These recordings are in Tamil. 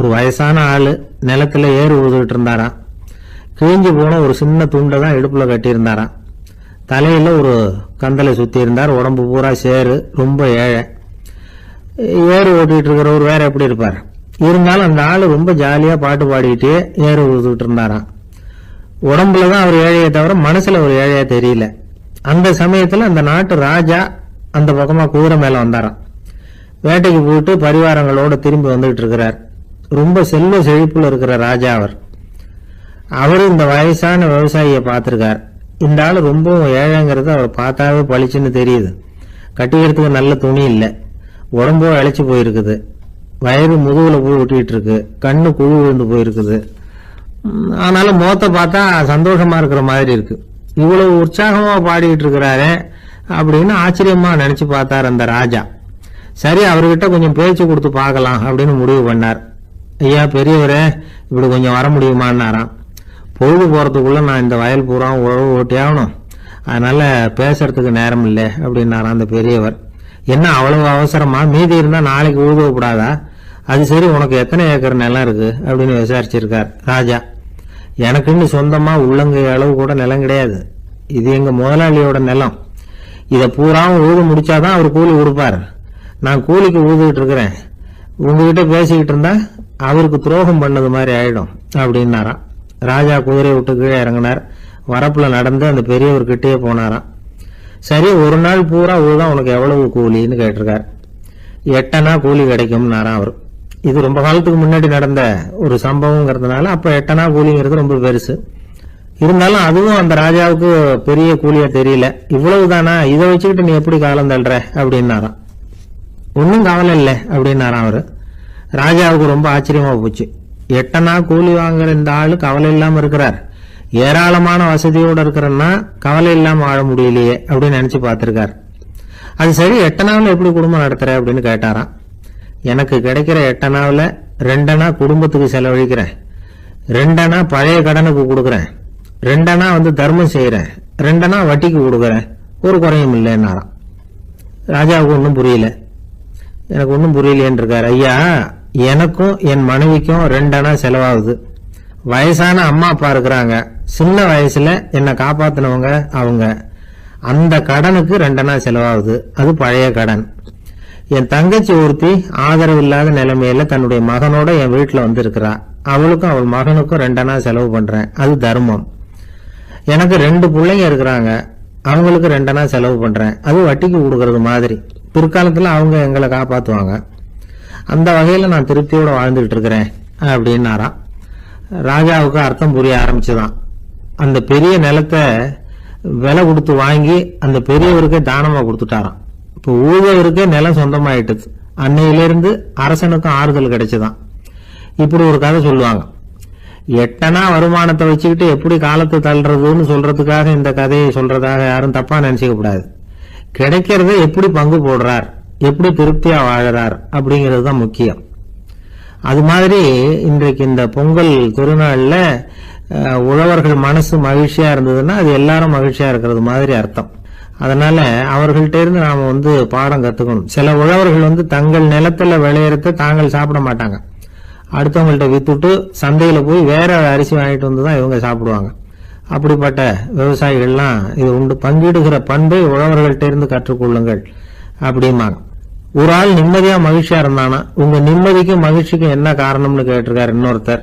ஒரு வயசான ஆள் நிலத்தில் ஏறு உழுதுகிட்டு இருந்தாராம். கிழிஞ்சு போன ஒரு சின்ன துண்டை தான் இடுப்பில் கட்டியிருந்தாராம். தலையில் ஒரு கந்தலை சுற்றி இருந்தார். உடம்பு பூரா சேரு, ரொம்ப ஏழை. ஏறு ஓட்டிகிட்டு இருக்கிறவர் வேற எப்படி இருப்பார்? இருந்தாலும் அந்த ஆள் ரொம்ப ஜாலியாக பாட்டு பாடிக்கிட்டே ஏறு உழுதுகிட்டு இருந்தாராம். உடம்புல தான் அவர் ஏழையை தவிர மனசில் ஒரு ஏழையா தெரியல. அந்த சமயத்தில் அந்த நாட்டு ராஜா அந்த பக்கமாக குதிரை மேலே வந்தாராம். வேட்டைக்கு போயிட்டு பரிவாரங்களோட திரும்பி வந்துகிட்டு இருக்கிறார். ரொம்ப செல்வ செழிப்புல இருக்கிற ராஜா அவர் இந்த வயசான விவசாயியை பார்த்துருக்கார். இந்த ஆள் ரொம்பவும் ஏழைங்கிறது அவர் பார்த்தாவே பளிச்சுன்னு தெரியுது. கட்டிக்கிறதுக்கு நல்ல துணி இல்லை, உடம்போ இழைச்சி போயிருக்குது, வயிறு முதுகுல போய் ஒட்டிட்டு இருக்கு, கண்ணு குழு விழுந்து போயிருக்குது. ஆனாலும் முகத்தை பார்த்தா சந்தோஷமா இருக்கிற மாதிரி இருக்கு. இவ்வளவு உற்சாகமா பாடிக்கிட்டு இருக்கிறாரே அப்படின்னு ஆச்சரியமா நினைச்சு பார்த்தார் அந்த ராஜா. சரி, அவர்கிட்ட கொஞ்சம் பேச்சு கொடுத்து பார்க்கலாம் அப்படின்னு முடிவு பண்ணார். ஐயா பெரியவரே, இப்படி கொஞ்சம் வர முடியுமான்னாராம். பொழுது போறதுக்குள்ள நான் இந்த வயல் பூரா உழவு ஓட்டி ஆகணும், அதனால பேசுறதுக்கு நேரம் இல்லை அப்படின்னாராம் அந்த பெரியவர். என்ன அவ்வளவு அவசரமா? மீதி இருந்தா நாளைக்கு உழுதக்கூடாதா? அது சரி, உனக்கு எத்தனை ஏக்கர் நிலம் இருக்கு அப்படின்னு விசாரிச்சிருக்கார் ராஜா. எனக்குன்னு சொந்தமா உள்ளங்கை அளவு கூட நிலம் கிடையாது. இது எங்க முதலாளியோட நிலம். இதை பூராவும் உழுது முடிச்சாதான் அவர் கூலி கொடுப்பார். நான் கூலிக்கு உழுதுகிட்டு இருக்கிறேன். உங்ககிட்ட பேசிக்கிட்டு இருந்தா அவருக்கு துரோகம் பண்ணது மாதிரி ஆயிடும் அப்படின்னாராம். ராஜா குதிரையை விட்டு கீழே இறங்கினார். வரப்புல நடந்து அந்த பெரியவர்கிட்டயே போனாராம். சரி, ஒரு நாள் பூரா உழுதா உனக்கு எவ்வளவு கூலின்னு கேட்டிருக்கார். 8 அணா கூலி கிடைக்கும்னாராம் அவர். இது ரொம்ப காலத்துக்கு முன்னாடி நடந்த ஒரு சம்பவங்கிறதுனால அப்ப 8 அணா கூலிங்கிறது ரொம்ப பெருசு. இருந்தாலும் அதுவும் அந்த ராஜாவுக்கு பெரிய கூலியா தெரியல. இவ்வளவுதானா, இதை வச்சுக்கிட்டு நீ எப்படி காலம் தள்ளுற அப்படின்னாராம். ஒன்னும் கவலை இல்லை அப்படின்னாராம் அவரு. ராஜாவுக்கு ரொம்ப ஆச்சரியமா போச்சு. 8 அணா கூலி வாங்குற இந்த ஆளு கவலை இல்லாம இருக்கிறார், ஏராளமான வசதியோட இருக்கிறன்னா கவலை இல்லாம வாழ முடியலையே அப்படின்னு நினைச்சு பார்த்திருக்கார். அது சரி, 8 அணாவில் எப்படி குடும்பம் நடத்துற அப்படின்னு கேட்டாராம். எனக்கு கிடைக்கிற 8 அணாவில் 2 அணா குடும்பத்துக்கு செலவழிக்கிறேன், 2 அணா பழைய கடனுக்கு கொடுக்குறேன், 2 அணா தர்மம் செய்யறேன், 2 அணா வட்டிக்கு கொடுக்குறேன், ஒரு குறையும் இல்லைன்னாராம். ராஜாவுக்கு ஒன்றும் புரியல. எனக்கு ஒன்றும் புரியலேன்னு இருக்காரு. ஐயா, எனக்கும் என் மனைவிக்கும் 2 அணா செலவாகுது. வயசான அம்மா அப்பா இருக்கிறாங்க, சின்ன வயசுல என்னை காப்பாத்தினவங்க அவங்க. அந்த கடனுக்கு 2 அணா செலவாகுது, அது பழைய கடன். என் தங்கச்சி ஒருத்தி ஆதரவு இல்லாத நிலைமையில தன்னுடைய மகனோட என் வீட்டுல இருக்கிறா. அவளுக்கும் அவள் மகனுக்கும் 2 அணா செலவு பண்றேன், அது தர்மம். எனக்கு 2 பிள்ளைங்க இருக்கிறாங்க, அவங்களுக்கு 2 அணா செலவு பண்றேன், அது வட்டிக்கு கொடுக்கறது மாதிரி. பிற்காலத்துல அவங்க எங்களை காப்பாத்துவாங்க. அந்த வகையில நான் திருப்தியோட வாழ்ந்துகிட்டு இருக்கிறேன் அப்படின்னாராம். ராஜாவுக்கு அர்த்தம் புரிய ஆரம்பிச்சுதான். அந்த பெரிய நிலத்தை விலை கொடுத்து வாங்கி அந்த பெரியவருக்கே தானமா கொடுத்துட்டாராம். இப்போ ஊழவருக்கே நிலம் சொந்தமாயிட்டுது. அன்னையிலிருந்து அரசனுக்கும் ஆறுதல் கிடைச்சுதான். இப்படி ஒரு கதை சொல்லுவாங்க. 8 அணா வருமானத்தை வச்சுக்கிட்டு எப்படி காலத்தை தள்ளுறதுன்னு சொல்றதுக்காக இந்த கதையை சொல்றதாக யாரும் தப்பா நினைச்சுக்க கூடாது. கிடைக்கிறத எப்படி பங்கு போடுறார், எப்படி திருப்தியா வாழறார் அப்படிங்கிறது தான் முக்கியம். அது மாதிரி இன்றைக்கு இந்த பொங்கல் திருநாள்ல உழவர்கள் மனசு மகிழ்ச்சியா இருந்ததுன்னா அது எல்லாரும் மகிழ்ச்சியா இருக்கிறது மாதிரி அர்த்தம். அதனால அவர்கள்ட்ட இருந்து நாம பாடம் கத்துக்கணும். சில உழவர்கள் தங்கள் நிலத்துல விளையறத தாங்கள் சாப்பிட மாட்டாங்க, அடுத்தவங்கள்ட்ட வித்துட்டு சந்தையில போய் வேற அரிசி வாங்கிட்டு வந்துதான் இவங்க சாப்பிடுவாங்க. அப்படிப்பட்ட விவசாயிகள்லாம் இது உண்டு. பங்கிடுகிற பண்பை உழவர்கள்ட்ட இருந்து கற்றுக்கொள்ளுங்கள் அப்படிம்பாங்க. ஒரு ஆள் நிம்மதியா மகிழ்ச்சியா இருந்தானா, உங்க நிம்மதிக்கும் மகிழ்ச்சிக்கும் என்ன காரணம்னு கேட்டிருக்காரு இன்னொருத்தர்.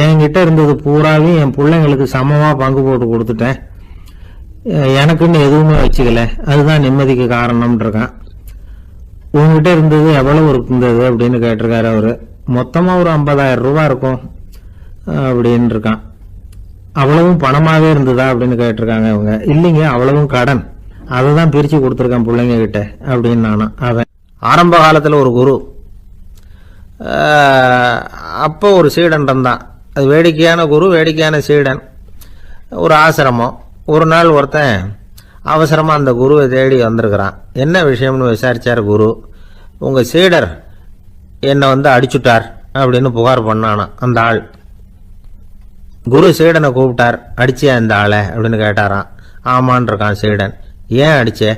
என்கிட்ட இருந்தது பூராவையும் என் பிள்ளைங்களுக்கு சமமா பங்கு போட்டு கொடுத்துட்டேன், எனக்குன்னு எதுவுமே வச்சுக்கல, அதுதான் நிம்மதிக்கு காரணம்னு இருக்கான். உங்ககிட்ட இருந்தது எவ்வளவு இருந்தது அப்படின்னு கேட்டிருக்காரு அவரு. மொத்தமா ஒரு 50,000 ரூபாய் இருக்கும் அப்படின்னு இருக்கான். அவ்வளவும் பணமாவே இருந்ததா அப்படின்னு கேட்டிருக்காங்க அவங்க. இல்லைங்க, அவ்வளவும் கடன், அதுதான் பிரிச்சு கொடுத்துருக்கேன் பிள்ளைங்க கிட்ட அப்படின்னு நானும். அவன் ஆரம்ப காலத்துல ஒரு குரு, அப்போ ஒரு சீடன் இருந்தான். அது வேடிக்கையான குரு, வேடிக்கையான சீடன். ஒரு ஆசிரமம். ஒரு நாள் ஒருத்தன் அவசரமா அந்த குருவை தேடி வந்திருக்கிறான். என்ன விஷயம்னு விசாரிச்சார் குரு. உங்க சீடர் என்னை அடிச்சுட்டார் அப்படின்னு புகார் பண்ணானா அந்த ஆள். குரு சீடனை கூப்பிட்டார். அடிச்சியா இந்த ஆளை அப்படின்னு கேட்டாராம். ஆமான் இருக்கான் சீடன். ஏன் அடிச்சே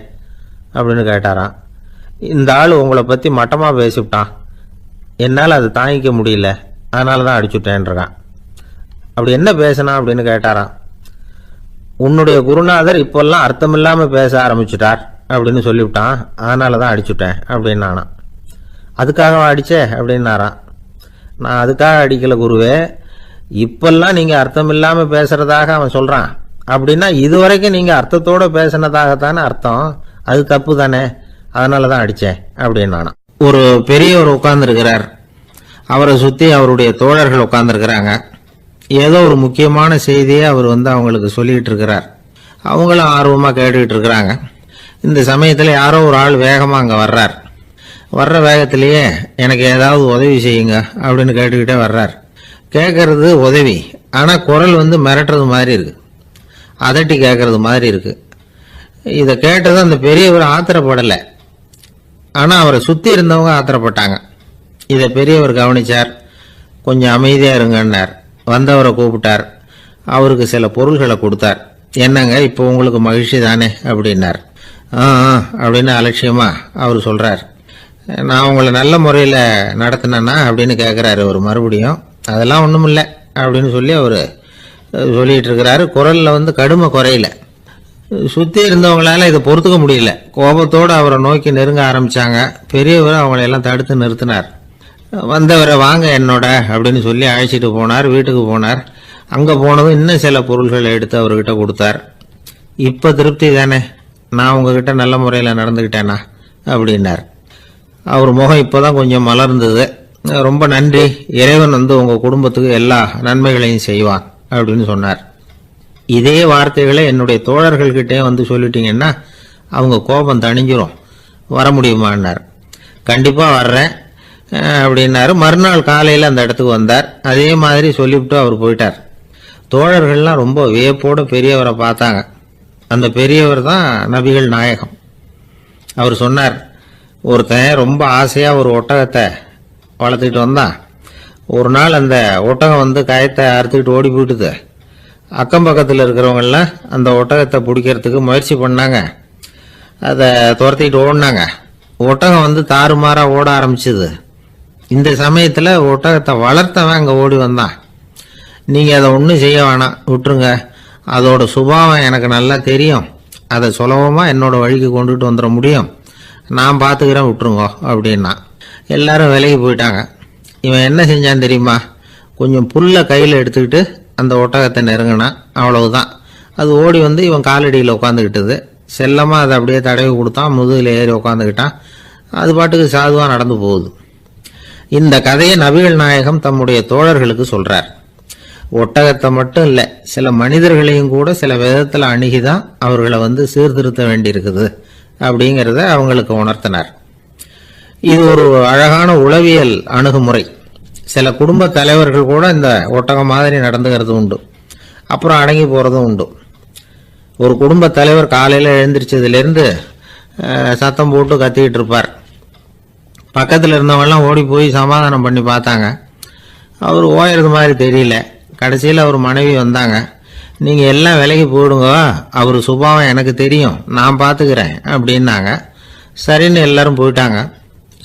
அப்படின்னு கேட்டாராம். இந்த ஆள் உங்களை பத்தி மட்டமா பேசிவிட்டான், என்னால் அதை தாங்கிக்க முடியல, அதனால தான் அடிச்சுட்டேன்றான். அப்படி என்ன பேசினா அப்படின்னு கேட்டாராம். உன்னுடைய குருநாதர் இப்பெல்லாம் அர்த்தமில்லாமல் பேச ஆரம்பிச்சுட்டார் அப்படின்னு சொல்லிவிட்டான், அதனால தான் அடிச்சுட்டேன் அப்படின்னு நானாம். அதுக்காக அடிச்சே அப்படின்னாராம். நான் அதுக்காக அடிக்கல குருவே, இப்பெல்லாம் நீங்கள் அர்த்தம் இல்லாமல் பேசுறதாக அவன் சொல்கிறான் அப்படின்னா இதுவரைக்கும் நீங்கள் அர்த்தத்தோடு பேசினதாகத்தானே அர்த்தம், அது தப்பு தானே, அதனால தான் அடித்தேன் அப்படின்னு நானாம். ஒரு பெரியவர் உட்கார்ந்துருக்கிறார், அவரை சுற்றி அவருடைய தோழர்கள் உட்கார்ந்துருக்கிறாங்க. ஏதோ ஒரு முக்கியமான செய்தியை அவர் அவங்களுக்கு சொல்லிகிட்டு இருக்கிறார். அவங்களும் ஆர்வமாக கேட்டுக்கிட்டு இருக்கிறாங்க. இந்த சமயத்தில் யாரோ ஒரு ஆள் வேகமாக அங்கே வர்றார். வர்ற வேகத்திலேயே எனக்கு ஏதாவது உதவி செய்யுங்க அப்படின்னு கேட்டுக்கிட்டே வர்றார். கேட்கறது உதவி, ஆனால் குரல் மிரட்டுறது மாதிரி இருக்கு, அதட்டி கேட்கறது மாதிரி இருக்கு. இதை கேட்டது அந்த பெரியவர் ஆத்திரப்படலை, ஆனால் அவரை சுற்றி இருந்தவங்க ஆத்திரப்பட்டாங்க. இதை பெரியவர் கவனிச்சார். கொஞ்சம் அமைதியாக இருங்கன்னார். வந்தவரை கூப்பிட்டார், அவருக்கு சில பொருள்களை கொடுத்தார். என்னங்க இப்போ உங்களுக்கு மகிழ்ச்சி தானே அப்படின்னார். அப்படின்னு அலட்சியமா அவர் சொல்றார். நான் உங்களை நல்ல முறையில் நடத்தினேன்னா அப்படின்னு கேட்குறாரு அவர் மறுபடியும். அதெல்லாம் ஒன்றும் இல்லை அப்படின்னு சொல்லி அவர் சொல்லிட்டு இருக்கிறாரு. குரலில் கடுமை குறையில. சுற்றி இருந்தவங்களால இதை பொறுத்துக்க முடியல. கோபத்தோடு அவரை நோக்கி நெருங்க ஆரம்பிச்சாங்க. பெரியவர் அவங்களையெல்லாம் தடுத்து நிறுத்தினார். வந்தவரை வாங்க என்னோட அப்படின்னு சொல்லி அழைச்சிட்டு போனார். வீட்டுக்கு போனார். அங்கே போனதும் இன்னும் சில பொருள்களை எடுத்து அவர்கிட்ட கொடுத்தார். இப்போ திருப்தி தானே, நான் உங்ககிட்ட நல்ல முறையில் நடந்துக்கிட்டேனா அப்படின்னார். அவர் முகம் இப்போதான் கொஞ்சம் மலர்ந்தது. ரொம்ப நன்றி, இறைவன் உங்கள் குடும்பத்துக்கு எல்லா நன்மைகளையும் செய்வான் அப்படின்னு சொன்னார். இதே வார்த்தைகளை என்னுடைய தோழர்கள்கிட்டே சொல்லிட்டீங்கன்னா அவங்க கோபம் தணிஞ்சிரும், வர முடியுமான்னார். கண்டிப்பாக வர்றேன் அப்படின்னாரு. மறுநாள் காலையில் அந்த இடத்துக்கு வந்தார். அதே மாதிரி சொல்லிவிட்டு அவர் போயிட்டார். தோழர்கள்லாம் ரொம்ப வியப்போடு பெரியவரை பார்த்தாங்க. அந்த பெரியவர் தான் நபிகள் நாயகம். அவர் சொன்னார், ஒருத்தன் ரொம்ப ஆசையாக ஒரு ஒட்டகத்தை வளர்த்துக்கிட்டு வந்தான். ஒரு நாள் அந்த ஒட்டகம் கயத்தை அறுத்துக்கிட்டு ஓடி போயிட்டுது. அக்கம் பக்கத்தில் இருக்கிறவங்கெல்லாம் அந்த ஒட்டகத்தை பிடிக்கிறதுக்கு முயற்சி பண்ணாங்க. அதை துரத்திக்கிட்டு ஓடினாங்க. ஒட்டகம் தாறுமாறாக ஓட ஆரம்பிச்சுது. இந்த சமயத்தில் ஒட்டகத்தை வளர்த்தவன் அங்கே ஓடி வந்தான். நீங்கள் அதை ஒன்றும் செய்ய வேணாம், விட்டுருங்க, அதோட சுபாவம் எனக்கு நல்லா தெரியும், அதை சுலபமாக என்னோட வழிக்கு கொண்டுட்டு வந்துட முடியும், நான் பார்த்துக்கிறேன், விட்டுருங்க அப்படின்னா. எல்லாரும் விலகி போயிட்டாங்க. இவன் என்ன செஞ்சான் தெரியுமா? கொஞ்சம் புல்லை கையில் எடுத்துக்கிட்டு அந்த ஒட்டகத்தை நெருங்கினான், அவ்வளவுதான். அது ஓடி இவன் காலடியில் உட்காந்துக்கிட்டது. செல்லமாக அதை அப்படியே தடவி கொடுத்தான், முதுகில் ஏறி உட்காந்துக்கிட்டான். அது பாட்டுக்கு சாதுவாக நடந்து போகுது. இந்த கதையை நபிகள் நாயகம் தம்முடைய தோழர்களுக்கு சொல்றார். ஒட்டகத்தை மட்டும் இல்லை, சில மனிதர்களையும் கூட சில விதத்தில் அணுகிதான் அவர்களை சீர்திருத்த வேண்டியிருக்குது அப்படிங்கிறத அவங்களுக்கு உணர்த்தினார். இது ஒரு அழகான உளவியல் அணுகுமுறை. சில குடும்ப தலைவர்கள் கூட இந்த ஒட்டகம் மாதிரி நடந்துகிறது உண்டு, அப்புறம் அடங்கி போகிறதும் உண்டு. ஒரு குடும்ப தலைவர் காலையில் எழுந்திரிச்சதுலேருந்து சத்தம் போட்டு கத்திக்கிட்டு இருப்பார். பக்கத்தில் இருந்தவங்கலாம் ஓடி போய் சமாதானம் பண்ணி பார்த்தாங்க. அவர் ஓயறது மாதிரி தெரியல. கடைசியில் அவர் மனைவி வந்தாங்க. நீங்கள் எல்லாம் விலகி போயிடுங்க, அவர் சுபாவம் எனக்கு தெரியும், நான் பார்த்துக்கிறேன் அப்படின்னாங்க. சரின்னு எல்லாரும் போயிட்டாங்க.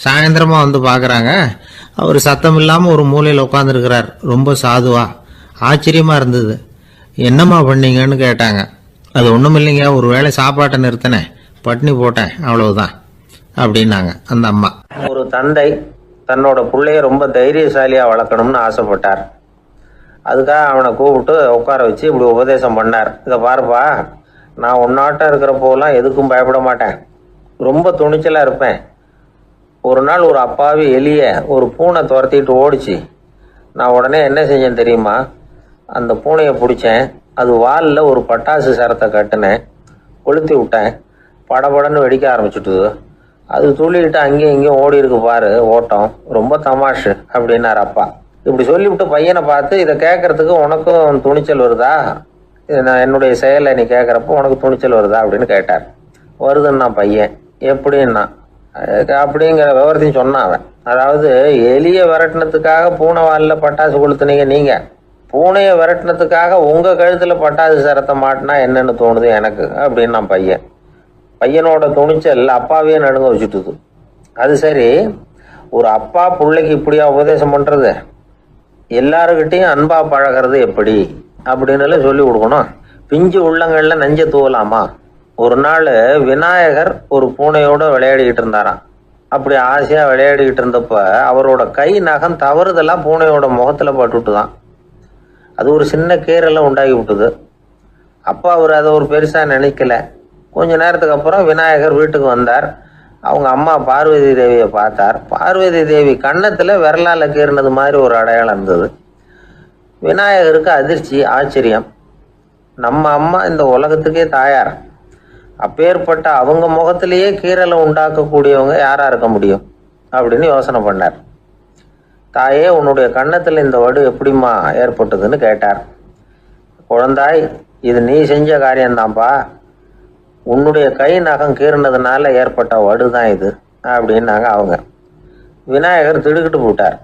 சாயந்தரமாக பார்க்குறாங்க, அவர் சத்தம் இல்லாமல் ஒரு மூலையில் உட்காந்துருக்கிறார், ரொம்ப சாதுவா. ஆச்சரியமாக இருந்தது. என்னம்மா பண்ணீங்கன்னு கேட்டாங்க. அது ஒன்றும் இல்லைங்க, ஒரு வேளை சாப்பாட்டை நிறுத்தினேன், பட்னி போட்டேன், அவ்வளவுதான் அப்படின்னாங்க அந்த அம்மா. ஒரு தந்தை தன்னோட பிள்ளைய ரொம்ப தைரியசாலியாக வளர்க்கணும்னு ஆசைப்பட்டார். அதுக்காக அவனை கூப்பிட்டு உட்கார வச்சு இப்படி உபதேசம் பண்ணார். இதை பாருப்பா, நான் உன்னாட்டம் இருக்கிறப்போலாம் எதுக்கும் பயப்பட மாட்டேன், ரொம்ப துணிச்சலாக இருப்பேன். ஒரு நாள் ஒரு அப்பாவி எலிய ஒரு பூனை துரத்திட்டு ஓடிச்சு. நான் உடனே என்ன செஞ்சேன் தெரியுமா? அந்த பூனையை பிடிச்சேன், அது வாலில் ஒரு பட்டாசு சரத்தை கட்டினேன், கொளுத்தி விட்டேன், படபடன்னு வெடிக்க ஆரம்பிச்சுட்டுது. அது துள்ளிக்கிட்டு அங்கேயும் இங்கேயும் ஓடி இருக்கு பாரு ஓட்டம், ரொம்ப தமாஷு அப்படின்னார் அப்பா. இப்படி சொல்லிவிட்டு பையனை பார்த்து, இதை கேட்கறதுக்கு உனக்கும் துணிச்சல் வருதா, நான் என்னுடைய செயலை நீ கேட்குறப்போ உனக்கு துணிச்சல் வருதா அப்படின்னு கேட்டார். வருதுன்னா பையன். எப்படின்னா அப்படிங்கிற விவரத்தையும் சொன்னான் அவன். அதாவது எலியை விரட்டினத்துக்காக பூனை வாலில் பட்டாசு கொளுத்துனீங்க நீங்கள், பூனையை விரட்டினத்துக்காக உங்கள் கழுத்தில் பட்டாசு சரத்தை மாட்டினா என்னன்னு தோணுது எனக்கு அப்படின்னா பையன். பையனோட துணிச்சல் அப்பாவே நடுங்க வச்சுட்டுது. அது சரி, ஒரு அப்பா பிள்ளைக்கு இப்படியா உபதேசம் பண்ணுறது? எல்லாருக்கிட்டையும் அன்பா பழகிறது எப்படி அப்படின்னு சொல்லி கொடுக்கணும். பிஞ்சு உள்ளங்கள்ல நஞ்ச தூவலாமா? ஒரு நாள் விநாயகர் ஒரு பூனையோட விளையாடிக்கிட்டு இருந்தாராம். அப்படி ஆசையாக விளையாடிக்கிட்டு இருந்தப்ப அவரோட கை நகம் தவறுதெல்லாம் பூனையோட முகத்தில் பட்டுட்டு தான். அது ஒரு சின்ன கீறலை உண்டாகி விட்டுது. அப்போ அவர் அதை ஒரு பெருசாக நினைக்கல. கொஞ்ச நேரத்துக்கு அப்புறம் விநாயகர் வீட்டுக்கு வந்தார். அவங்க அம்மா பார்வதி தேவியை பார்த்தார். பார்வதி தேவி கன்னத்தில் விரலால் கீறினது மாதிரி ஒரு அடையாளம் இருந்தது. விநாயகருக்கு அதிர்ச்சி, ஆச்சரியம். நம்ம அம்மா இந்த உலகத்துக்கே தாயார். அப்பேற்பட்ட அவங்க முகத்திலேயே கீறலை உண்டாக்கக்கூடியவங்க யாரா இருக்க முடியும் அப்படின்னு யோசனை பண்ணார். தாயே, உன்னுடைய கன்னத்தில் இந்த வடு எப்படிம்மா ஏற்பட்டதுன்னு கேட்டார். குழந்தாய், இது நீ செஞ்ச காரியம்தான்ப்பா. உன்னுடைய கை நகம் கீறினதுனால ஏற்பட்ட வடு தான் இது அப்படின்னாங்க அவங்க. விநாயகர் திடுக்கிட்டு போட்டார்.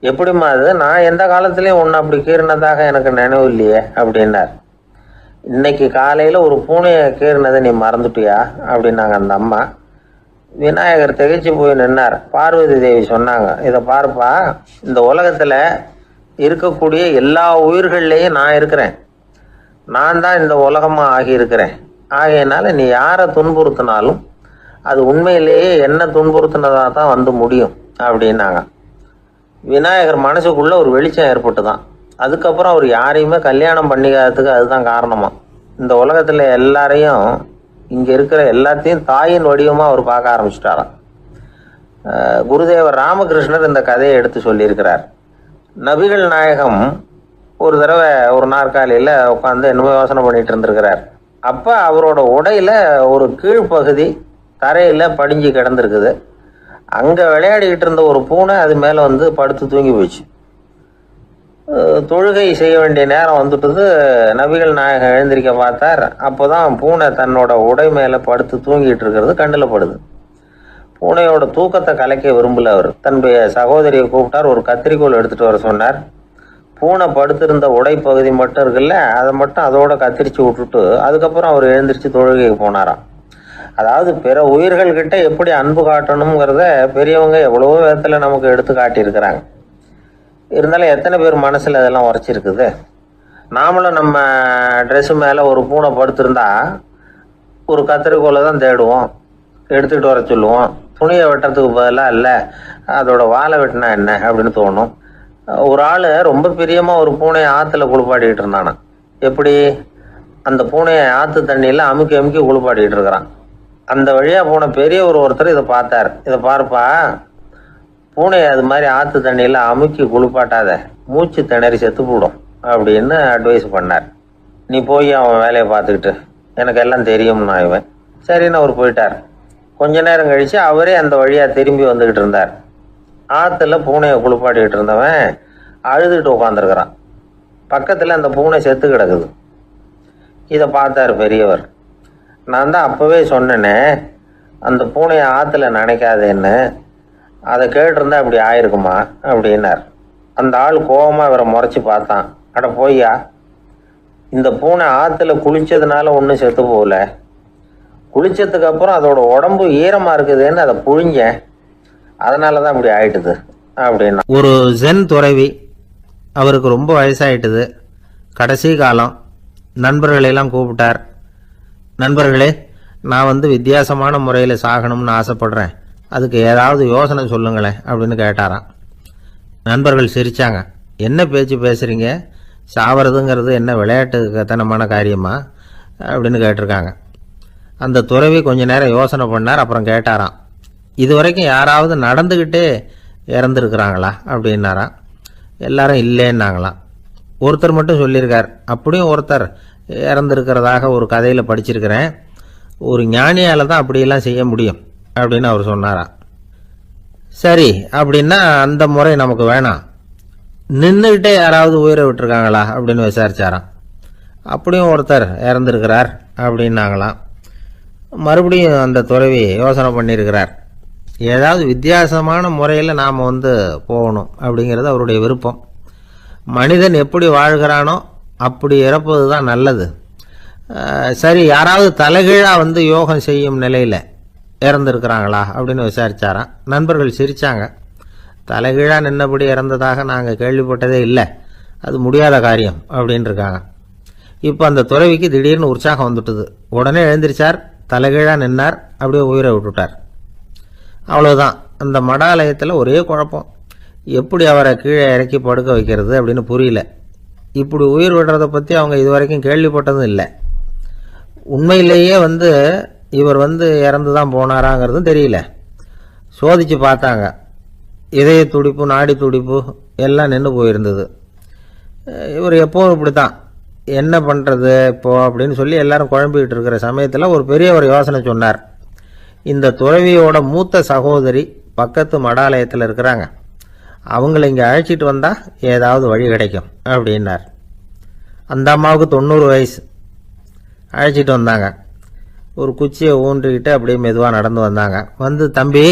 எப்படிம்மா அது? நான் எந்த காலத்துலேயும் ஒன்று அப்படி கீறினதாக எனக்கு நினைவு இல்லையே அப்படின்னார். இன்னைக்கு காலையில் ஒரு பூனையை கீறினதை நீ மறந்துட்டியா அப்படின்னாங்க அந்த அம்மா. விநாயகர் திகைச்சு போய் நின்னார். பார்வதி தேவி சொன்னாங்க, இதை பாருப்பா, இந்த உலகத்தில் இருக்கக்கூடிய எல்லா உயிர்கள்லேயும் நான் இருக்கிறேன். நான் தான் இந்த உலகமாக ஆகியிருக்கிறேன். ஆகையினால நீ யாரை துன்புறுத்தினாலும் அது உண்மையிலேயே என்ன துன்புறுத்தினதாக தான் வந்து முடியும் அப்படின்னாங்க. விநாயகர் மனசுக்குள்ள ஒரு வெளிச்சம் ஏற்பட்டு தான். அதுக்கப்புறம் அவர் யாரையுமே கல்யாணம் பண்ணிக்காததுக்கு அதுதான் காரணமா. இந்த உலகத்தில் எல்லாரையும், இங்கே இருக்கிற எல்லாத்தையும் தாயின் வடிவமாக அவர் பார்க்க ஆரம்பிச்சிட்டாராம். குருதேவர் ராமகிருஷ்ணர் இந்த கதையை எடுத்து சொல்லியிருக்கிறார். நபிகள் நாயகம் ஒரு தடவை ஒரு நாற்காலியில் உட்காந்து என்னமோ யோசனை பண்ணிட்டு இருந்திருக்கிறார். அப்போ அவரோட உடையில ஒரு கீழ்ப்பகுதி தரையில் படிஞ்சு கிடந்திருக்குது. அங்கே விளையாடிக்கிட்டு இருந்த ஒரு பூனை அது மேலே வந்து படுத்து தூங்கி போச்சு. தொழுகை செய்ய வேண்டிய நேரம் வந்துட்டது. நபிகள் நாயகம் எழுந்திருக்க பார்த்தார். அப்போ தான் பூனை தன்னோட உடை மேலே படுத்து தூங்கிட்டு இருக்கிறது கண்ணில் படுது. பூனையோட தூக்கத்தை கலைக்க விரும்பல அவர். தன்னுடைய சகோதரியை கூப்பிட்டார். ஒரு கத்திரிக்கோள் எடுத்துகிட்டு வர சொன்னார். பூனை படுத்திருந்த உடைப்பகுதி மட்டும் இருக்குல்ல, அதை மட்டும் அதோட கத்திரிச்சு விட்டுட்டு அதுக்கப்புறம் அவர் எழுந்திரிச்சு தொழுகைக்கு போனாராம். அதாவது பிற உயிர்கள்கிட்ட எப்படி அன்பு காட்டணுங்கிறத பெரியவங்க எவ்வளவோ விதத்தில் நமக்கு எடுத்து காட்டியிருக்கிறாங்க. இருந்தாலும் எத்தனை பேர் மனசில் அதெல்லாம் உரைச்சிருக்குது? நாமளும் நம்ம ட்ரெஸ்ஸு மேலே ஒரு பூனை படுத்திருந்தா ஒரு கத்திரிக்கோலை தான் தேடுவோம், எடுத்துக்கிட்டு வர சொல்லுவோம். துணியை வெட்டுறதுக்கு பதிலாக இல்லை அதோட வாழை வெட்டினா என்ன அப்படின்னு தோணும். ஒரு ஆள் ரொம்ப பிரியமாக ஒரு பூனையை ஆற்றுல குளிப்பாட்டிக்கிட்டு இருந்தானா. எப்படி? அந்த பூனையை ஆற்று தண்ணியில் அமுக்கி அமுக்கி குளிப்பாட்டிக்கிட்டு இருக்கிறான். அந்த வழியாக போன பெரியவர் ஒருத்தர் இதை பார்த்தார். இதை பாருப்பா, பூனையை அது மாதிரி ஆற்று தண்ணியில் அமுக்கி குளிப்பாட்டாத, மூச்சு திணறி செத்து போடும் அப்படின்னு அட்வைஸ் பண்ணார். நீ போய் அவன் வேலையை பார்த்துக்கிட்டு, எனக்கு எல்லாம் தெரியும்னா இவன். சரின்னு அவர் போயிட்டார். கொஞ்ச நேரம் கழித்து அவரே அந்த வழியாக திரும்பி வந்துக்கிட்டு இருந்தார். ஆற்றுல பூனையை குளிப்பாட்டிக்கிட்டு இருந்தவன் அழுதுகிட்டு உட்காந்துருக்கிறான். பக்கத்தில் அந்த பூனை செத்து கிடக்குது. இதை பார்த்தார் பெரியவர். நான் தான் அப்போவே சொன்னேனே அந்த பூனையை ஆற்றுல நினைக்காதேன்னு, அதை கேட்டிருந்தா அப்படி ஆயிருக்குமா அப்படின்னார். அந்த ஆள் கோபமாக இவரை முறைச்சி பார்த்தான். அட போய்யா, இந்த பூனை ஆற்றுல குளித்ததுனால ஒன்றும் செத்து போகல, குளித்ததுக்கு அப்புறம் அதோட உடம்பு ஈரமாக இருக்குதுன்னு அதை புழிஞ்சேன், அதனால தான் அப்படி ஆயிட்டுது அப்படின்னா. ஒரு ஜென் துறவி, அவருக்கு ரொம்ப வயசாயிட்டுது. கடைசி காலம். நண்பர்களெல்லாம் கூப்பிட்டார். நண்பர்களே, நான் வித்தியாசமான முறையில் சாகணும்னு ஆசைப்படுறேன், அதுக்கு ஏதாவது யோசனை சொல்லுங்களேன் அப்படின்னு கேட்டாராம். நண்பர்கள் சிரித்தாங்க. என்ன பேச்சு பேசுகிறீங்க? சாவறதுங்கிறது என்ன விளையாட்டுத்தனமான காரியமா அப்படின்னு கேட்டிருக்காங்க. அந்த துறவி கொஞ்ச நேரம் யோசனை பண்ணார். அப்புறம் கேட்டாராம், இது வரைக்கும் யாராவது நடந்துக்கிட்டே இறந்துருக்குறாங்களா அப்படின்னாராம். எல்லாரும் இல்லைன்னாங்களாம். ஒருத்தர் மட்டும் சொல்லியிருக்கார், அப்படியும் ஒருத்தர் இறந்துருக்கிறதாக ஒரு கதையில் படிச்சிருக்கிறேன், ஒரு ஞானியால் தான் அப்படியெல்லாம் செய்ய முடியும் அப்படின்னு அவர் சொன்னாராம். சரி, அப்படின்னா அந்த முறை நமக்கு வேணாம், நின்றுக்கிட்டே யாராவது உயிரை விட்டுருக்காங்களா அப்படின்னு விசாரிச்சாராம். அப்படியும் ஒருத்தர் இறந்துருக்கிறார் அப்படின்னாங்களாம். மறுபடியும் அந்த துறவி யோசனை பண்ணியிருக்கிறார். ஏதாவது வித்தியாசமான முறையில் நாம் போகணும் அப்படிங்கிறது அவருடைய விருப்பம். மனிதன் எப்படி வாழ்கிறானோ அப்படி இறப்பது தான் நல்லது. சரி, யாராவது தலைகீழாக யோகம் செய்யும் நிலையில் இறந்துருக்கிறாங்களா அப்படின்னு விசாரிச்சாராம். நண்பர்கள் சிரித்தாங்க. தலைகீழாக நின்னபடி இறந்ததாக நாங்கள் கேள்விப்பட்டதே இல்லை, அது முடியாத காரியம் அப்படின்னு இருக்காங்க. இப்போ அந்த துறவிக்கு திடீர்னு உற்சாகம் வந்துட்டுது. உடனே எழுந்திரிச்சார், தலைகீழாக நின்னார், அப்படியே உயிரை விட்டுட்டார். அவ்வளோதான். அந்த மடாலயத்தில் ஒரே குழப்பம். எப்படி அவரை கீழே இறக்கி படுக்க வைக்கிறது அப்படின்னு புரியல. இப்படி உயிர் விடுறதை பற்றி அவங்க இது வரைக்கும் கேள்விப்பட்டதும் இல்லை. உண்மையிலேயே இவர் இறந்து தான் போனாராங்கிறதும் தெரியல. சோதித்து பார்த்தாங்க. இதய துடிப்பு, நாடி துடிப்பு எல்லாம் நின்று போயிருந்தது. இவர் எப்பவும் இப்படி தான், என்ன பண்ணுறது இப்போ அப்படின்னு சொல்லி எல்லாரும் குழம்பிக்கிட்டு இருக்கிற சமயத்தில் ஒரு பெரியவர் யோசனை சொன்னார். இந்த துறவியோட மூத்த சகோதரி பக்கத்து மடாலயத்தில் இருக்கிறாங்க, அவங்கள இங்கே அழைச்சிட்டு வந்தால் ஏதாவது வழி கிடைக்கும் அப்படின்னார். அந்த அம்மாவுக்கு 90 வயசு. அழைச்சிட்டு வந்தாங்க. ஒரு குச்சியை ஊன்றிக்கிட்டு அப்படியே மெதுவாக நடந்து வந்தாங்க. தம்பி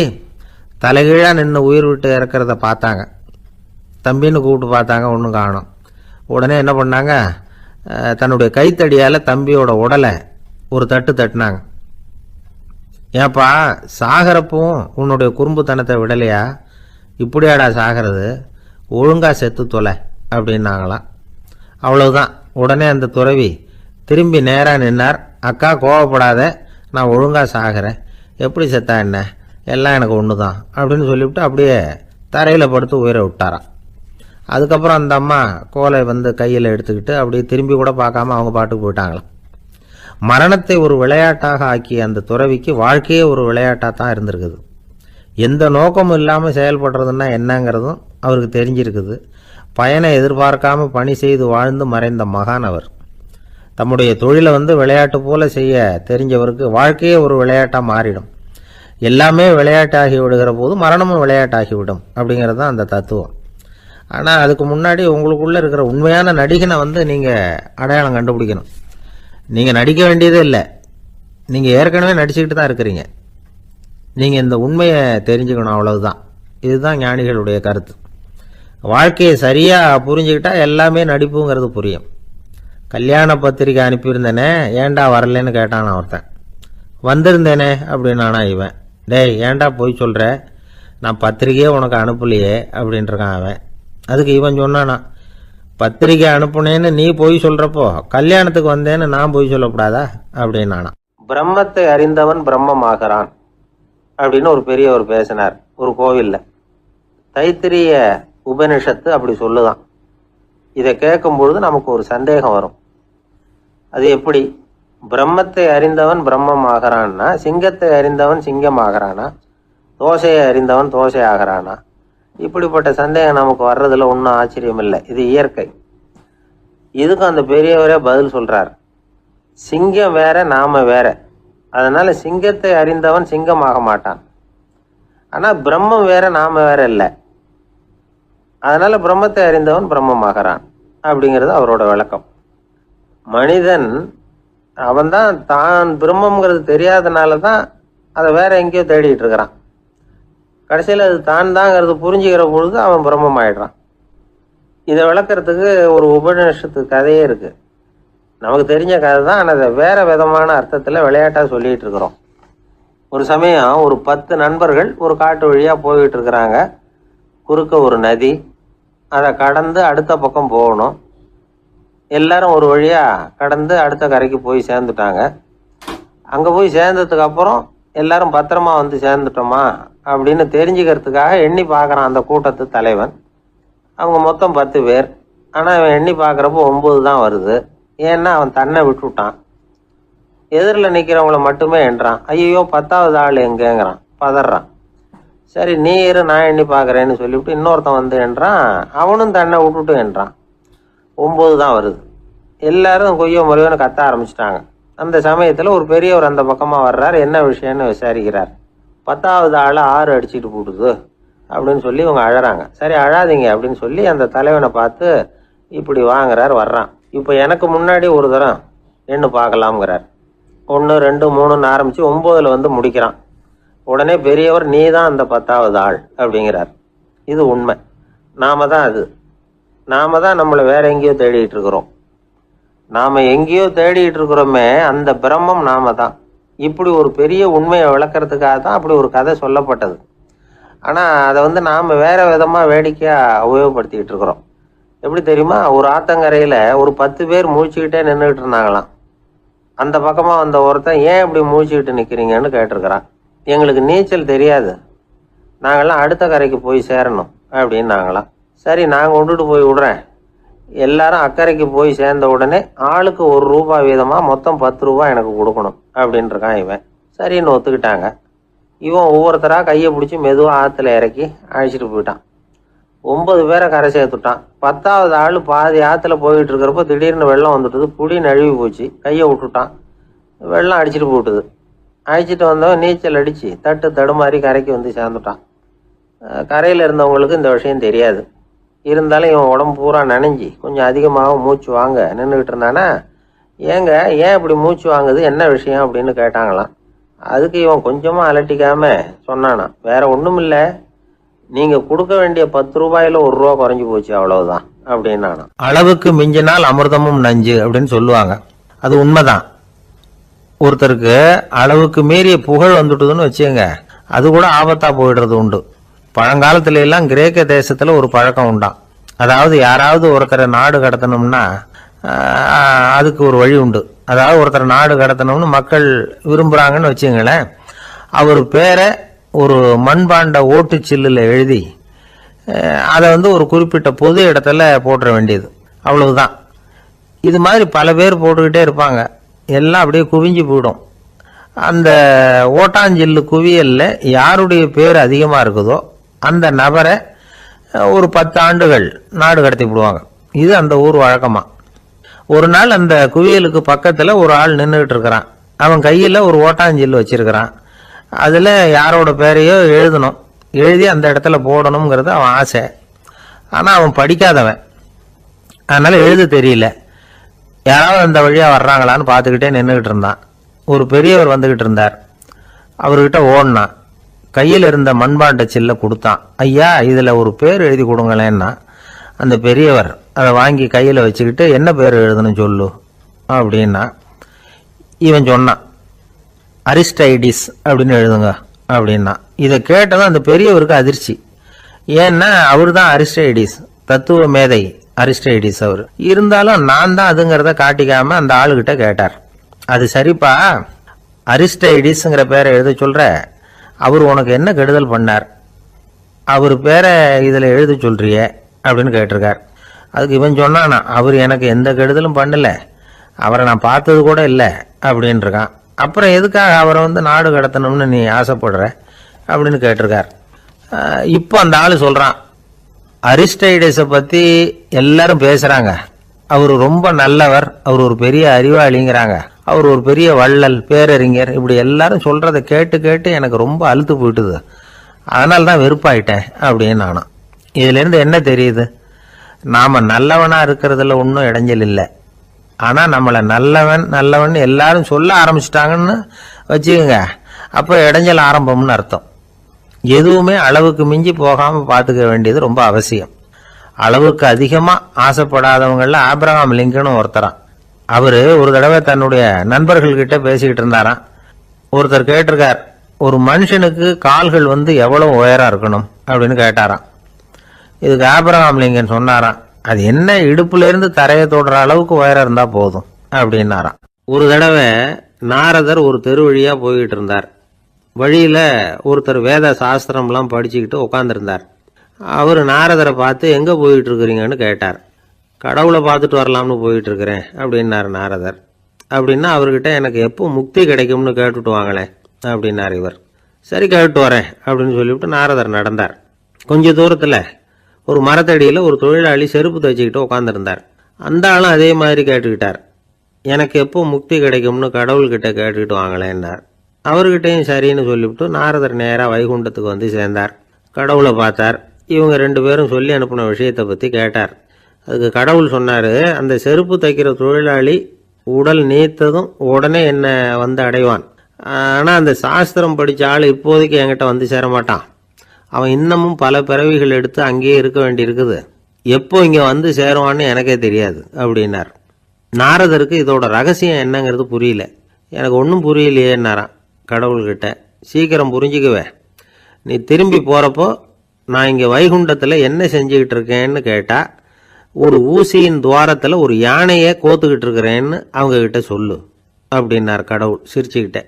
தலைகீழாக நின்று உயிர் விட்டு இறக்கிறத பார்த்தாங்க. தம்பின்னு கூப்பிட்டு பார்த்தாங்க, ஒன்றும் காணோம். உடனே என்ன பண்ணாங்க, தன்னுடைய கைத்தடியால் தம்பியோட உடலை ஒரு தட்டினாங்க. ஏப்பா சாகிறப்பவும் உன்னுடைய குறும்புத்தனத்தை விடலையா, இப்படியாடா சாகிறது, ஒழுங்காக செத்து தொலை அப்படின்னாங்களாம். அவ்வளவுதான். உடனே அந்த துறவி திரும்பி நேராக நின்னார். அக்கா கோவப்படாத, நான் ஒழுங்காக சாகிறேன், எப்படி செத்தா என்ன, எல்லாம் எனக்கு ஒன்று தான் அப்படின்னு சொல்லிவிட்டு அப்படியே தரையில் படுத்து உயிரை விட்டாராம். அதுக்கப்புறம் அந்த அம்மா கோலை கையில் எடுத்துக்கிட்டு அப்படியே திரும்பி கூட பார்க்காம அவங்க பாட்டுக்கு போயிட்டாங்களாம். மரணத்தை ஒரு விளையாட்டாக ஆக்கிய அந்த துறவிக்கு வாழ்க்கையே ஒரு விளையாட்டாக தான் இருந்திருக்குது. எந்த நோக்கமும் இல்லாமல் செயல்படுறதுன்னா என்னங்கிறதும் அவருக்கு தெரிஞ்சிருக்குது. பயனை எதிர்பார்க்காம பணி செய்து வாழ்ந்து மறைந்த மகான் அவர். தம்முடைய தொழிலை விளையாட்டு போல செய்ய தெரிஞ்சவருக்கு வாழ்க்கையே ஒரு விளையாட்டாக மாறிடும். எல்லாமே விளையாட்டாகி விடுகிற போது மரணமும் விளையாட்டாகிவிடும் அப்படிங்கிறது தான் அந்த தத்துவம். ஆனால் அதுக்கு முன்னாடி உங்களுக்குள்ளே இருக்கிற உண்மையான நடிகனை நீங்கள் அடையாளம் கண்டுபிடிக்கணும். நீங்கள் நடிக்க வேண்டியதே இல்லை, நீங்கள் ஏற்கனவே நடிச்சுக்கிட்டு தான் இருக்கிறீங்க. நீங்கள் இந்த உண்மையை தெரிஞ்சுக்கணும், அவ்வளவுதான். இதுதான் ஞானிகளுடைய கருத்து. வாழ்க்கையை சரியாக புரிஞ்சுக்கிட்டா எல்லாமே நடிப்புங்கிறது புரியும். கல்யாண பத்திரிக்கை அனுப்பியிருந்தேனே, ஏன்டா வரலன்னு கேட்டான் ஒருத்தன். வந்திருந்தேனே அப்படின்னானா இவன். டேய் ஏன்டா போய் சொல்கிற, நான் பத்திரிக்கையே உனக்கு அனுப்பலையே அப்படின்ட்டுருக்கான் அவன். அதுக்கு இவன் சொன்னானா, பத்திரிக்கை அனுப்புனேன்னு நீ போய் சொல்கிறப்போ கல்யாணத்துக்கு வந்தேன்னு நான் போய் சொல்லக்கூடாதா அப்படின்னானா. பிரம்மத்தை அறிந்தவன் பிரம்மமாகிறான் அப்படின்னு ஒரு பெரியவர் பேசினார் ஒரு கோவில்ல. தைத்திரிய உபனிஷத்து அப்படி சொல்லுதான். இதை கேட்கும் பொழுது நமக்கு ஒரு சந்தேகம் வரும். அது எப்படி பிரம்மத்தை அறிந்தவன் பிரம்மம் ஆகிறான்னா, சிங்கத்தை அறிந்தவன் சிங்கம் ஆகிறானா, தோசையை அறிந்தவன் தோசை ஆகிறானா? இப்படிப்பட்ட சந்தேகம் நமக்கு வர்றதுல ஒன்றும் ஆச்சரியம் இல்லை, இது இயற்கை. இதுக்கும் அந்த பெரியவரே பதில் சொல்றார். சிங்கம் வேற, நாம வேற. அதனால சிங்கத்தை அறிந்தவன் சிங்கம் ஆக மாட்டான். ஆனா பிரம்மம் வேற, நாம வேற இல்லை. அதனால பிரம்மத்தை அறிந்தவன் பிரம்மமாகிறான் அப்படிங்கிறது அவரோட விளக்கம். மனிதன் அவன்தான் தான் பிரம்மங்கிறது தெரியாதனால தான் அதை வேற எங்கேயோ தேடிட்டு இருக்கிறான். கடைசியில் அது தான் தாங்கிறது புரிஞ்சுக்கிற பொழுது அவன் பிரம்மம் ஆயிடுறான். இதை விளக்கறதுக்கு ஒரு உபநிஷத்து கதையே இருக்கு. நமக்கு தெரிஞ்ச கதை தான், ஆனால் அதை வேற விதமான அர்த்தத்தில் விளையாட்டாக சொல்லிட்டு இருக்கிறோம். ஒரு சமயம் ஒரு 10 நண்பர்கள் ஒரு காட்டு வழியாக போய்கிட்டு இருக்கிறாங்க. குறுக்க ஒரு நதி, அதை கடந்து அடுத்த பக்கம் போகணும். எல்லாரும் ஒரு வழியாக கடந்து அடுத்த கரைக்கு போய் சேர்ந்துட்டாங்க. அங்கே போய் சேர்ந்ததுக்கு அப்புறம் எல்லாரும் பத்திரமா சேர்ந்துட்டோமா அப்படின்னு தெரிஞ்சுக்கிறதுக்காக எண்ணி பார்க்குறான் அந்த கூட்டத்து தலைவன். அவங்க மொத்தம் 10 பேர். ஆனால் அவன் எண்ணி பார்க்குறப்போ 9 தான் வருது. ஏன்னா அவன் தன்னை விட்டுவிட்டான். எதிரில் நிற்கிறவங்கள மட்டுமே எண்றான். ஐயோ 10வது ஆள் எங்கேங்கிறான், பதறான். சரி நீ இரு, நான் எண்ணி பார்க்குறேன்னு சொல்லிவிட்டு இன்னொருத்தன் எண்றான். அவனும் தன்னை விட்டுட்டு எண்றான். 9 தான் வருது. எல்லாரும் கொய்யோ முறையோன்னு கத்த ஆரம்பிச்சிட்டாங்க. அந்த சமயத்தில் ஒரு பெரியவர் அந்த பக்கமாக வர்றார். என்ன விஷயம்னு விசாரிக்கிறார். 10வது ஆள் 6 அடிச்சுட்டு போடுது அப்படின்னு சொல்லி இவங்க அழறாங்க. சரி அழாதீங்க அப்படின்னு சொல்லி அந்த தலைவனை பார்த்து இப்படி வாங்குறார். வர்றான். இப்போ எனக்கு முன்னாடி ஒரு தரம் எண்ணு பார்க்கலாம்ங்கிறார். 1 2 3ன்னு ஆரம்பித்து 9ல் முடிக்கிறான். உடனே பெரியவர் நீ தான் அந்த 10வது ஆள் அப்படிங்கிறார். இது உண்மை. நாம தான் அது. நாம தான் நம்மளை வேற எங்கேயோ தேடிட்டு இருக்கிறோம். நாம எங்கேயோ தேடிட்டு இருக்கிறோமே, அந்த பிரம்மம் நாம தான். இப்படி ஒரு பெரிய உண்மையை விளக்கறதுக்காக தான் அப்படி ஒரு கதை சொல்லப்பட்டது. ஆனால் அதை நாம் வேறு விதமாக வேடிக்கையாக உபயோகப்படுத்திக்கிட்டு இருக்கிறோம். எப்படி தெரியுமா? ஒரு ஆத்தங்கரையில் ஒரு 10 பேர் மூழ்கிக்கிட்டே நின்றுக்கிட்டு இருந்தாங்களாம். அந்த பக்கமாக வந்த ஒருத்தன், ஏன் இப்படி மூழ்கிக்கிட்டு நிற்கிறீங்கன்னு கேட்டிருக்கிறான். எங்களுக்கு நீச்சல் தெரியாது, நாங்கள்லாம் அடுத்த கரைக்கு போய் சேரணும் அப்படின்னு நாங்களாம். சரி, நாங்கள் விட்டுட்டு போய் விடுறேன். எல்லாரும் அக்கறைக்கு போய் சேர்ந்த உடனே ஆளுக்கு ₹1 வீதமாக மொத்தம் ₹10 எனக்கு கொடுக்கணும் அப்படின்ட்டுருக்கான் இவன். சரின்னு ஒத்துக்கிட்டாங்க. இவன் ஒவ்வொருத்தராக கையை பிடிச்சி மெதுவாக ஆற்றுல இறக்கி அழைச்சிட்டு போயிட்டான். 9 பேரை கரை சேர்த்துட்டான். 10வது ஆள் பாதி ஆற்றுல போயிட்டு இருக்கிறப்போ திடீர்னு வெள்ளம் வந்துட்டுது. புடி நழுவி போச்சு. கையை விட்டுட்டான். வெள்ளம் அடிச்சுட்டு போட்டுது. அழைச்சிட்டு வந்தவன் நீச்சல் அடித்து தடுமாறி கரைக்கு வந்து சேர்ந்துட்டான். கரையில் இருந்தவங்களுக்கு இந்த விஷயம் தெரியாது. இருந்தாலும் இவன் உடம்பு பூரா நனைஞ்சி கொஞ்சம் அதிகமாக மூச்சு வாங்க நின்றுக்கிட்டு இருந்தானா, ஏன் இப்படி மூச்சு வாங்குது, என்ன விஷயம் அப்படின்னு கேட்டாங்களாம். அதுக்கு இவன் கொஞ்சமாக அலட்டிக்காமல் சொன்னானா, வேற ஒன்றும் இல்லை, நீங்கள் கொடுக்க வேண்டிய ₹10 ₹1 குறைஞ்சி போச்சு, அவ்வளவுதான் அப்படின்னானா. அளவுக்கு மிஞ்சினால் அமிர்தமும் நஞ்சு அப்படின்னு சொல்லுவாங்க. அது உண்மைதான். ஒருத்தருக்கு அளவுக்கு மீறிய புகழ் வந்துட்டுதுன்னு வச்சுங்க, அது கூட ஆபத்தா போயிடுறது உண்டு. பழங்காலத்துல எல்லாம் கிரேக்க தேசத்துல ஒரு பழக்கம் உண்டாம். அதாவது யாராவது ஒருத்தரை நாடு கடத்தணும்னா அதுக்கு ஒரு வழி உண்டு. அதாவது ஒருத்தரை நாடு கடத்தணும்னு மக்கள் விரும்புறாங்கன்னு வச்சுங்களேன், அவர் பேரை ஒரு மண்பாண்ட ஓட்டுச்சில்லில் எழுதி அதை ஒரு குறிப்பிட்ட பொது இடத்துல போட்டுற வேண்டியது, அவ்வளவுதான். இது மாதிரி பல பேர் போட்டுக்கிட்டே இருப்பாங்க. எல்லாம் அப்படியே குவிஞ்சு போயிடும். அந்த ஓட்டாஞ்சில்லு குவியலில் யாருடைய பேர் அதிகமாக இருக்குதோ அந்த நபரை ஒரு 10 ஆண்டுகள் நாடு கடத்தி விடுவாங்க. இது அந்த ஊர் வழக்கமாக. ஒரு நாள் அந்த குவியலுக்கு பக்கத்தில் ஒரு ஆள் நின்றுக்கிட்டு இருக்கிறான். அவன் கையில் ஒரு ஓட்டாஞ்சில்லு வச்சிருக்கிறான். அதில் யாரோட பேரையோ எழுதணும், எழுதி அந்த இடத்துல போடணுங்கிறது அவன் ஆசை. ஆனால் அவன் படிக்காதவன், அதனால் எழுத தெரியல. யாராவது அந்த வழியாக வர்றாங்களான்னு பார்த்துக்கிட்டே நின்றுக்கிட்டு இருந்தான். ஒரு பெரியவர் வந்துக்கிட்டு இருந்தார். அவர்கிட்ட ஓடினான். கையில் இருந்த மண்பாண்ட சில்ல கொடுத்தான். ஐயா, இதில் ஒரு பேர் எழுதி கொடுங்களேன்னா. அந்த பெரியவர் அதை வாங்கி கையில் வச்சுக்கிட்டு, என்ன பேர் எழுதணும் சொல்லு அப்படின்னா. இவன் சொன்னான், அரிஸ்டைடிஸ் அப்படின்னு எழுதுங்க அப்படின்னா. இதை கேட்டதும் அந்த பெரியவருக்கு அதிர்ச்சி. ஏன்னா அவர் தான் அரிஸ்டைடிஸ், தத்துவ மேதை அரிஸ்டைடிஸ் அவர். இருந்தாலும் நான் தான் அதுங்கிறத காட்டிக்காம அந்த ஆளுகிட்ட கேட்டார். அது சரிப்பா, அரிஸ்டைடிஸ்ங்கிற பேரை எழுத சொல்ற, அவர் உனக்கு என்ன கெடுதல் பண்ணார், அவர் பேரை இதில் எழுத சொல்றிய அப்படின்னு கேட்டிருக்கார். அதுக்கு இவன் சொன்னானா, அவர் எனக்கு எந்த கெடுதலும் பண்ணல, அவரை நான் பார்த்தது கூட இல்லை அப்படின்னு இருக்கான். அப்புறம் எதுக்காக அவரை நாடு கடத்தணும்னு நீ ஆசைப்படுற அப்படின்னு கேட்டிருக்கார். இப்போ அந்த ஆள் சொல்றான், அரிஸ்டைடஸை பற்றி எல்லாரும் பேசுறாங்க, அவர் ரொம்ப நல்லவர், அவர் ஒரு பெரிய அறிவாளிங்கிறாங்க, அவர் ஒரு பெரிய வள்ளல், பேரறிஞர், இப்படி எல்லாரும் சொல்றதை கேட்டு கேட்டு எனக்கு ரொம்ப அழுத்து போயிட்டுது, அதனால தான் வெறுப்பாயிட்டேன் அப்படின்னு நானும். இதுலேருந்து என்ன தெரியுது, நாம நல்லவனா இருக்கிறதுல ஒன்றும் இடைஞ்சல் இல்லை. ஆனால் நம்மளை நல்லவன் நல்லவன் எல்லாரும் சொல்ல ஆரம்பிச்சிட்டாங்கன்னு வச்சுக்கோங்க, அப்போ இடைஞ்சல் ஆரம்பம்னு அர்த்தம். எதுவுமே அளவுக்கு மிஞ்சி போகாமல் பார்த்துக்க வேண்டியது ரொம்ப அவசியம். அளவுக்கு அதிகமாக ஆசைப்படாதவங்கள ஆபிரகாம் லிங்கனும் ஒருத்தரான். அவர் ஒரு தடவை தன்னுடைய நண்பர்கள்கிட்ட பேசிக்கிட்டு இருந்தாராம். ஒருத்தர் கேட்டிருக்கார், ஒரு மனுஷனுக்கு கால்கள் எவ்வளவு உயரம் இருக்கணும் அப்படின்னு கேட்டாராம். இதுக்கு ஆபிரகாம் லிங்கன் சொன்னாராம், அது என்ன, இடுப்புல இருந்து தரையை தொடுற அளவுக்கு உயரம் இருந்தா போதும் அப்படின்னாராம். ஒரு தடவை நாரதர் ஒரு தெரு வழியா போய்கிட்டு இருந்தார். வழியில ஒருத்தர் வேத சாஸ்திரம்லாம் படிச்சுக்கிட்டு உட்காந்துருந்தார். அவர் நாரதரை பார்த்து, எங்க போயிட்டு இருக்கிறீங்கன்னு கேட்டார். கடவுளை பார்த்துட்டு வரலாம்னு போயிட்டு இருக்கிறேன் அப்படின்னாரு நாரதர். அப்படின்னா அவர்கிட்ட, எனக்கு எப்போ முக்தி கிடைக்கும்னு கேட்டுட்டு வாங்களேன் அப்படின்னார் இவர். சரி, கேட்டு வரேன் அப்படின்னு சொல்லிவிட்டு நாரதர் நடந்தார். கொஞ்ச தூரத்தில் ஒரு மரத்தடியில் ஒரு தொழிலாளி செருப்பு தைச்சிக்கிட்டு உட்காந்துருந்தார். அந்த ஆளும் அதே மாதிரி கேட்டுக்கிட்டார், எனக்கு எப்போ முக்தி கிடைக்கும்னு கடவுள்கிட்ட கேட்டுக்கிட்டு வாங்களேன்னார். அவர்கிட்டையும் சரின்னு சொல்லிவிட்டு நாரதர் நேராக வைகுண்டத்துக்கு சேர்ந்தார். கடவுளை பார்த்தார். இவங்க 2 பேரும் சொல்லி அனுப்பின விஷயத்தை பற்றி கேட்டார். அதுக்கு கடவுள் சொன்னார், அந்த செருப்பு தைக்கிற தொழிலாளி உடல் நீத்ததும் உடனே என்னை அடைவான். ஆனால் அந்த சாஸ்திரம் படித்த ஆள் இப்போதைக்கு என்கிட்ட சேர மாட்டான். அவன் இன்னமும் பல பிறவிகள் எடுத்து அங்கேயே இருக்க வேண்டி இருக்குது. எப்போ இங்கே சேருவான்னு எனக்கே தெரியாது அப்படின்னார். நாரதருக்கு இதோட ரகசியம் என்னங்கிறது புரியல. எனக்கு ஒன்றும் புரியலையேன்னாரான் கடவுள்கிட்ட. சீக்கிரம் புரிஞ்சுக்குவேன், நீ திரும்பி போகிறப்போ நான் இங்கே வைகுண்டத்தில் என்ன செஞ்சுக்கிட்டு இருக்கேன்னு கேட்டால் ஒரு ஊசியின் துவாரத்தில் ஒரு யானையை கோத்துக்கிட்டு இருக்கிறேன்னு அவங்கக்கிட்ட சொல்லு அப்படின்னார் கடவுள் சிரிச்சுக்கிட்டே.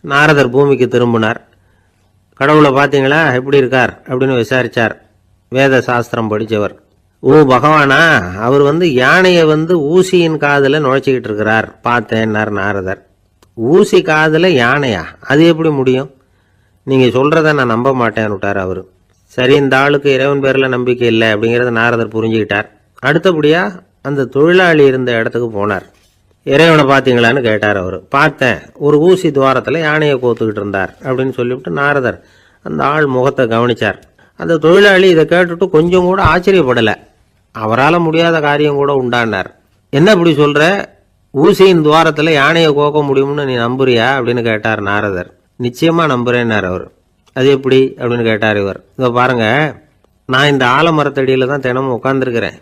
நாரதர் பூமிக்கு திரும்பினார். கடவுளை பார்த்தீங்களா எப்படி இருக்கார் அப்படின்னு விசாரித்தார். வேத சாஸ்திரம் படித்தவர். ஓ பகவானா, அவர் யானையை ஊசியின் காதில் நுழைச்சிக்கிட்டு இருக்கிறார் பார்த்தேன்னார் நாரதர். ஊசி காதில் யானையா? அது எப்படி முடியும்? நீங்கள் சொல்கிறத நான் நம்ப மாட்டேன்னு விட்டார் அவர். சரி, இந்த ஆளுக்கு இறைவன் பேரில் நம்பிக்கை இல்லை அப்படிங்கிறத நாரதர் புரிஞ்சுக்கிட்டார். அடுத்தபடியாக அந்த தொழிலாளி இருந்த இடத்துக்கு போனார். இறைவனை பார்த்தீங்களான்னு கேட்டார் அவர். பார்த்தேன், ஒரு ஊசி துவாரத்தில் யானையை கோத்துக்கிட்டு இருந்தார் அப்படின்னு சொல்லிவிட்டு நாரதர் அந்த ஆள் முகத்தை கவனித்தார். அந்த தொழிலாளி இதை கேட்டுட்டு கொஞ்சம் கூட ஆச்சரியப்படலை. அவரால் முடியாத காரியம் கூட உண்டானார். என்ன இப்படி சொல்கிற? ஊசியின் துவாரத்தில் யானையை கோக்க முடியும்னு நீ நம்புறியா அப்படின்னு கேட்டார் நாரதர். நிச்சயமாக நம்புறேன்னார் அவர். அது எப்படி அப்படின்னு கேட்டார் இவர். இதோ பாருங்க, நான் இந்த ஆலமரத்தடியில் தான் தினமும் உட்காந்துருக்கிறேன்.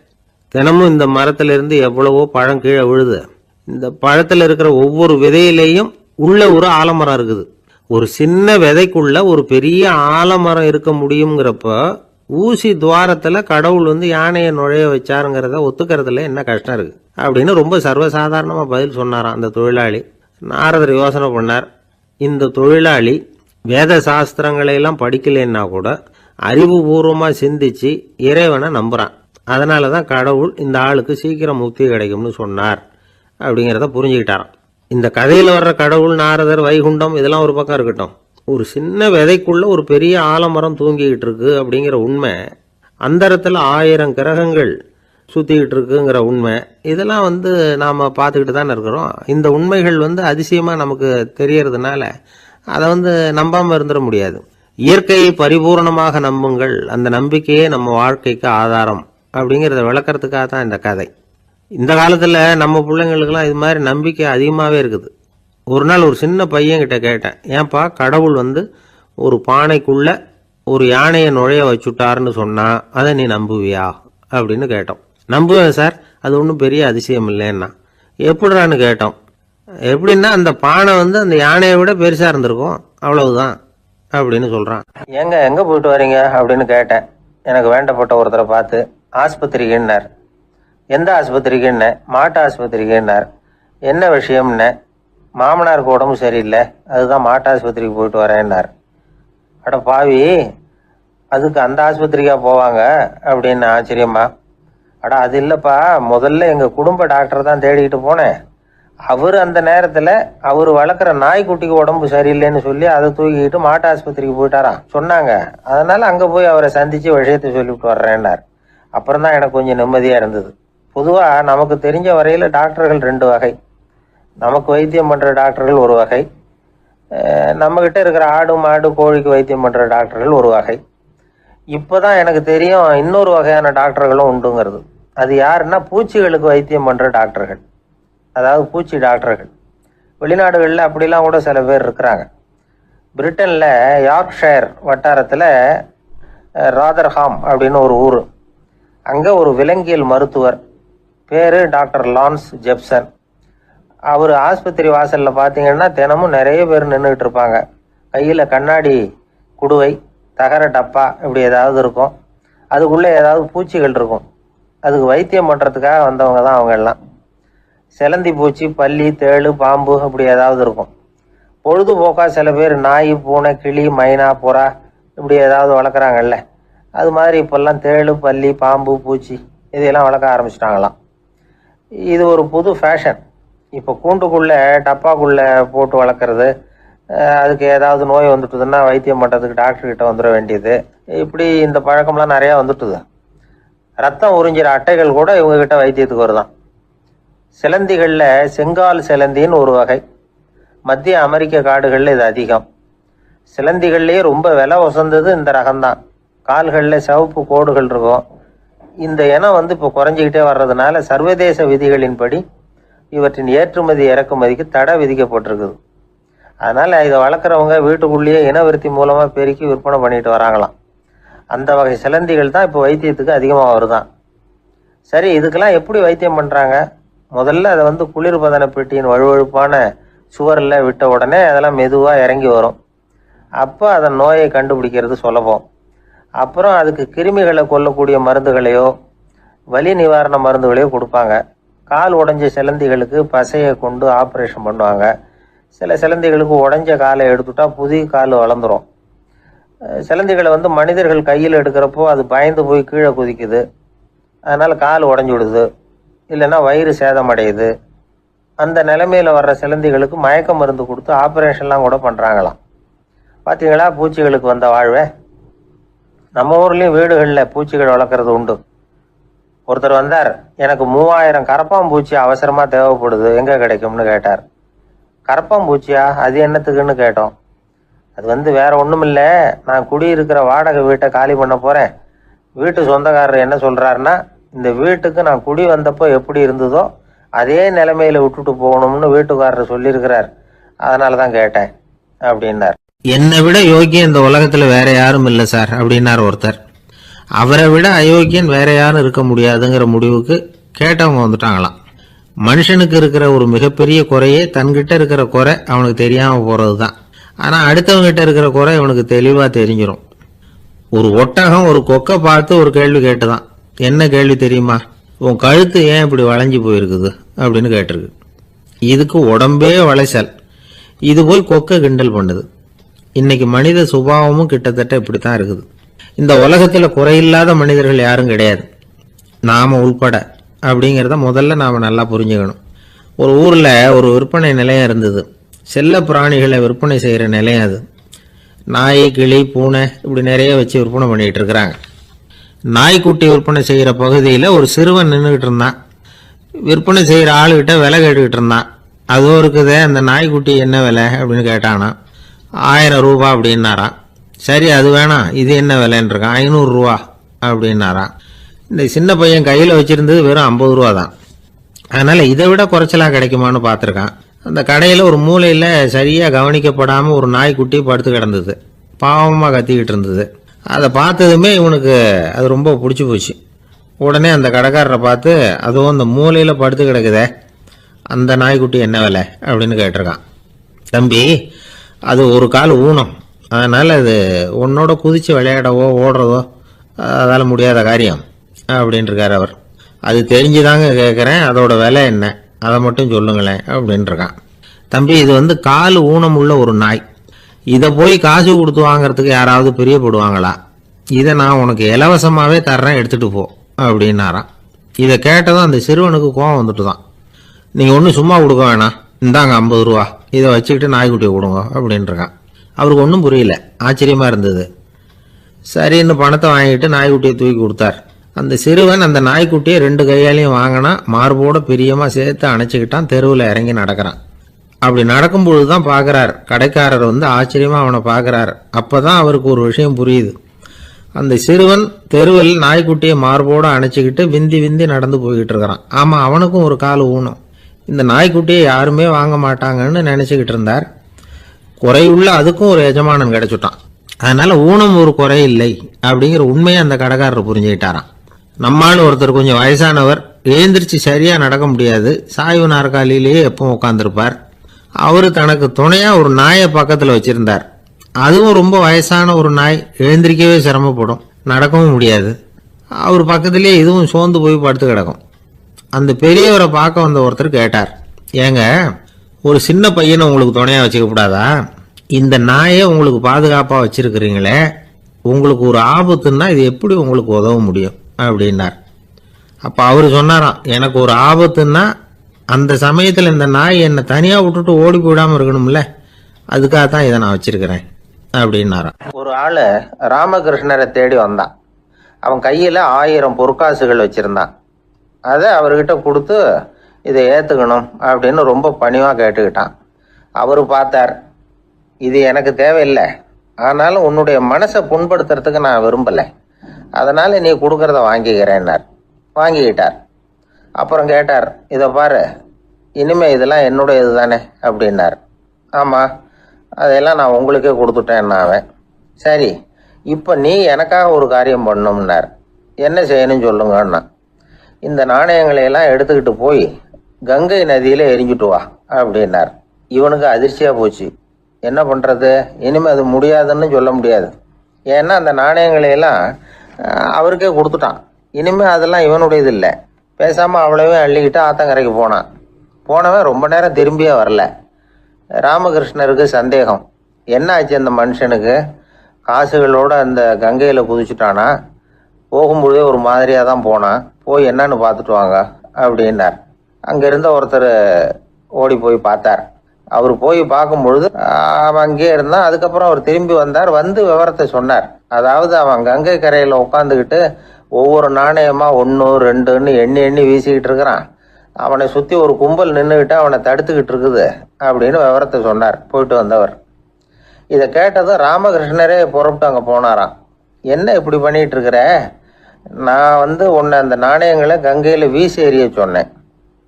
தினமும் இந்த மரத்திலிருந்து எவ்வளவோ பழம் கீழே விழுது. இந்த பழத்தில் இருக்கிற ஒவ்வொரு விதையிலையும் உள்ள ஒரு ஆலமரம் இருக்குது. ஒரு சின்ன விதைக்குள்ள ஒரு பெரிய ஆலமரம் இருக்க முடியுங்கிறப்ப ஊசி துவாரத்தில் கடவுள் யானையை நுழைய வச்சாருங்கிறத ஒத்துக்கிறதுல என்ன கஷ்டம் இருக்கு அப்படின்னு ரொம்ப சர்வசாதாரணமாக பதில் சொன்னாராம் அந்த தொழிலாளி. நாரதர் யோசனை பண்ணார். இந்த தொழிலாளி வேத சாஸ்திரங்களையெல்லாம் படிக்கலைன்னா கூட அறிவுபூர்வமாக சிந்திச்சு இறைவனை நம்புகிறான். அதனால தான் கடவுள் இந்த ஆளுக்கு சீக்கிரம் முக்தி கிடைக்கும்னு சொன்னார் அப்படிங்கிறத புரிஞ்சுக்கிட்டாராம். இந்த கதையில் வர்ற கடவுள், நாரதர், வைகுண்டம் இதெல்லாம் ஒரு பக்கம் இருக்கட்டும். ஒரு சின்ன விதைக்குள்ள ஒரு பெரிய ஆலமரம் தூங்கிக்கிட்டு இருக்கு அப்படிங்கிற உண்மை, அந்தரத்தில் 1000 கிரகங்கள் சுற்றிக்கிட்டு இருக்குங்கிற உண்மை, இதெல்லாம் நாம் பார்த்துக்கிட்டு தானே இருக்கிறோம். இந்த உண்மைகள் அதிசயமாக நமக்கு தெரியறதுனால அதை நம்பாமல் இருந்துட முடியாது. இயற்கையை பரிபூர்ணமாக நம்புங்கள், அந்த நம்பிக்கையே நம்ம வாழ்க்கைக்கு ஆதாரம் அப்படிங்கிறத விளக்கறதுக்காக தான் இந்த கதை. இந்த காலத்தில் நம்ம பிள்ளைங்களுக்கெல்லாம் இது மாதிரி நம்பிக்கை அதிகமாகவே இருக்குது. ஒரு நாள் ஒரு சின்ன பையன்கிட்ட கேட்டேன், ஏன்பா கடவுள் ஒரு பானைக்குள்ள ஒரு யானையை நுழைய வச்சுட்டாருன்னு சொன்னா அதை நீ நம்புவியா அப்படின்னு கேட்டோம். நம்புவேன் சார், அது ஒன்றும் பெரிய அதிசயம் இல்லைன்னா. எப்படிறான்னு கேட்டோம். எப்படின்னா அந்த பானை அந்த யானையை விட பெருசாக இருந்திருக்கும், அவ்வளவுதான் அப்படின்னு சொல்கிறான். எங்கே போயிட்டு வரீங்க அப்படின்னு கேட்டேன். எனக்கு வேண்டப்பட்ட ஒருத்தரை பார்த்து ஆஸ்பத்திரிக்குன்னார். எந்த ஆஸ்பத்திரிக்குன்னே? மாட்டு ஆஸ்பத்திரிக்குன்னார். என்ன விஷயம்னே? மாமனாருக்கு உடம்பு சரியில்லை, அதுதான் மாட்டு ஆஸ்பத்திரிக்கு போயிட்டு வரேன்னார். அட பாவி, அதுக்கு அந்த ஆஸ்பத்திரிக்கா போவாங்க அப்படின்னு ஆச்சரியமா. அட அது இல்லைப்பா, முதல்ல எங்கள் குடும்ப டாக்டர் தான் தேடிக்கிட்டு போனேன். அவர் அந்த நேரத்தில் அவர் வளர்க்குற நாய்க்குட்டிக்கு உடம்பு சரியில்லைன்னு சொல்லி அதை தூக்கிக்கிட்டு மாட்டு ஆஸ்பத்திரிக்கு போயிட்டாராம் சொன்னாங்க. அதனால அங்கே போய் அவரை சந்தித்து விஷயத்தை சொல்லிவிட்டு வர்றேன்னார். அப்புறம் தான் எனக்கு கொஞ்சம் நிம்மதியாக இருந்தது. பொதுவாக நமக்கு தெரிஞ்ச வரையில் டாக்டர்கள் 2 வகை. நமக்கு வைத்தியம் பண்ணுற டாக்டர்கள் ஒரு வகை, நம்மக்கிட்ட இருக்கிற ஆடு மாடு கோழிக்கு வைத்தியம் பண்ணுற டாக்டர்கள் ஒரு வகை. இப்போ தான் எனக்கு தெரியும் இன்னொரு வகையான டாக்டர்களும் உண்டுங்கிறது. அது யாருன்னா பூச்சிகளுக்கு வைத்தியம் பண்ணுற டாக்டர்கள், அதாவது பூச்சி டாக்டர்கள். வெளிநாடுகளில் அப்படிலாம் கூட சில பேர் இருக்கிறாங்க. பிரிட்டனில் யார்க்ஷயர் வட்டாரத்தில் ராதர்ஹாம் அப்படின்னு ஒரு ஊர். அங்கே ஒரு விலங்கியல் மருத்துவர், பேர் டாக்டர் லான்ஸ் ஜெப்சன். அவர் ஆஸ்பத்திரி வாசலில் பார்த்தீங்கன்னா தினமும் நிறைய பேர் நின்றுக்கிட்டு இருப்பாங்க. கையில் கண்ணாடி குடுவை, தகர டப்பா இப்படி ஏதாவது இருக்கும். அதுக்குள்ளே ஏதாவது பூச்சிகள் இருக்கும். அதுக்கு வைத்தியம் பண்ணுறதுக்காக வந்தவங்க தான் அவங்க எல்லாம். சிலந்தி பூச்சி, பல்லி, தேளு, பாம்பு இப்படி ஏதாவது இருக்கும். பொழுதுபோக்காக சில பேர் நாய், பூனை, கிளி, மைனா, புறா இப்படி ஏதாவது வளர்க்குறாங்கல்ல, அது மாதிரி இப்போல்லாம் தேளு, பல்லி, பாம்பு, பூச்சி இதையெல்லாம் வளர்க்க ஆரம்பிச்சிட்டாங்களாம். இது ஒரு புது ஃபேஷன். இப்போ கூண்டுக்குள்ளே டப்பாக்குள்ளே போட்டு வளர்க்குறது, அதுக்கு ஏதாவது நோய் வந்துட்டுதுன்னா வைத்தியம் பண்ணுறதுக்கு டாக்டர்கிட்ட வந்துட வேண்டியது, இப்படி இந்த பழக்கம்லாம் நிறையா வந்துட்டுது. ரத்தம் உறிஞ்சிற அட்டைகள் கூட இவங்ககிட்ட வைத்தியத்துக்கு வருதான். சிலந்திகளில் செங்கால் சிலந்தின்னு ஒரு வகை. மத்திய அமெரிக்க காடுகளில் இது அதிகம். சிலந்திகள்லேயே ரொம்ப விலை உசந்தது இந்த ரகம்தான். கால்களில் சிவப்பு கோடுகள் இருக்கும். இந்த இனம் இப்போ குறைஞ்சிக்கிட்டே வர்றதுனால சர்வதேச விதிகளின்படி இவற்றின் ஏற்றுமதி இறக்குமதிக்கு தடை விதிக்கப்பட்டிருக்குது. அதனால் இதை வளர்க்குறவங்க வீட்டுக்குள்ளேயே இனவிருத்தி மூலமாக பெருக்கி விற்பனை பண்ணிட்டு வராங்களாம். அந்த வகை சிலந்திகள் தான் இப்போ வைத்தியத்துக்கு அதிகமாக வருதான். சரி, இதுக்கெல்லாம் எப்படி வைத்தியம் பண்ணுறாங்க? முதல்ல அதை குளிர்பதன பெட்டியின் வழுவழுப்பான சுவரில் விட்ட உடனே அதெல்லாம் மெதுவாக இறங்கி வரும். அப்போ அதன் நோயை கண்டுபிடிக்கிறது சுலபம். அப்புறம் அதுக்கு கிருமிகளை கொல்லக்கூடிய மருந்துகளையோ வலி நிவாரண மருந்துகளையோ கொடுப்பாங்க. கால் உடைஞ்ச சிலந்திகளுக்கு பசையை கொண்டு ஆப்ரேஷன் பண்ணுவாங்க. சில சிலந்திகளுக்கு உடைஞ்ச காலை எடுத்துட்டா புதிய கால் வளர்ந்துடும். சிலந்திகளை மனிதர்கள் கையில் எடுக்கிறப்போ அது பயந்து போய் கீழே குதிக்குது. அதனால் கால் உடஞ்சி விடுது, இல்லைன்னா வயிறு சேதமடையுது. அந்த நிலைமையில் வர்ற சிலந்திகளுக்கு மயக்க மருந்து கொடுத்து ஆப்ரேஷன்லாம் கூட பண்ணுறாங்களாம். பார்த்தீங்களா பூச்சிகளுக்கு வந்த வாழ்வே. நம்ம ஊர்லேயும் வீடுகளில் பூச்சிகள் வளர்க்குறது உண்டு. ஒருத்தர் வந்தார், எனக்கு 3000 கரப்பாம்பூச்சி அவசரமாக தேவைப்படுது, எங்கே கிடைக்கும்னு கேட்டார். கரப்பாம்பூச்சியா, அது என்னத்துக்குன்னு கேட்டோம். அது வேற ஒன்றும் இல்லை, நான் குடியிருக்கிற வாடகை வீட்டை காலி பண்ண போகிறேன். வீட்டு சொந்தக்காரர் என்ன சொல்கிறாருன்னா, இந்த வீட்டுக்கு நான் குடி வந்தப்போ எப்படி இருந்ததோ அதே நிலைமையில விட்டுட்டு போகணும்னு வீட்டுக்காரர் சொல்லியிருக்கிறார், அதனால தான் கேட்டேன் அப்படின்னார். என்னை விட யோக்கியம் இந்த உலகத்தில் வேற யாரும் இல்லை சார் அப்படின்னார் ஒருத்தர். அவரை விட அயோக்கியன் வேற யாரும் இருக்க முடியாதுங்கிற முடிவுக்கு கேட்டவங்க வந்துட்டாங்களாம். மனுஷனுக்கு இருக்கிற ஒரு மிகப்பெரிய குறையே தன்கிட்ட இருக்கிற குறை அவனுக்கு தெரியாமல் போகிறது தான். ஆனால் அடுத்தவங்கிட்ட இருக்கிற குறை அவனுக்கு தெளிவாக தெரிஞ்சிடும். ஒரு ஒட்டகம் ஒரு கொக்கை பார்த்து ஒரு கேள்வி கேட்டுதான். என்ன கேள்வி தெரியுமா? உன் கழுத்து ஏன் இப்படி வளைஞ்சு போயிருக்குது அப்படின்னு கேட்டிருக்கு. இதுக்கு உடம்பே வளைச்சல். இது போய் கொக்கை கிண்டல் பண்ணுது. இன்னைக்கு மனித சுபாவமும் கிட்டத்தட்ட இப்படித்தான் இருக்குது. இந்த உலகத்தில் குறையில்லாத மனிதர்கள் யாரும் கிடையாது, நாம உள்பட. அப்படிங்கிறத முதல்ல நாம் நல்லா புரிஞ்சுக்கணும். ஒரு ஊரில் ஒரு விற்பனை நிலையம் இருந்தது. செல்ல பிராணிகளை விற்பனை செய்கிற நிலையம் அது. நாய், கிளி, பூனை இப்படி நிறைய வச்சு விற்பனை பண்ணிகிட்டு இருக்கிறாங்க. நாய்க்குட்டி விற்பனை செய்கிற பகுதியில் ஒரு சிறுவன் நின்றுக்கிட்டு இருந்தான். விற்பனை செய்கிற ஆளுகிட்ட விலை கேட்டுக்கிட்டு இருந்தான். அதுவும் இருக்குதே, அந்த நாய்க்குட்டி என்ன விலை அப்படின்னு கேட்டானா. 1000 ரூபா அப்படின்னாரான். சரி, அது வேணாம், இது என்ன விலைன்னு இருக்கான். 500 ரூபா அப்படின்னாரான். இந்த சின்ன பையன் கையில் வச்சிருந்தது வெறும் 50 ரூபா தான். அதனால இதை விட குறைச்சலாக கிடைக்குமான்னு பார்த்துருக்கான். அந்த கடையில் ஒரு மூலையில் சரியாக கவனிக்கப்படாமல் ஒரு நாய்க்குட்டி படுத்து கிடந்தது. பாவமாக கத்திக்கிட்டு இருந்தது. அதை பார்த்ததுமே இவனுக்கு அது ரொம்ப பிடிச்சி போச்சு. உடனே அந்த கடைக்காரரை பார்த்து, அதுவும் அந்த மூலையில் படுத்து கிடக்குதே அந்த நாய்க்குட்டி என்ன விலை அப்படின்னு கேட்டிருக்கான். தம்பி, அது ஒரு கால் ஊனம், அதனால் அது உன்னோட குதித்து விளையாடவோ ஓடுறதோ அதால் முடியாத காரியம் அப்படின்ட்டுருக்கார் அவர். அது தெரிஞ்சுதாங்க கேட்குறேன், அதோட விலை என்ன அதை மட்டும் சொல்லுங்களேன் அப்படின்ட்டுருக்கான். தம்பி, இது கால் ஊனம் உள்ள ஒரு நாய். இதை போய் காசு கொடுத்து வாங்கிறதுக்கு யாராவது பிரியப்படுவாங்களா? இதை நான் உனக்கு இலவசமாகவே தர்றேன், எடுத்துகிட்டு போ அப்படின்னாரான். இதை கேட்டதும் அந்த சிறுவனுக்கு கோவம் வந்துட்டு தான். நீங்கள் ஒன்றும் சும்மா கொடுக்க வேணாம், இந்தாங்க 50 ரூபா, இதை வச்சுக்கிட்டு நாய்க்குட்டியை கொடுங்க அப்படின்ட்டுருக்கான். அவருக்கு ஒன்றும் புரியல, ஆச்சரியமாக இருந்தது. சரின்னு பணத்தை வாங்கிட்டு நாய்க்குட்டியை தூக்கி கொடுத்தார். அந்த சிறுவன் அந்த நாய்க்குட்டியை 2 கையாலையும் வாங்கினா, மார்போட பிரியமாக சேர்த்து அணைச்சிக்கிட்டான். தெருவில் இறங்கி நடக்கிறான். அப்படி நடக்கும்பொழுது தான் பார்க்குறார், கடைக்காரர் ஆச்சரியமாக அவனை பார்க்குறார். அப்போ தான் அவருக்கு ஒரு விஷயம் புரியுது. அந்த சிறுவன் தெருவில் நாய்க்குட்டியை மார்போடு அணைச்சிக்கிட்டு விந்தி விந்தி நடந்து போய்கிட்டு இருக்கிறான். ஆமாம், அவனுக்கும் ஒரு கால் ஊனம். இந்த நாய்க்குட்டியை யாருமே வாங்க மாட்டாங்கன்னு நினச்சிக்கிட்டு இருந்தார். குறையுள்ள அதுக்கும் ஒரு எஜமானன் கிடைச்சுட்டான். அதனால ஊனம் ஒரு குறை இல்லை அப்படிங்கிற உண்மையை அந்த கடைக்காரர் புரிஞ்சுக்கிட்டாராம். நம்மால் ஒருத்தர் கொஞ்சம் வயசானவர், எழுந்திரிச்சு சரியாக நடக்க முடியாது, சாய்வு நாற்காலியிலேயே எப்பவும் உட்காந்துருப்பார். அவர் தனக்கு துணையாக ஒரு நாயை பக்கத்தில் வச்சிருந்தார். அதுவும் ரொம்ப வயசான ஒரு நாய், எழுந்திரிக்கவே சிரமப்படும், நடக்கவும் முடியாது. அவர் பக்கத்திலே இதுவும் சோர்ந்து போய் படுத்து கிடக்கும். அந்த பெரியவரை பார்க்க வந்த ஒருத்தர் கேட்டார், ஏங்க, ஒரு சின்ன பையனை உங்களுக்கு துணையாக வச்சுக்கப்படாதா? இந்த நாயை உங்களுக்கு பாதுகாப்பாக வச்சிருக்கிறீங்களே, உங்களுக்கு ஒரு ஆபத்துன்னா இது எப்படி உங்களுக்கு உதவ முடியும் அப்படின்னார். அப்போ அவர் சொன்னாராம், எனக்கு ஒரு ஆபத்துன்னா அந்த சமயத்தில் இந்த நாய் என்னை தனியாக விட்டுட்டு ஓடி போயிடாமல் இருக்கணும்ல, அதுக்காகத்தான் இதை நான் வச்சிருக்கிறேன் அப்படின்னாராம். ஒரு ஆள் ராமகிருஷ்ணரை தேடி வந்தான். அவன் கையில் 1000 பொற்காசுகள் வச்சிருந்தான். அதை அவர்கிட்ட கொடுத்து இதை ஏற்றுக்கணும் அப்படின்னு ரொம்ப பணிவாக கேட்டுக்கிட்டான். அவர் பார்த்தார், இது எனக்கு தேவையில்லை, ஆனாலும் உன்னுடைய மனசை புண்படுத்துறதுக்கு நான் விரும்பலை, அதனால் நீ கொடுக்கறத வாங்கிக்கிறேன்னார். வாங்கிக்கிட்டார். அப்புறம் கேட்டார், இதை பாரு, இனிமே இதெல்லாம் என்னுடைய இது தானே அப்படின்னார். ஆமாம், அதையெல்லாம் நான் உங்களுக்கே கொடுத்துட்டேன் அவன். சரி, இப்போ நீ எனக்காக ஒரு காரியம் பண்ணணும்னார். என்ன செய்யணும்னு சொல்லுங்கன்னா, இந்த நாணயங்களையெல்லாம் எடுத்துக்கிட்டு போய் கங்கை நதியில் எரிஞ்சுட்டு வா அப்படின்னார். இவனுக்கு அதிர்ச்சியாக போச்சு. என்ன பண்ணுறது, இனிமேல் அது முடியாதுன்னு சொல்ல முடியாது. ஏன்னா அந்த நாணயங்களையெல்லாம் அவருக்கே கொடுத்துட்டான். இனிமேல் அதெல்லாம் இவனுடையது இல்லை. பேசாமல் அவ்வளவே அள்ளிக்கிட்டு ஆத்தங்கரைக்கு போனவன் ரொம்ப நேரம் திரும்பியே வரல. ராமகிருஷ்ணருக்கு சந்தேகம், என்ன ஆச்சு அந்த மனுஷனுக்கு, காசுகளோடு அந்த கங்கையில் குதிச்சுட்டானா, போகும்பொழுதே ஒரு மாதிரியாக தான் போனான், போய் என்னன்னு பார்த்துட்டு வாங்க அப்படின்னார். அங்கே இருந்த ஒருத்தர் ஓடி போய் பார்த்தார். அவர் போய் பார்க்கும் பொழுது அவன் அங்கேயே இருந்தான். அதுக்கப்புறம் அவர் திரும்பி வந்தார், வந்து விவரத்தை சொன்னார். அதாவது அவன் கங்கை கரையில் உட்காந்துக்கிட்டு ஒவ்வொரு நாணயமாக 1 2ன்னு எண்ணி எண்ணி வீசிக்கிட்டு இருக்கிறான். அவனை சுற்றி ஒரு கும்பல் நின்றுக்கிட்டு அவனை தடுத்துக்கிட்டு இருக்குது அப்படின்னு விவரத்தை சொன்னார் போயிட்டு வந்தவர். இதை கேட்டதும் ராமகிருஷ்ணரே புறப்பட்டு அங்கே போனாராம். என்ன இப்படி பண்ணிகிட்டு இருக்கிற, நான் உன்னை அந்த நாணயங்களை கங்கையில் வீசி எறிய சொன்னேன்,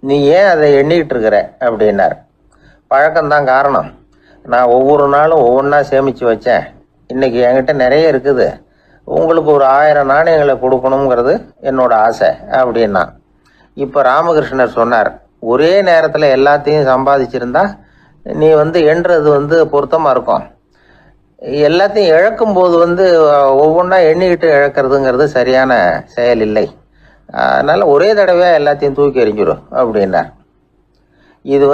நீ ஏன் அதை எண்ணிக்கிட்டு இருக்கிற அப்படின்னார். பழக்கம்தான் காரணம், நான் ஒவ்வொரு நாளும் ஒவ்வொன்றா சேமித்து வச்சேன். இன்றைக்கி என்கிட்ட நிறைய இருக்குது, உங்களுக்கு ஒரு 1000 நாணயங்களை கொடுக்கணுங்கிறது என்னோட ஆசை அப்படின்னா. இப்போ ராமகிருஷ்ணர் சொன்னார், ஒரே நேரத்தில் எல்லாத்தையும் சம்பாதிச்சிருந்தா நீ எண்ணுறது பொருத்தமாக இருக்கும். எல்லாத்தையும் இழக்கும்போது ஒவ்வொன்றா எண்ணிக்கிட்டு இழக்கிறதுங்கிறது சரியான செயல் இல்லை. அதனால் ஒரே தடவையாக எல்லாத்தையும் தூக்கி எறிஞ்சிடும் அப்படின்னார். இது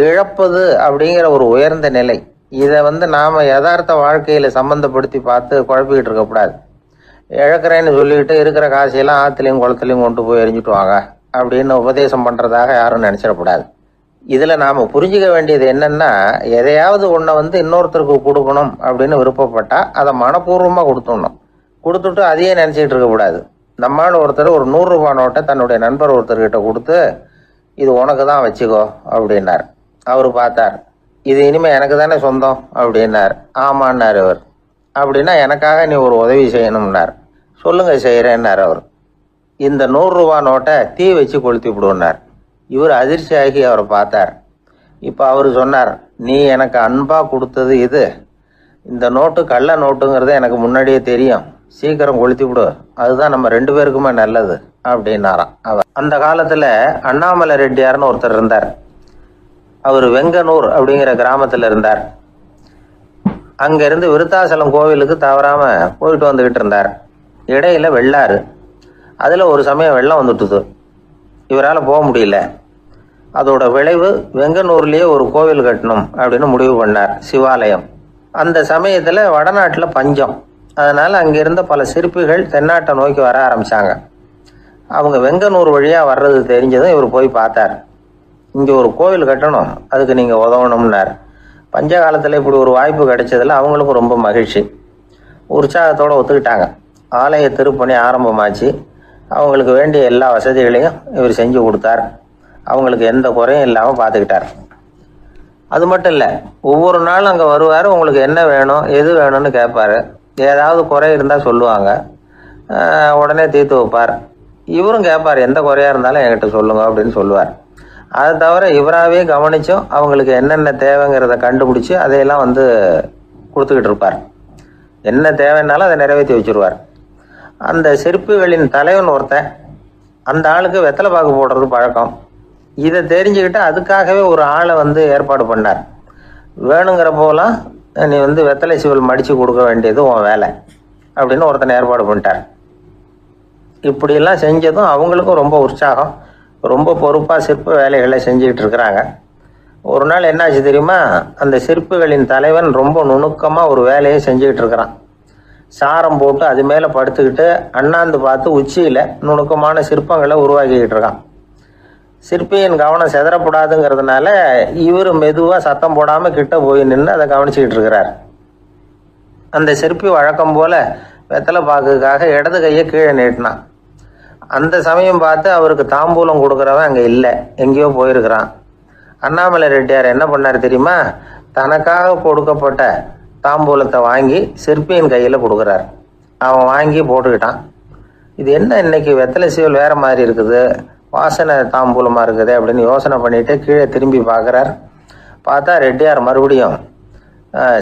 இழப்பது அப்படிங்கிற ஒரு உயர்ந்த நிலை. இதை நாம் யதார்த்த வாழ்க்கையில் சம்மந்தப்படுத்தி பார்த்து குழப்பிக்கிட்டு இருக்கக்கூடாது. இழக்கிறேன்னு சொல்லிக்கிட்டு இருக்கிற காசையெல்லாம் ஆற்றுலையும் குளத்துலையும் கொண்டு போய் எரிஞ்சிட்டு வாங்க அப்படின்னு உபதேசம் பண்ணுறதாக யாரும் நினச்சிடக்கூடாது. இதில் நாம் புரிஞ்சிக்க வேண்டியது என்னென்னா, எதையாவது ஒன்றை இன்னொருத்தருக்கு கொடுக்கணும் அப்படின்னு விருப்பப்பட்டால் அதை மனப்பூர்வமாக கொடுத்துட்டு அதையே நினச்சிக்கிட்டு இருக்கக்கூடாது. நம்மால் ஒருத்தர் ஒரு 100 ரூபா நோட்டை தன்னுடைய நண்பர் ஒருத்தர்கிட்ட கொடுத்து, இது உனக்கு தான் வச்சுக்கோ அப்படின்னார். அவர் பார்த்தார், இது இனிமேல் எனக்கு தானே சொந்தம் அப்படின்னார். ஆமான்னார் அவர். அப்படின்னா எனக்காக நீ ஒரு உதவி செய்யணும்னார். சொல்லுங்க செய்கிறேன்னார் அவர். இந்த 100 ரூபா நோட்டை தீ வச்சு கொளுத்தி விடுனார். இவர் அதிர்ச்சியாகி அவரை பார்த்தார். இப்போ அவர் சொன்னார், நீ எனக்கு அன்பாக கொடுத்தது இது, இந்த நோட்டு கள்ள நோட்டுங்கிறது எனக்கு முன்னாடியே தெரியும், சீக்கிரம் கொளுத்தி விடு, அதுதான் நம்ம 2 பேருக்குமே நல்லது அப்படின்னாராம் அவர். அந்த காலத்தில் அண்ணாமலை ரெட்டியார்னு ஒருத்தர் இருந்தார். அவர் வெங்கனூர் அப்படிங்கிற கிராமத்தில் இருந்தார். அங்கேருந்து விருத்தாசலம் கோவிலுக்கு தவறாமல் போயிட்டு வந்துக்கிட்டு இருந்தார். இடையில வெள்ளாறு, அதில் ஒரு சமயம் வெள்ளம் வந்துட்டுது. இவரால் போக முடியல. அதோட விளைவு வெங்கனூர்லேயே ஒரு கோவில் கட்டணும் அப்படின்னு முடிவு பண்ணார், சிவாலயம். அந்த சமயத்தில் வடநாட்டில் பஞ்சம். அதனால் அங்கே இருந்த பல சிற்பிகள் தென்னாட்டை நோக்கி வர ஆரம்பித்தாங்க. அவங்க வெங்கனூர் வழியாக வர்றது தெரிஞ்சதும் இவர் போய் பார்த்தார். இங்கே ஒரு கோவில் கட்டணும், அதுக்கு நீங்கள் உதவணும்னார். பஞ்ச காலத்தில் இப்படி ஒரு வாய்ப்பு கிடைச்சதில் அவங்களுக்கும் ரொம்ப மகிழ்ச்சி. உற்சாகத்தோடு ஒத்துக்கிட்டாங்க. ஆலய திருப்பணி ஆரம்பமாச்சு. அவங்களுக்கு வேண்டிய எல்லா வசதிகளையும் இவர் செஞ்சு கொடுத்தார். அவங்களுக்கு எந்த குறையும் இல்லாமல் பார்த்துக்கிட்டார். அது மட்டும் இல்லை, ஒவ்வொரு நாளும் அங்கே வருவார். உங்களுக்கு என்ன வேணும் எது வேணும்னு கேட்பார். ஏதாவது குறை இருந்தால் சொல்லுவாங்க, உடனே தீர்த்து வைப்பார். இவரும் கேட்பார், எந்த குறையாக இருந்தாலும் என்கிட்ட சொல்லுங்க அப்படின்னு சொல்லுவார். அதை தவிர இவராகவே கவனிச்சும் அவங்களுக்கு என்னென்ன தேவைங்கிறத கண்டுபிடிச்சி அதையெல்லாம் கொடுத்துக்கிட்டு இருப்பார். என்ன தேவைன்னாலும் அதை நிறைவேற்றி வச்சுருவார். அந்த சிற்பிகளின் தலைவன் ஒருத்தன், அந்த ஆளுக்கு வெத்தலை பாக்கு போடுறது பழக்கம். இதை தெரிஞ்சுக்கிட்டு அதுக்காகவே ஒரு ஆளை ஏற்பாடு பண்ணார். வேணுங்கிறப்போலாம் நீ வெத்தலை சீவல் மடித்து கொடுக்க வேண்டியது உன் வேலை அப்படின்னு ஒருத்தனை ஏற்பாடு பண்ணிட்டார். இப்படியெல்லாம் செஞ்சதும் அவங்களுக்கும் ரொம்ப உற்சாகம். ரொம்ப பொறுப்பாக சிற்ப வேலைகளை செஞ்சுக்கிட்டு இருக்கிறாங்க. ஒரு நாள் என்னாச்சு தெரியுமா, அந்த சிற்பிகளின் தலைவன் ரொம்ப நுணுக்கமாக ஒரு வேலையை செஞ்சுக்கிட்டு இருக்கிறான். சாரம் போட்டு அது மேலே படுத்துக்கிட்டு அண்ணாந்து பார்த்து உச்சியில் நுணுக்கமான சிற்பங்களை உருவாக்கிக்கிட்டு இருக்கான். சிற்பியின் கவனம் செதறப்படாதுங்கிறதுனால இவர் மெதுவாக சத்தம் போடாமல் கிட்ட போய் நின்று அதை கவனிச்சிக்கிட்டு இருக்கிறார். அந்த சிற்பி வழக்கம் போல் வெத்தலை பாக்குக்காக இடது கையை கீழே நீட்டினான். அந்த சமயம் பார்த்து அவருக்கு தாம்பூலம் கொடுக்குறவன் அங்கே இல்லை, எங்கேயோ போயிருக்கிறான். அண்ணாமலை ரெட்டியார் என்ன பண்ணார் தெரியுமா, தனக்காக கொடுக்கப்பட்ட தாம்பூலத்தை வாங்கி சிற்பியின் கையில் கொடுக்குறார். அவன் வாங்கி போட்டுக்கிட்டான். இது என்ன இன்னைக்கு வெத்தலை சீவல் வேறு மாதிரி இருக்குது, வாசனை தாம்பூலமாக இருக்குது அப்படின்னு யோசனை பண்ணிட்டு கீழே திரும்பி பார்க்குறார். பார்த்தா ரெட்டியார் மறுபடியும்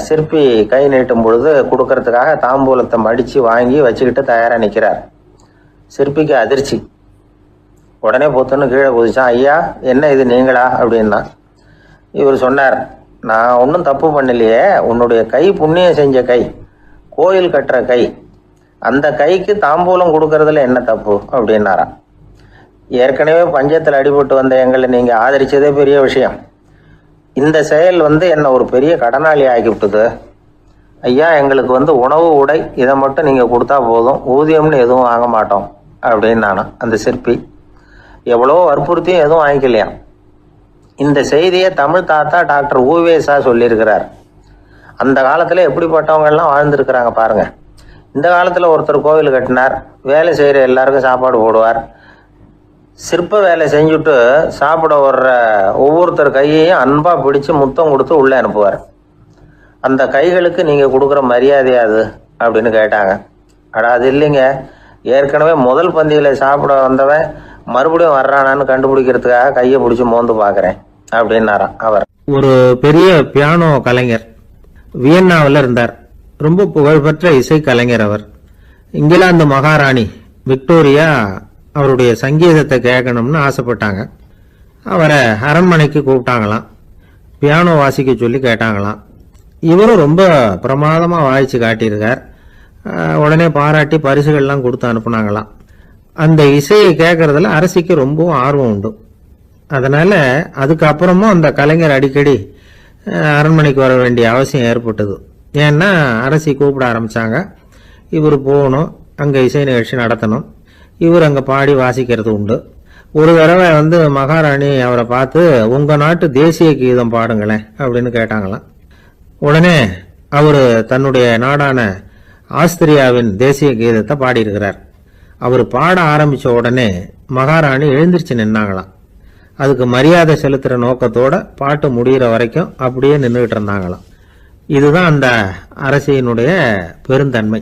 சிற்பி கை நீட்டும் பொழுது கொடுக்கறதுக்காக தாம்பூலத்தை மடித்து வாங்கி வச்சுக்கிட்டு தயாராக நிற்கிறார். சிற்பிக்கு அதிர்ச்சி. உடனே பொத்துன்னு கீழே குதிச்சான். ஐயா, என்ன இது நீங்களா அப்படின்னா. இவர் சொன்னார், நான் ஒன்றும் தப்பு பண்ணலையே, உன்னுடைய கை புண்ணியம் செஞ்ச கை, கோயில் கட்டுற கை, அந்த கைக்கு தாம்பூலம் கொடுக்கறதுல என்ன தப்பு அப்படின்னாராம். ஏற்கனவே பஞ்சத்தில் அடிபட்டு வந்த எங்களை நீங்கள் ஆதரிச்சதே பெரிய விஷயம். இந்த செயல் என்னை ஒரு பெரிய கடனாளி ஆகிவிட்டது ஐயா. எங்களுக்கு உணவு உடை இதை மட்டும் நீங்கள் கொடுத்தா போதும், ஊதியம்னு எதுவும் வாங்க மாட்டோம் அப்படின்னு நானும். அந்த சிற்பி எவ்வளோ வற்புறுத்தியும் எதுவும் வாங்கிக்கலையாம். இந்த செய்தியை தமிழ் தாத்தா டாக்டர் ஊவேசா சொல்லியிருக்கிறார். அந்த காலத்தில் எப்படிப்பட்டவங்கெல்லாம் வாழ்ந்துருக்கிறாங்க பாருங்க. இந்த காலத்தில் ஒருத்தர் கோவில் கட்டினார், வேலை செய்கிற எல்லாருக்கும் சாப்பாடு போடுவார். சிற்ப வேலை செஞ்சுட்டு சாப்பிட வர்ற ஒவ்வொருத்தர் கையையும் அன்பாக பிடிச்சி முத்தம் கொடுத்து உள்ளே அனுப்புவார். அந்த கைகளுக்கு நீங்கள் கொடுக்குற மரியாதையா அது அப்படின்னு கேட்டாங்க. அது இல்லைங்க, ஏற்கனவே முதல் பந்தியில் சாப்பிட வந்தவன் மறுபடியும் வர்றானான்னு கண்டுபிடிக்கிறதுக்காக கையை பிடிச்சி மோந்து பார்க்குறேன் அப்படின்னாராம் அவர். ஒரு பெரிய பியானோ கலைஞர் வியன்னாவில் இருந்தார். ரொம்ப புகழ்பெற்ற இசை கலைஞர் அவர். இங்கிலாந்து மகாராணி விக்டோரியா அவருடைய சங்கீதத்தை கேட்கணும்னு ஆசைப்பட்டாங்க. அவரை அரண்மனைக்கு கூப்பிட்டாங்களாம். பியானோ வாசிக்க சொல்லி கேட்டாங்களாம். இவரும் ரொம்ப பிரமாதமாக வாய்ச்சி காட்டியிருக்கார். உடனே பாராட்டி பரிசுகள்லாம் கொடுத்து அனுப்புனாங்களாம். அந்த இசையை கேட்கறதுல அரசிக்கு ரொம்பவும் ஆர்வம் உண்டு. அதனால அதுக்கப்புறமும் அந்த கலைஞர் அடிக்கடி அரண்மனைக்கு வர வேண்டிய அவசியம் ஏற்பட்டது. ஏன்னா அரசி கூப்பிட ஆரம்பிச்சாங்க. இவர் போகணும், அங்கே இசை நிகழ்ச்சி நடத்தணும். இவர் அங்கே பாடி வாசிக்கிறது உண்டு. ஒரு தடவை மகாராணி அவரை பார்த்து உங்கள் நாட்டு தேசிய கீதம் பாடுங்களேன் அப்படின்னு கேட்டாங்களாம். உடனே அவர் தன்னுடைய நாடான ஆஸ்திரியாவின் தேசிய கீதத்தை பாடியிருக்கிறார். அவர் பாட ஆரம்பித்த உடனே மகாராணி எழுந்திருச்சு நின்னாங்களாம். அதுக்கு மரியாதை செலுத்துகிற நோக்கத்தோட பாட்டு முடிகிற வரைக்கும் அப்படியே நின்றுகிட்டு இருந்தாங்களாம். இதுதான் அந்த அரசியினுடைய பெருந்தன்மை.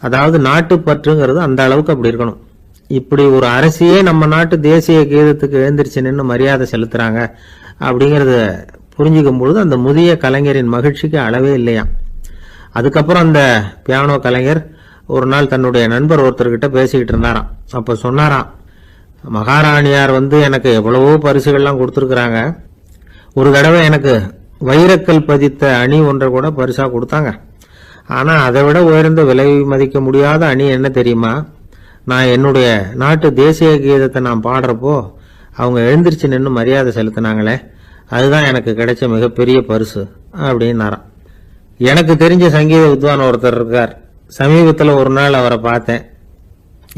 அதாவது நாட்டுப்பற்றுங்கிறது அந்த அளவுக்கு அப்படி இருக்கணும். இப்படி ஒரு அரசியே நம்ம நாட்டு தேசிய கீதத்துக்கு எழுந்திருச்சு நின்று மரியாதை செலுத்துறாங்க அப்படிங்கிறத புரிஞ்சுக்கும் பொழுது அந்த முதிய கலைஞரின் மகிழ்ச்சிக்கு அளவே இல்லையாம். அதுக்கப்புறம் அந்த பியானோ கலைஞர் ஒரு நாள் தன்னுடைய நண்பர் ஒருத்தர்கிட்ட பேசிக்கிட்டு இருந்தாராம். அப்போ சொன்னாராம், மகாராணியார் எனக்கு எவ்வளவோ பரிசுகள்லாம் கொடுத்துருக்குறாங்க. ஒரு தடவை எனக்கு வைரக்கல் பதித்த அணி ஒன்றை கூட பரிசா கொடுத்தாங்க. ஆனால் அதை விட உயர்ந்த விலை மதிக்க முடியாத அணி என்ன தெரியுமா? நான் என்னுடைய நாட்டு தேசிய கீதத்தை நான் பாடுறப்போ அவங்க எழுந்திருச்சு நின்று மரியாதை செலுத்தினாங்களே, அதுதான் எனக்கு கிடைச்ச மிகப்பெரிய பரிசு அப்படின்னாராம். எனக்கு தெரிஞ்ச சங்கீத வித்வான் ஒருத்தர் இருக்கார். சமீபத்தில் ஒரு நாள் அவரை பார்த்தேன்.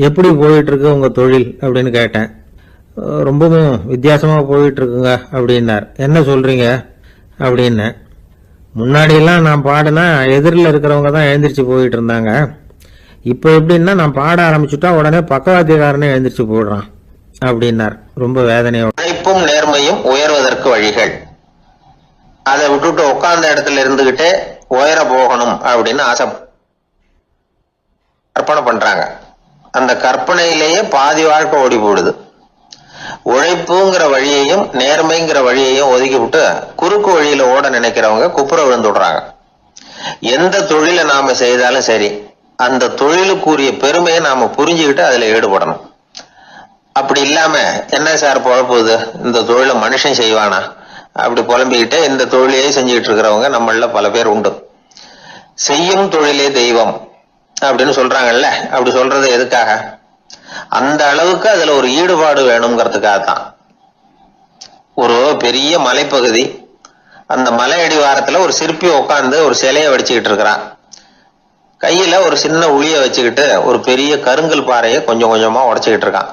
எப்படி போயிட்டு இருக்கு உங்க தொழில் அப்படின்னு கேட்டேன். ரொம்பவும் வித்தியாசமாக போயிட்டு இருக்குங்க அப்படின்னார். என்ன சொல்றீங்க அப்படின்னு. முன்னாடியெல்லாம் நான் பாடினா எதிரில் இருக்கிறவங்க தான் எழுந்திரிச்சு போயிட்டு இருந்தாங்க. இப்போ எப்படின்னா நான் பாட ஆரம்பிச்சுட்டா உடனே பக்கவாத்தியக்காரனே எழுந்திரிச்சு போயிடுறான் அப்படின்னார் ரொம்ப வேதனையோட. உழைப்பும் நேர்மையும் உயர்வதற்கு வழிகள். அதை விட்டுட்டு உட்கார்ந்த இடத்துல இருந்துகிட்டே உயர போகணும் அப்படின்னு ஆசை கற்பனை பண்றாங்க. அந்த கற்பனையிலேயே பாதி வாழ்க்கை ஓடி போடுது. உழைப்புங்கிற வழியையும் நேர்மைங்கிற வழியையும் ஒதுக்கி விட்டு குறுக்கு வழியில ஓட நினைக்கிறவங்க குப்புற விழுந்துடுறாங்க. எந்த தொழிலை நாம செய்தாலும் சரி, அந்த தொழிலுக்குரிய பெருமையை நாம புரிஞ்சுக்கிட்டு அதுல ஈடுபடணும். அப்படி இல்லாம என்ன சார் பொழப்புது, இந்த தொழிலை மனுஷன் செய்வானா அப்படி புலம்பிக்கிட்டு இந்த தொழிலையே செஞ்சுக்கிட்டு இருக்கிறவங்க நம்மள பல பேர் உண்டு. செய்யும் தொழிலே தெய்வம் அப்படின்னு சொல்றாங்கல்ல, அப்படி சொல்றது எதுக்காக? அந்த அளவுக்கு அதுல ஒரு ஈடுபாடு வேணுங்கிறதுக்காகத்தான். ஒரு பெரிய மலைப்பகுதி, அந்த மலை அடிவாரத்துல ஒரு சிற்பி உட்காந்து ஒரு சிலையை வடிச்சுக்கிட்டு இருக்கிறான். கையில ஒரு சின்ன உளிய வச்சுக்கிட்டு ஒரு பெரிய கருங்கல் பாறையை கொஞ்சம் கொஞ்சமா உடைச்சுக்கிட்டு இருக்கான்.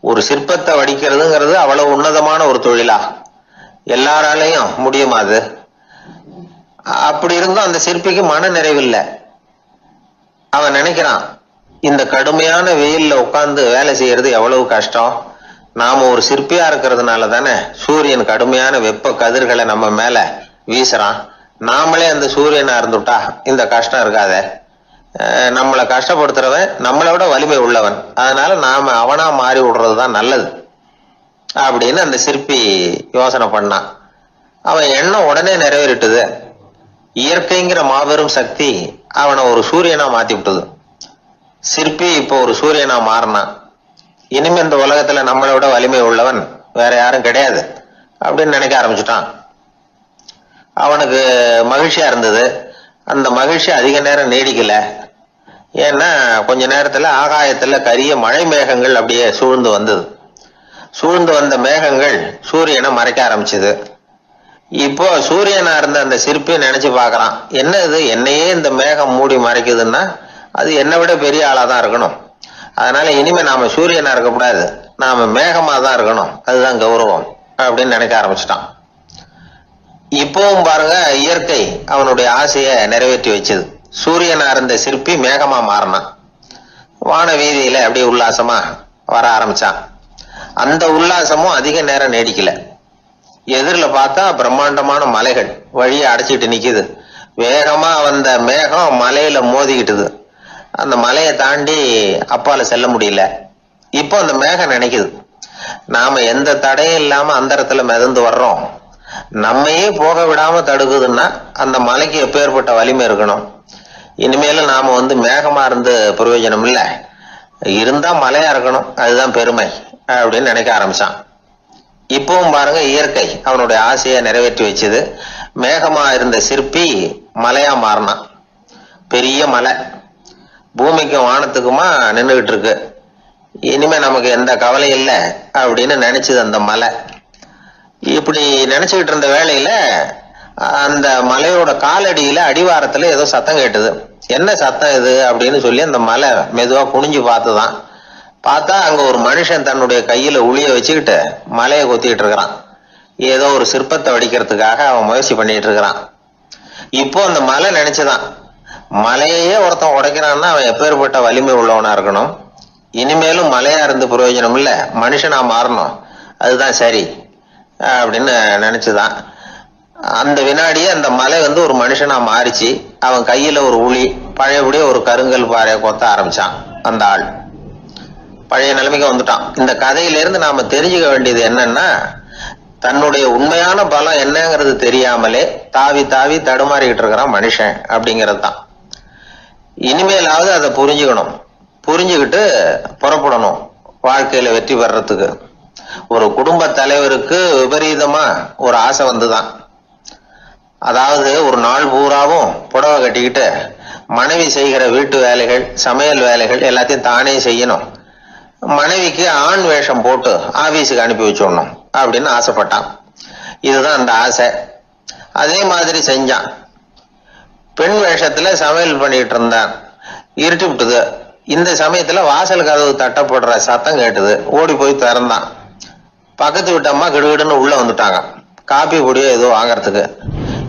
ஒரு சிற்பத்தை வடிக்கிறதுங்கிறது அவ்வளவு உன்னதமான ஒரு தொழிலா? எல்லாராலையும் முடியுமா அது? அப்படி இருந்தும் அந்த சிற்பிக்கு மன நிறைவில்லை. அவன் நினைக்கிறான், இந்த கடுமையான வெயில்ல உட்கார்ந்து வேலை செய்யறது எவ்வளவு கஷ்டம். நாம ஒரு சிற்பியா இருக்கிறதுனால தானே சூரியன் கடுமையான வெப்ப கதிர்களை நம்ம மேல வீசுறான். நாமளே அந்த சூரியனா இருந்துட்டா இந்த கஷ்டம் இருக்காத. நம்மளை கஷ்டப்படுத்துறவன் நம்மளை விட வலிமை உள்ளவன், அதனால நாம அவனா மாறி விடுறதுதான் நல்லது அப்படின்னு அந்த சிற்பி யோசனை பண்ணான். அவன் எண்ணம் உடனே நிறைவேறிட்டுது. இயற்கைங்கிற மாபெரும் சக்தி அவனை ஒரு சூரியனா மாத்தி விட்டது. சிற்பி இப்போ ஒரு சூரியனா மாறினான். இனிமே இந்த உலகத்துல நம்மளை விட வலிமை உள்ளவன் வேற யாரும் கிடையாது அப்படின்னு நினைக்க ஆரம்பிச்சுட்டான். அவனுக்கு மகிழ்ச்சியா இருந்தது. அந்த மகிழ்ச்சி அதிக நேரம் நீடிக்கல. ஏன்னா கொஞ்ச நேரத்துல ஆகாயத்துல கரிய மழை மேகங்கள் அப்படியே சூழ்ந்து வந்தது. சூழ்ந்து வந்த மேகங்கள் சூரியனை மறைக்க ஆரம்பிச்சது. இப்போ சூரியனா இருந்த அந்த சிற்பி நினைச்சு பாக்குறான், என்ன இது, என்னையே இந்த மேகம் மூடி மறைக்குதுன்னா அது என்னை விட பெரிய ஆளா தான் இருக்கணும். அதனால இனிமே நாம சூரியனா இருக்கக்கூடாது, நாம மேகமா தான் இருக்கணும், அதுதான் கௌரவம் அப்படின்னு நினைக்க ஆரம்பிச்சிட்டான். இப்பவும் பாருங்க, இயற்கை அவனுடைய ஆசையை நிறைவேற்றி வச்சது. சூரியனா இருந்த சிற்பி மேகமா மாறினான். வான வீதியில அப்படியே உல்லாசமா வர ஆரம்பிச்சான். அந்த உல்லாசமும் அதிக நேரம் நீடிக்கல. எதிரில் பார்த்தா பிரம்மாண்டமான மலைகள் வழியை அடைச்சிட்டு நிக்குது. வேகமா வந்த மேகம் மலையில மோதிக்கிட்டுது. அந்த மலையை தாண்டி அப்பால செல்ல முடியல. இப்போ அந்த மேகம் நினைக்குது, நாம எந்த தடையும் இல்லாம அந்த இடத்துல மிதந்து வர்றோம், நம்மையே போக விடாம தடுக்குதுன்னா அந்த மலைக்கு எப்பேற்பட்ட வலிமை இருக்கணும். இனிமேலும் நாம மேகமா இருந்து பிரயோஜனம் இல்ல, இருந்தா மலையா இருக்கணும், அதுதான் பெருமை அப்படின்னு நினைக்க ஆரம்பிச்சான். இப்பவும் பாருங்க, இயற்கை அவனுடைய ஆசையை நிறைவேற்றி வச்சது. மேகமா இருந்த சிற்பி மலையா மாறினான். பெரிய மலை பூமிக்கும் வானத்துக்குமா நின்றுகிட்டு இருக்கு. இனிமே நமக்கு எந்த கவலை இல்லை அப்படின்னு நினைச்சது அந்த மலை. இப்படி நினைச்சுக்கிட்டு இருந்த வேளையில அந்த மலையோட காலடியில அடிவாரத்துல ஏதோ சத்தம் கேட்டுது. என்ன சத்தம் இது அப்படின்னு சொல்லி அந்த மலை மெதுவா குனிஞ்சு பார்த்துதான். பார்த்தா அங்க ஒரு மனுஷன் தன்னுடைய கையில உளிய வச்சுக்கிட்டு மலையை கொத்திக்கிட்டு இருக்கிறான். ஏதோ ஒரு சிற்பத்தை வடிக்கிறதுக்காக அவன் முயற்சி பண்ணிட்டு இருக்கிறான். இப்போ அந்த மலை நினைச்சுதான், மலையே ஒருத்தன் உடைக்கிறான்னா அவன் எப்பேற்பட்ட வலிமை உள்ளவனா இருக்கணும். இனிமேலும் மலையா இருந்து பிரயோஜனம் இல்ல, மனுஷனா மாறணும், அதுதான் சரி அப்படின்னு நினைச்சுதான். அந்த வினாடியே அந்த மலை ஒரு மனுஷனா மாறிச்சு. அவன் கையில ஒரு உளி, பழையபடியே ஒரு கருங்கல் பாறைய கொத்த ஆரம்பிச்சான். அந்த ஆள் பழைய நிலைமைக்கு வந்துட்டான். இந்த கதையிலிருந்து நாம தெரிஞ்சுக்க வேண்டியது என்னன்னா, தன்னுடைய உண்மையான பலம் என்னங்கிறது தெரியாமலே தாவி தாவி தடுமாறிக்கிட்டு இருக்கிறான் மனுஷன் அப்படிங்கிறது தான். இனிமேலாவது அதை புரிஞ்சுக்கணும். புரிஞ்சுக்கிட்டு புறப்படணும் வாழ்க்கையில வெற்றி பெறறதுக்கு. ஒரு குடும்ப தலைவருக்கு விபரீதமா ஒரு ஆசை வந்துதான். அதாவது ஒரு நாள் பூராவும் புடவை கட்டிக்கிட்டு மனைவி செய்கிற வீட்டு வேலைகள், சமையல் வேலைகள் எல்லாத்தையும் தானே செய்யணும். மனைவிக்கு ஆண் வேஷம் போட்டு ஆபீஸுக்கு அனுப்பி வச்சுடணும் அப்படின்னு ஆசைப்பட்டான். இதுதான் அந்த ஆசை. அதே மாதிரி செஞ்சான். பெண் வேஷத்துல சமையல் பண்ணிட்டு இருந்தான். இருட்டி விட்டுது. இந்த சமயத்துல வாசல் கதவு தட்டப்படுற சத்தம் கேட்டுது. ஓடி போய் திறந்தான். பக்கத்து வீட்டு அம்மா கிடுகிடுன்னு உள்ள வந்துட்டாங்க, காப்பி பொடியோ ஏதோ வாங்கறதுக்கு.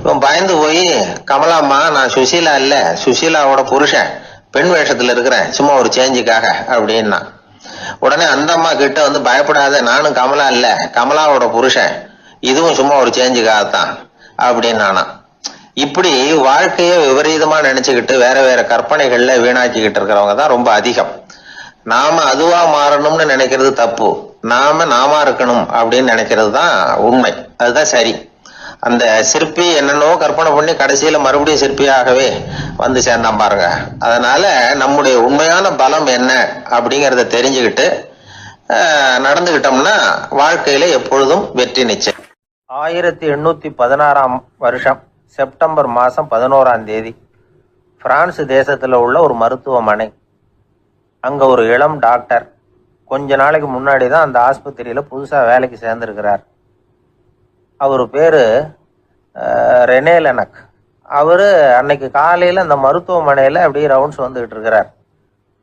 இவன் பயந்து போய், கமலாம்மா, நான் சுசீலா இல்ல, சுசீலாவோட புருஷன், பெண் வேஷத்துல இருக்கிறேன், சும்மா ஒரு சேஞ்சுக்காக அப்படின்னா. உடனே அந்த அம்மா கிட்ட பயப்படாத, நானும் கமலா இல்ல, கமலாவோட புருஷன், இதுவும் சும்மா ஒரு சேஞ்சுக்காகத்தான் அப்படின்னானா. இப்படி வாழ்க்கைய விபரீதமா நினைச்சுக்கிட்டு வேற வேற கற்பனைகள்ல வீணாக்கிக்கிட்டு இருக்கிறவங்க தான் ரொம்ப அதிகம். நாம அதுவா மாறணும்னு நினைக்கிறது தப்பு, நாம இருக்கணும் அப்படின்னு நினைக்கிறது தான் உண்மை, அதுதான் சரி. அந்த சிற்பி என்னென்னோ கற்பனை பண்ணி கடைசியில மறுபடியும் சிற்பியாகவே சேர்ந்தான் பாருங்க. அதனால நம்முடைய உண்மையான பலம் என்ன அப்படிங்கறத தெரிஞ்சுக்கிட்டு நடந்துகிட்டோம்னா வாழ்க்கையில எப்பொழுதும் வெற்றி நிச்சயம். 1816 வருஷம் செப்டம்பர் மாசம் 11ஆம் தேதி பிரான்ஸ் தேசத்துல உள்ள ஒரு மருத்துவமனை. அங்க ஒரு இளம் டாக்டர் கொஞ்ச நாளைக்கு முன்னாடி தான் அந்த ஆஸ்பத்திரியில புதுசா வேலைக்கு சேர்ந்திருக்கிறார். அவரு பேரு ரெனே லெனக். அவரு அன்னைக்கு காலையில அந்த மருத்துவமனையில அப்படியே ரவுண்ட்ஸ் வந்துகிட்டு இருக்கிறார்.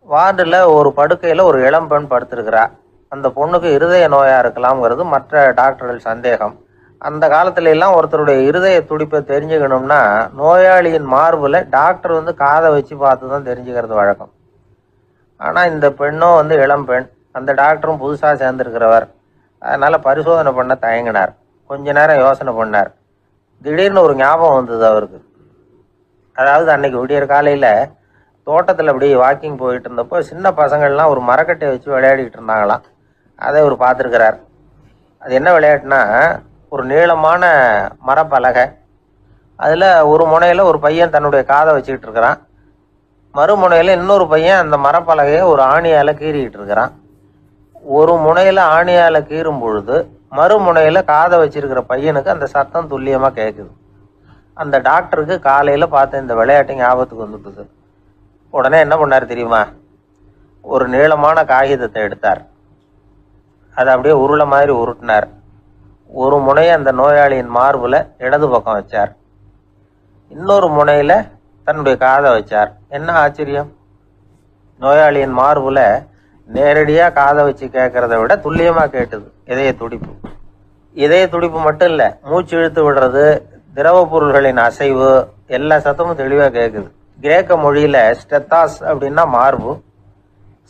வார்டுல ஒரு படுக்கையில ஒரு இளம் பெண் படுத்திருக்கிறா. அந்த பொண்ணுக்கு இருதய நோயா இருக்கலாம்ங்கிறது மற்ற டாக்டர்கள் சந்தேகம். அந்த காலத்துல எல்லாம் ஒருத்தருடைய இருதய துடிப்பை தெரிஞ்சுக்கணும்னா நோயாளியின் மார்புல டாக்டர் காதை வச்சு பார்த்து தான் தெரிஞ்சுக்கிறது வழக்கம். ஆனா இந்த பெண்ணும் இளம் பெண், அந்த டாக்டரும் புதுசா சேர்ந்திருக்கிறவர். அதனால பரிசோதனை பண்ண தயங்கினார். கொஞ்ச நேரம் யோசனை பண்ணார். திடீர்னு ஒரு ஞாபகம் வந்தது அவருக்கு. அதாவது அன்னைக்கு விடியற் காலையில தோட்டத்துல அப்படி வாக்கிங் போயிட்டு இருந்தப்போ சின்ன பசங்கள்லாம் ஒரு மரக்கட்டையை வச்சு விளையாடிட்டு இருந்தாங்களாம். அதை அவர் பார்த்துருக்கிறார். அது என்ன விளையாட்டுனா, ஒரு நீளமான மரப்பலகை, அதுல ஒரு முனையில ஒரு பையன் தன்னுடைய காதை வச்சுக்கிட்டு இருக்கிறான், மறுமுனையில இன்னொரு பையன் அந்த மரப்பலகையை ஒரு ஆணியால கீறிக்கிட்டு இருக்கிறான். ஒரு முனையில ஆணியால கீறும் பொழுது மறுமுனையில காதை வச்சிருக்கிற பையனுக்கு அந்த சத்தம் துல்லியமா கேட்குது. அந்த டாக்டருக்கு காலையில் பார்த்த இந்த விளையாட்டு ஞாபகத்துக்கு வந்துட்டுது. உடனே என்ன பண்ணார் தெரியுமா? ஒரு நீளமான காகிதத்தை எடுத்தார். அதை அப்படியே உருளை மாதிரி உருட்டினார். ஒரு முனையை அந்த நோயாளியின் மார்பில் இடது பக்கம் வச்சார், இன்னொரு முனையில் தன்னுடைய காதை வச்சார். என்ன ஆச்சரியம்! நோயாளியின் மார்பில் நேரடியாக காதை வச்சு கேட்கறத விட துல்லியமாக கேட்டுது இதய துடிப்பு. இதய துடிப்பு மட்டும் இல்லை, மூச்சு இழுத்து விடுறது, திரவ பொருள்களின் அசைவு, எல்லா சத்தமும் தெளிவாக கேட்குது. கிரேக்க மொழியில் ஸ்டெத்தாஸ் அப்படின்னா மார்பு,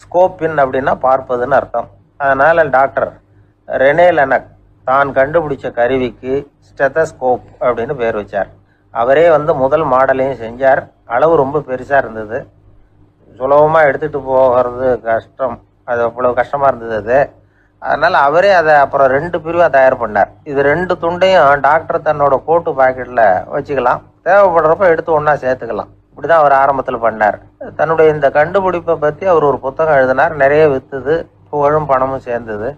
ஸ்கோப்பின் அப்படின்னா பார்ப்பதுன்னு அர்த்தம். அதனால டாக்டர் ரெனே லெனக் தான் கண்டுபிடிச்ச கருவிக்கு ஸ்டெத்தஸ்கோப் அப்படின்னு பேர் வச்சார். அவரே முதல் மாடலையும் செஞ்சார். அளவு ரொம்ப பெருசாக இருந்தது, சுலபமாக எடுத்துகிட்டு போகிறது கஷ்டம், அது அவ்வளோ கஷ்டமாக இருந்தது அது. அதனால் அவரே அதை அப்புறம் 2 பிரிவாக தயார் பண்ணார். இது 2 துண்டையும் டாக்டர் தன்னோட கோட்டு பாக்கெட்டில் வச்சுக்கலாம், தேவைப்படுறப்ப எடுத்து ஒன்றா சேர்த்துக்கலாம். இப்படி தான் அவர் ஆரம்பத்தில் பண்ணார். தன்னுடைய இந்த கண்டுபிடிப்பை பற்றி அவர் ஒரு புத்தகம் எழுதினார். நிறைய விற்றுது, புகழும் பணமும் சேர்ந்தது.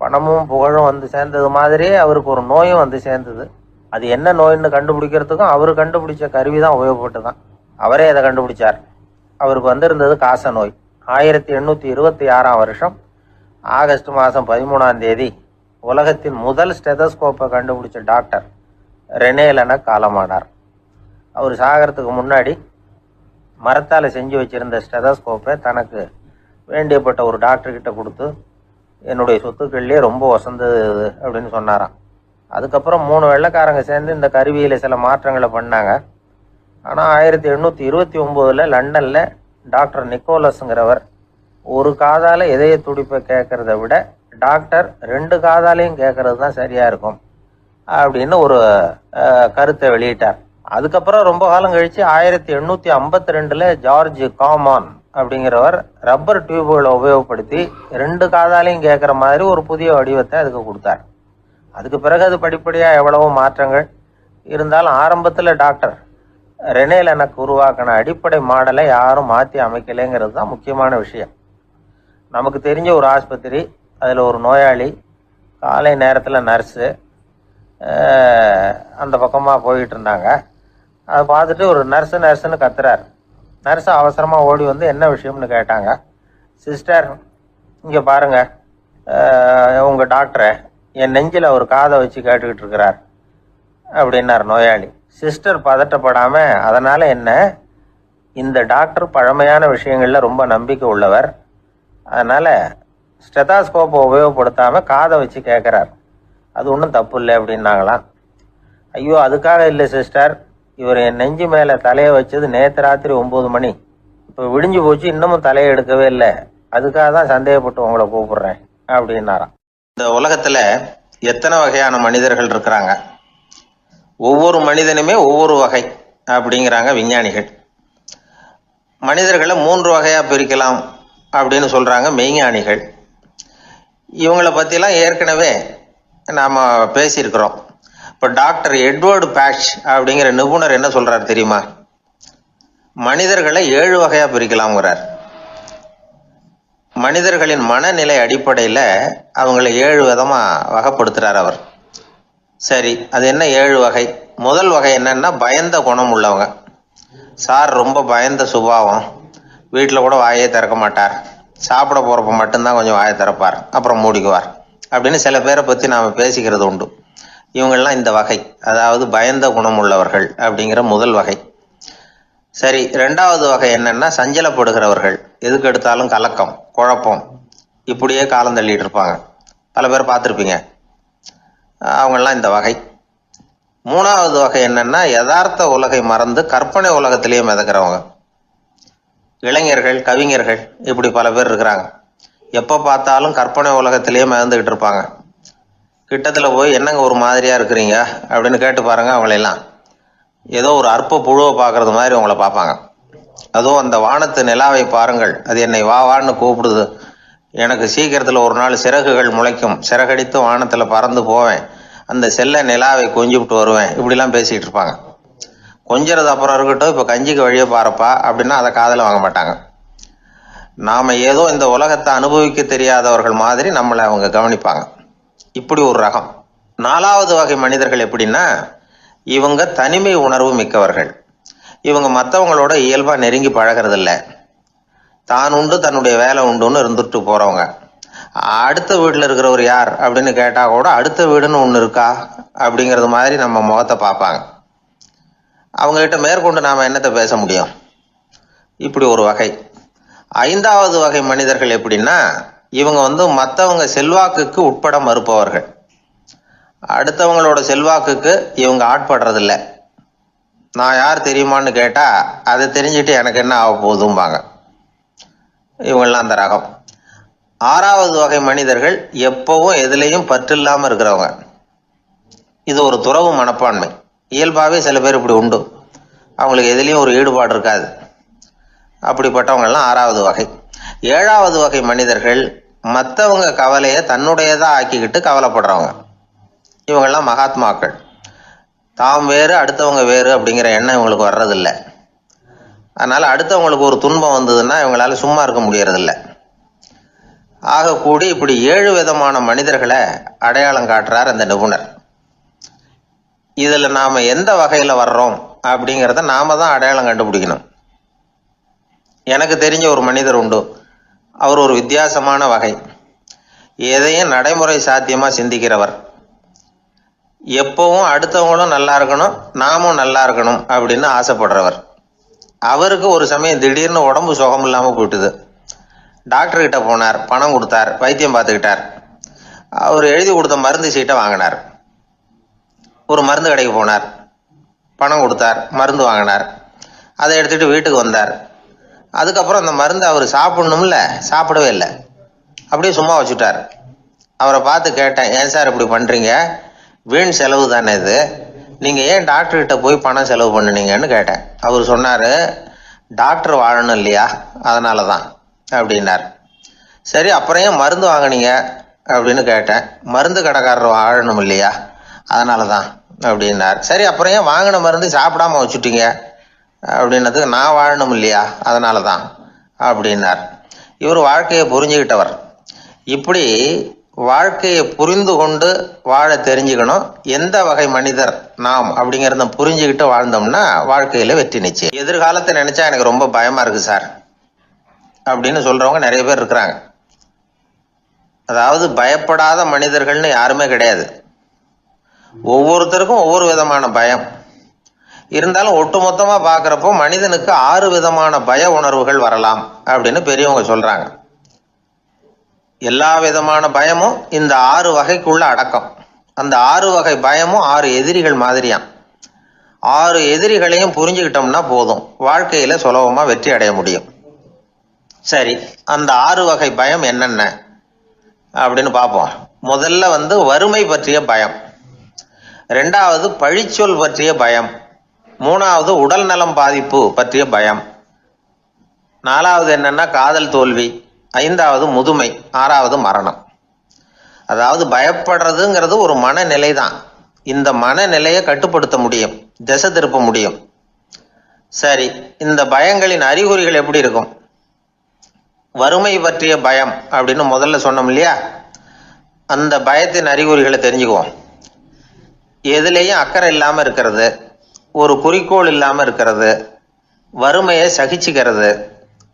பணமும் புகழும் சேர்ந்தது மாதிரியே அவருக்கு ஒரு நோயும் சேர்ந்தது. அது என்ன நோயின்னு கண்டுபிடிக்கிறதுக்கும் அவர் கண்டுபிடிச்ச கருவி தான் உபயோகப்பட்டு அவரே அதை கண்டுபிடிச்சார். அவருக்கு வந்திருந்தது காச நோய். 1826ஆம் வருஷம் ஆகஸ்ட் மாதம் 13ஆம் தேதி உலகத்தின் முதல் ஸ்டெதஸ்கோப்பை கண்டுபிடிச்ச டாக்டர் ரெனே லெனக் காலமானார். அவர் சாகிறதுக்கு முன்னாடி மரத்தால் செஞ்சு வச்சிருந்த ஸ்டெதஸ்கோப்பை தனக்கு வேண்டியப்பட்ட ஒரு டாக்டர்கிட்ட கொடுத்து, என்னுடைய சொத்துக்கள்லேயே ரொம்ப வசந்தது அப்படின்னு சொன்னாராம். அதுக்கப்புறம் 3 வெள்ளைக்காரங்க சேர்ந்து இந்த கருவியில் சில மாற்றங்களை பண்ணாங்க. ஆனால் 1829 லண்டனில் டாக்டர் நிக்கோலஸுங்கிறவர் ஒரு காதால் இதய துடிப்பை கேட்கறத விட டாக்டர் 2 காதாலையும் கேட்கறது தான் சரியாக இருக்கும் அப்படின்னு ஒரு கருத்தை வெளியிட்டார். அதுக்கப்புறம் ரொம்ப காலம் கழித்து 1852 ஜார்ஜ் காமான் அப்படிங்கிறவர் ரப்பர் டியூப்களை உபயோகப்படுத்தி 2 காதாலையும் கேட்குற மாதிரி ஒரு புதிய வடிவத்தை அதுக்கு கொடுத்தார். அதுக்கு பிறகு அது படிப்படியாக எவ்வளவோ மாற்றங்கள் இருந்தாலும் ஆரம்பத்தில் டாக்டர் ரெனே லெனக் உருவாக்கின அடிப்படை மாடலை யாரும் மாற்றி அமைக்கலைங்கிறது தான் முக்கியமான விஷயம். நமக்கு தெரிஞ்ச ஒரு ஆஸ்பத்திரி, அதில் ஒரு நோயாளி, காலை நேரத்தில் நர்ஸு அந்த பக்கமாக போயிட்டு இருந்தாங்க. அதை பார்த்துட்டு ஒரு நர்ஸுன்னு கத்துறார். நர்ஸு அவசரமாக ஓடி என்ன விஷயம்னு கேட்டாங்க. சிஸ்டர், இங்கே பாருங்கள், உங்கள் டாக்டரை என் நெஞ்சில் ஒரு காதை வச்சு கேட்டுக்கிட்டு இருக்கிறார் அப்படின்னார் நோயாளி. சிஸ்டர் பதட்டப்படாமல், அதனால் என்ன, இந்த டாக்டர் பழமையான விஷயங்களில் ரொம்ப நம்பிக்கை உள்ளவர், அதனால் ஸ்டெதாஸ்கோப்பை உபயோகப்படுத்தாமல் காதை வச்சு கேட்குறார், அது ஒன்றும் தப்பு இல்லை அப்படின்னாங்களாம். ஐயோ, அதுக்காக இல்லை சிஸ்டர், இவர் என் நெஞ்சு மேலே தலையை வச்சது நேற்று ராத்திரி 9 மணி, இப்போ விடிஞ்சு போச்சு, இன்னமும் தலையை எடுக்கவே இல்லை, அதுக்காக தான் சந்தேகப்பட்டு உங்களை கூப்பிடுறேன் அப்படின்னாராம். இந்த உலகத்தில் எத்தனை வகையான மனிதர்கள் இருக்கிறாங்க, ஒவ்வொரு மனிதனுமே ஒவ்வொரு வகை அப்படிங்கிறாங்க விஞ்ஞானிகள். மனிதர்களை 3 வகையாக பிரிக்கலாம் அப்படின்னு சொல்கிறாங்க மெய்ஞானிகள். இவங்களை பற்றிலாம் ஏற்கனவே நாம் பேசியிருக்கிறோம். இப்போ டாக்டர் எட்வர்டு பேட்ச் அப்படிங்கிற நிபுணர் என்ன சொல்கிறார் தெரியுமா? மனிதர்களை 7 வகையாக பிரிக்கலாம்ங்கிறார். மனிதர்களின் மனநிலை அடிப்படையில் அவங்கள 7 விதமாக வகைப்படுத்துகிறார் அவர். சரி, அது என்ன 7 வகை? முதல் வகை என்னன்னா, பயந்த குணம் உள்ளவங்க. சார் ரொம்ப பயந்த சுபாவம், வீட்டில் கூட வாயே திறக்க மாட்டார், சாப்பிட போகிறப்ப மட்டும்தான் கொஞ்சம் வாயை திறப்பார், அப்புறம் மூடிக்குவார் அப்படின்னு சில பேரை பற்றி நாம் பேசிக்கிறது உண்டு. இவங்கெல்லாம் இந்த வகை, அதாவது பயந்த குணம் உள்ளவர்கள் அப்படிங்கிற முதல் வகை. சரி, 2வது வகை என்னன்னா, சஞ்சலப்படுகிறவர்கள், எதுக்கு எடுத்தாலும் கலக்கம், குழப்பம், இப்படியே காலம் தள்ளிட்டு இருப்பாங்க. பல பேர் பார்த்துருப்பீங்க. அவங்கெல்லாம் இந்த வகை. 3வது வகை என்னன்னா, யதார்த்த உலகை மறந்து கற்பனை உலகத்திலேயே மிதக்கிறவங்க. இளைஞர்கள், கவிஞர்கள், இப்படி பல பேர் இருக்கிறாங்க. எப்போ பார்த்தாலும் கற்பனை உலகத்திலேயே மிதந்துக்கிட்டு இருப்பாங்க. கிட்டத்தில் போய் என்னங்க ஒரு மாதிரியாக இருக்கிறீங்க அப்படின்னு கேட்டு பாருங்க, அவங்களெல்லாம் ஏதோ ஒரு அற்ப புழுவை பார்க்கறது மாதிரி அவங்கள பார்ப்பாங்க. அதுவும் அந்த வானத்து நிலாவை பாருங்கள், அது என்னை வா வான்னு கூப்பிடுது, எனக்கு சீக்கிரத்தில் ஒரு நாள் சிறகுகள் முளைக்கும், சிறகடித்து வானத்தில் பறந்து போவேன், அந்த செல்ல நிலாவை கொஞ்சிவிட்டு வருவேன், இப்படிலாம் பேசிகிட்டு இருப்பாங்க. கொஞ்சிறது அப்புறம் இருக்கட்டும், இப்போ கஞ்சிக்கு வழியே பாருப்பா அப்படின்னா அதை காதில் வாங்க மாட்டாங்க. நாம் ஏதோ இந்த உலகத்தை அனுபவிக்க தெரியாதவர்கள் மாதிரி நம்மளை அவங்க கவனிப்பாங்க. இப்படி ஒரு ரகம். 4வது வகை மனிதர்கள் எப்படின்னா, இவங்க தனிமை உணர்வு மிக்கவர்கள். இவங்க மற்றவங்களோட இயல்பாக நெருங்கி பழகிறதில்ல. தான் உண்டு தன்னுடைய வேலை உண்டுன்னு இருந்துட்டு போகிறவங்க. அடுத்த வீட்டில் இருக்கிறவர் யார் அப்படின்னு கேட்டால் கூட அடுத்த வீடுன்னு ஒன்று இருக்கா அப்படிங்கிறது மாதிரி நம்ம முகத்தை பார்ப்பாங்க. அவங்ககிட்ட மேற்கொண்டு நாம் என்னத்தை பேச முடியும்? இப்படி ஒரு வகை. 5வது வகை மனிதர்கள் எப்படின்னா, இவங்க மற்றவங்க செல்வாக்குக்கு உட்பட மறுப்பவர்கள். அடுத்தவங்களோட செல்வாக்குக்கு இவங்க ஆட்படுறதில்ல. நான் யார் தெரியுமான்னு கேட்டால் அதை தெரிஞ்சுட்டு எனக்கு என்ன ஆக போகுதும்பாங்க. இவங்கெல்லாம் அந்த ரகம். 6வது வகை மனிதர்கள் எப்பவும் எதுலேயும் பற்று இல்லாமல் இருக்கிறவங்க. இது ஒரு துறவு மனப்பான்மை. இயல்பாகவே சில பேர் இப்படி உண்டு. அவங்களுக்கு எதுலேயும் ஒரு ஈடுபாடு இருக்காது. அப்படிப்பட்டவங்கெல்லாம் 6வது வகை. 7வது வகை மனிதர்கள் மற்றவங்க கவலையை தன்னுடையதாக ஆக்கிக்கிட்டு கவலைப்படுறவங்க. இவங்கெல்லாம் மகாத்மாக்கள். தாம் வேறு அடுத்தவங்க வேறு அப்படிங்கிற எண்ணம் இவங்களுக்கு வர்றதில்லை. அதனால் அடுத்தவங்களுக்கு ஒரு துன்பம் வந்ததுன்னா இவங்களால சும்மா இருக்க முடியறதில்ல. ஆக கூடி இப்படி 7 விதமான மனிதர்களை அடையாளம் காட்டுறார் அந்த நிபுணர். இதில் நாம் எந்த வகையில் வர்றோம் அப்படிங்கிறத நாம தான் அடையாளம் கண்டுபிடிக்கணும். எனக்கு தெரிஞ்ச ஒரு மனிதர் உண்டு. அவர் ஒரு வித்தியாசமான வகை. எதையும் நடைமுறை சாத்தியமாக சிந்திக்கிறவர். எப்பவும் அடுத்தவங்களும் நல்லா இருக்கணும், நாமும் நல்லா இருக்கணும் அப்படின்னு ஆசைப்படுறவர். அவருக்கு ஒரு சமயம் திடீர்னு உடம்பு சுகம் இல்லாமல் போயிட்டுது. டாக்டர்கிட்ட போனார், பணம் கொடுத்தார், வைத்தியம் பார்த்துக்கிட்டார். அவர் எழுதி கொடுத்த மருந்து சீட்டை வாங்கினார். ஒரு மருந்து கடைக்கு போனார், பணம் கொடுத்தார், மருந்து வாங்கினார். அதை எடுத்துகிட்டு வீட்டுக்கு வந்தார். அதுக்கப்புறம் அந்த மருந்து அவர் சாப்பிடணும்ல, சாப்பிடவே இல்லை. அப்படியே சும்மா வச்சுட்டார். அவரை பார்த்து கேட்டேன், ஏன் சார் இப்படி பண்ணுறீங்க? வீண் செலவு தானே இது, நீங்கள் ஏன் டாக்டர்கிட்ட போய் பணம் செலவு பண்ணுனீங்கன்னு கேட்டேன். அவர் சொன்னார், டாக்டர் வாழணும் இல்லையா, அதனால தான் அப்படின்னார். சரி, அப்புறம் ஏன் மருந்து வாங்கினீங்க அப்படின்னு கேட்டேன். மருந்து கடைக்காரர் வாழணும் இல்லையா, அதனால தான் அப்படின்னார். சரி, அப்புறம் ஏன் வாங்கின மருந்து சாப்பிடாம வச்சுட்டீங்க அப்படின்னதுக்கு, நான் வாழணும் இல்லையா அதனால தான் அப்படின்னார். இவர் வாழ்க்கையை புரிஞ்சுக்கிட்டவர். இப்படி வாழ்க்கையை புரிந்து கொண்டு வாழ தெரிஞ்சுக்கணும். எந்த வகை மனிதர் நாம் அப்படிங்கிறத புரிஞ்சுக்கிட்டு வாழ்ந்தோம்னா வாழ்க்கையில வெற்றி நிச்சயம். எதிர்காலத்தை நினைச்சா எனக்கு ரொம்ப பயமா இருக்கு சார் அப்படின்னு சொல்றவங்க நிறைய பேர் இருக்கிறாங்க. அதாவது பயப்படாத மனிதர்கள்னு யாருமே கிடையாது. ஒவ்வொருத்தருக்கும் ஒவ்வொரு விதமான பயம் இருந்தாலும் ஒட்டுமொத்தமா பார்க்குறப்போ மனிதனுக்கு 6 விதமான பய உணர்வுகள் வரலாம் அப்படின்னு பெரியவங்க சொல்றாங்க. எல்லா விதமான பயமும் இந்த 6 வகைக்குள்ள அடக்கம். அந்த 6 வகை பயமும் 6 எதிரிகள் மாதிரியாம். 6 எதிரிகளையும் புரிஞ்சுக்கிட்டோம்னா போதும், வாழ்க்கையில சுலபமா வெற்றி அடைய முடியும். சரி, அந்த 6 வகை பயம் என்னென்ன அப்படின்னு பார்ப்போம். முதல்ல வறுமை பற்றிய பயம், 2வது பழிச்சொல் பற்றிய பயம், 3வது உடல் நலம் பாதிப்பு பற்றிய பயம், 4வது என்னன்னா காதல் தோல்வி, 5வது முதுமை, 6வது மரணம். அதாவது பயப்படுறதுங்கிறது ஒரு மனநிலை தான். இந்த மனநிலையை கட்டுப்படுத்த முடியும், திசை திருப்ப முடியும். சரி, இந்த பயங்களின் அறிகுறிகள் எப்படி இருக்கும்? வறுமை பற்றிய பயம் அப்படின்னு முதல்ல சொன்னோம் இல்லையா, அந்த பயத்தின் அறிகுறிகளை தெரிஞ்சுக்குவோம். எதுலேயும் அக்கறை இல்லாமல் இருக்கிறது, ஒரு குறிக்கோள் இல்லாமல் இருக்கிறது, வறுமையை சகிச்சுக்கிறது,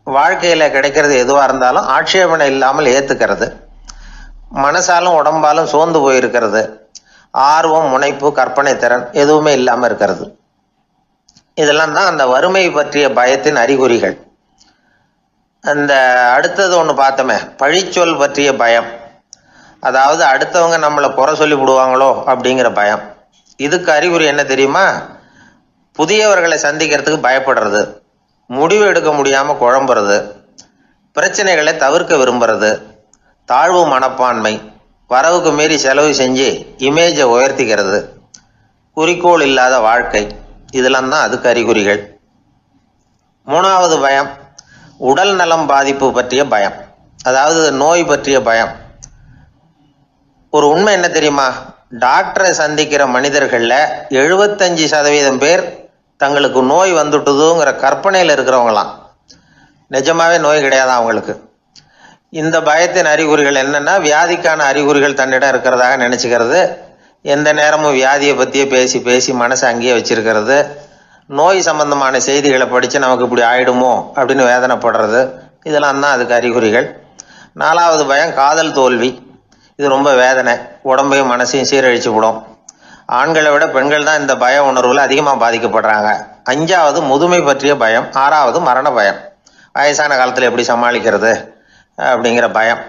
வாழ்க்கையில கிடைக்கிறது எதுவாக இருந்தாலும் ஆட்சேபனை இல்லாமல் ஏத்துக்கிறது, மனசாலும் உடம்பாலும் சோர்ந்து போயிருக்கிறது, ஆர்வம், முனைப்பு, கற்பனை திறன் எதுவுமே இல்லாமல் இருக்கிறது. இதெல்லாம் தான் அந்த வறுமை பற்றிய பயத்தின் அறிகுறிகள். அந்த அடுத்தது ஒன்று பார்த்தோமே, பழிச்சொல் பற்றிய பயம். அதாவது அடுத்தவங்க நம்மளை குறை சொல்லி விடுவாங்களோ அப்படிங்கிற பயம். இதுக்கு அறிகுறி என்ன தெரியுமா? புதியவர்களை சந்திக்கிறதுக்கு பயப்படுறது, முடிவு எடுக்க முடியாம குழம்புறது, பிரச்சனைகளை தவிர்க்க விரும்புறது, தாழ்வு மனப்பான்மை, வரவுக்கு மீறி செலவு செஞ்சு இமேஜை உயர்த்திக்கிறது, குறிக்கோள் இல்லாத வாழ்க்கை. இதெல்லாம் தான் அதுக்கு அறிகுறிகள். 3வது பயம் உடல் நலம் பாதிப்பு பற்றிய பயம், அதாவது நோய் பற்றிய பயம். ஒரு உண்மை என்ன தெரியுமா? டாக்டரை சந்திக்கிற மனிதர்கள்ல 75% பேர் தங்களுக்கு நோய் வந்துட்டுதுங்கிற கற்பனையில் இருக்கிறவங்களாம். நிஜமாவே நோய் கிடையாது அவங்களுக்கு. இந்த பயத்தின் அறிகுறிகள் என்னன்னா, வியாதிக்கான அறிகுறிகள் தன்னிடம் இருக்கிறதாக நினைச்சுக்கிறது, எந்த நேரமும் வியாதியை பற்றியே பேசி பேசி மனசை அங்கேயே வச்சிருக்கிறது, நோய் சம்பந்தமான செய்திகளை படித்து நமக்கு இப்படி ஆயிடுமோ அப்படின்னு வேதனைப்படுறது, இதெல்லாம் தான் அதுக்கு அறிகுறிகள். 4வது பயம் காதல் தோல்வி. இது ரொம்ப வேதனை, உடம்பையும் மனசையும் சீரழிச்சு விடும். ஆண்களை விட பெண்கள் தான் இந்த பய உணர்வுல அதிகமாக பாதிக்கப்படுறாங்க. 5வது முதுமை பற்றிய பயம். 6வது மரண பயம், வயசான காலத்தில் எப்படி சமாளிக்கிறது அப்படிங்கிற பயம்.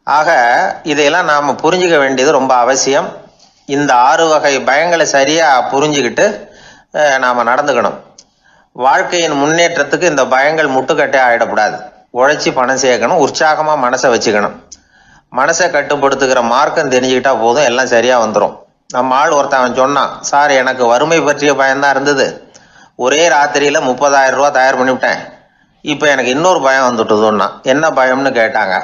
ஆக இதையெல்லாம் நாம் புரிஞ்சுக்க வேண்டியது ரொம்ப அவசியம். இந்த 6 வகை பயங்களை சரியாக புரிஞ்சுக்கிட்டு நாம் நடந்துக்கணும். வாழ்க்கையின் முன்னேற்றத்துக்கு இந்த பயங்கள் முட்டுக்கட்டே ஆகிடக்கூடாது. உழைச்சி பணம் சேர்க்கணும், உற்சாகமாக மனசை வச்சுக்கணும். மனசை கட்டுப்படுத்துகிற மார்க்கம் தெரிஞ்சுக்கிட்டா போதும், எல்லாம் சரியாக வந்துடும். நம்ம ஆள் ஒருத்தன் சொன்னான், சார் எனக்கு வறுமை பற்றிய பயம்தான் இருந்தது, ஒரே ராத்திரியில் 30,000 ரூபா தயார் பண்ணிவிட்டேன், இப்போ எனக்கு இன்னொரு பயம் வந்துட்டுதுன்னா. என்ன பயம்னு கேட்டாங்க.